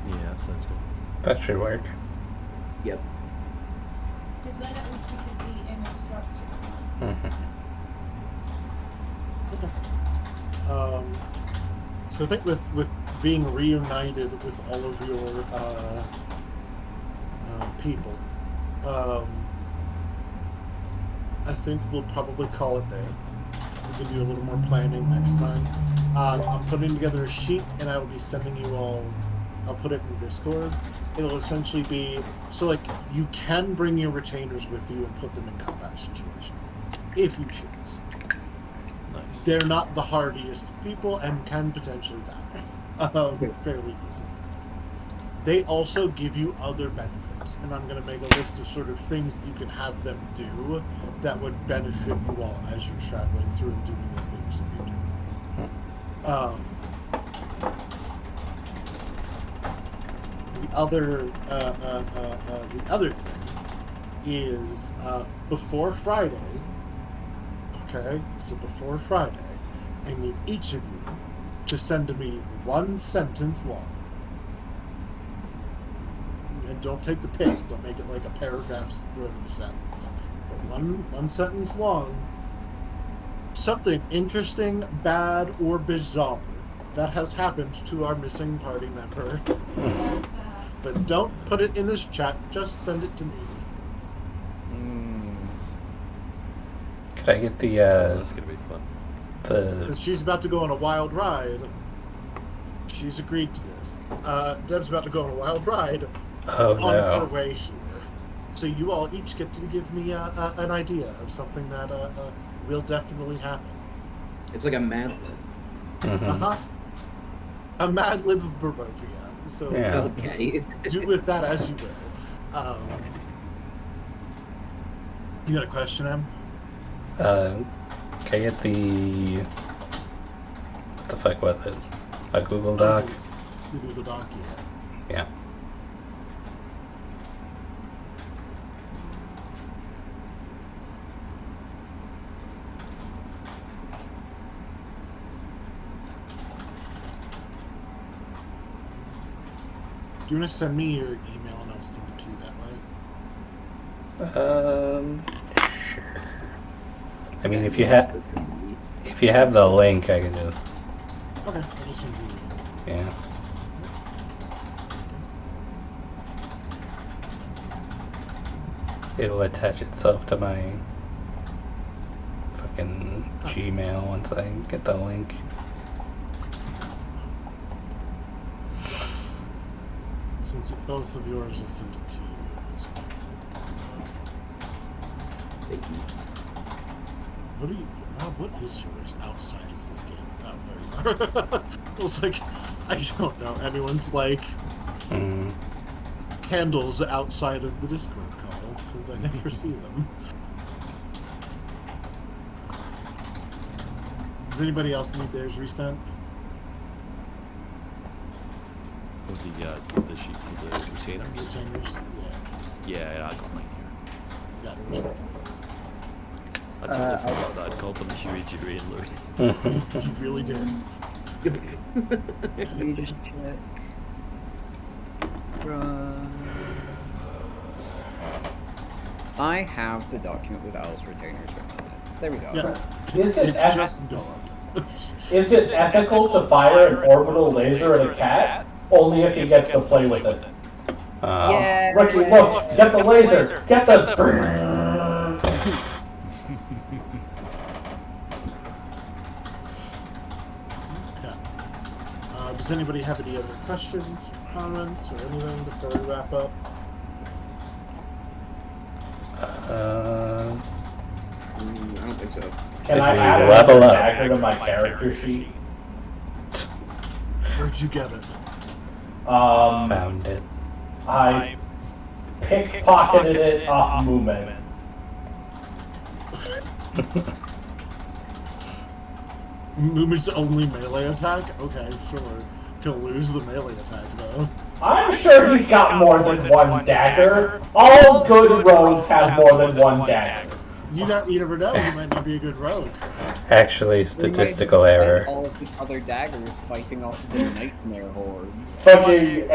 Yeah, that sounds good. That should work. Yep. Because then at least we could be in a structure. Okay. So I think with being reunited with all of your people, I think we'll probably call it there. We can do a little more planning next time. I'm putting together a sheet, and I will be sending you all. I'll put it in Discord. It'll essentially be so like you can bring your retainers with you and put them in combat situations if you choose. Nice. They're not the hardiest of people and can potentially die fairly easily. They also give you other benefits, and I'm going to make a list of sort of things that you can have them do that would benefit you all as you're traveling through and doing the things that you're doing. The other thing is before Friday. Okay, so before Friday, I need each of you to send me one sentence long. And don't take the piss. Don't make it like a paragraph worth of a sentence. But one sentence long. Something interesting, bad, or bizarre that has happened to our missing party member. But don't put it in this chat. Just send it to me. Could I get the that's gonna be fun. Because she's about to go on a wild ride. She's agreed to this. Deb's about to go on a wild ride on her way here. So you all each get to give me an idea of something that will definitely happen. It's like a Mad Lib. A Mad Lib of Barovia. So okay. Do with that as you will. You got a question, Em? Can I get the... What the fuck was it? A Google Doc? to do the document. Yeah. Do you want to send me your email and I'll send it to you that way? Sure. I mean, if you have the link, I can just. Okay, I'll just send you the link. Yeah. It'll attach itself to my fucking Gmail once I get the link. Since both of yours, I'll send it to you as well. Thank you. What is yours outside of this game? Oh, there you are. I was like, I don't know. Everyone's like candles outside of the Discord call because I never see them. Does anybody else need theirs resent? The sheet for the retainers? Retainers? Yeah, I got mine here. Got it. I totally forgot that I'd called them Huey, Jerry, and Louie. You really did. Let me just check. Right. I have the document with Al's retainers written on it. So there we go. Yeah. Is it just done. Is it ethical to fire an orbital laser at a cat? Only if he gets to play with it. Yeah. Ricky, look! Get the laser! Get the... Does anybody have any other questions, comments, or anything before we wrap up? I don't think so. Can I Did we add level another up? dagger to my character sheet? Where'd you get it? Found it. I pickpocketed it off Moomin. Moomin's only melee attack? Okay, sure. He'll lose the melee attack, though. I'm sure he's got more than one dagger. All good rogues have more than one dagger. You never know. He might not be a good rogue. Actually, statistical error. All of his other daggers fighting off the nightmare hordes. Fucking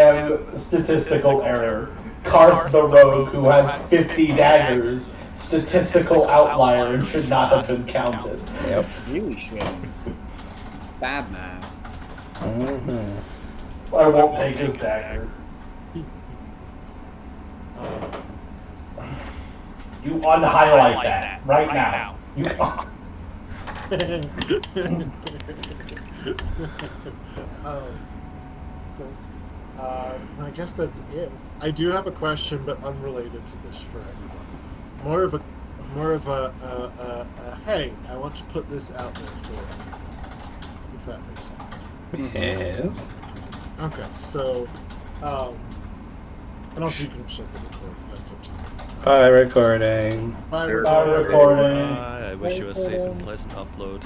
statistical error. Karth the rogue who has 50 daggers. Statistical outlier and should not have been counted. Yep. Really shouldn't. Bad math. I won't take his dagger. You unhighlight that right now. You. I guess that's it. I do have a question, but unrelated to this for everyone. More of a hey, I want to put this out there for everyone. If that makes sense. Yes. Okay, so, and also you can shut the recording. That's up to you. Bye, recording. Bye, Recording. I wish you a safe and pleasant upload.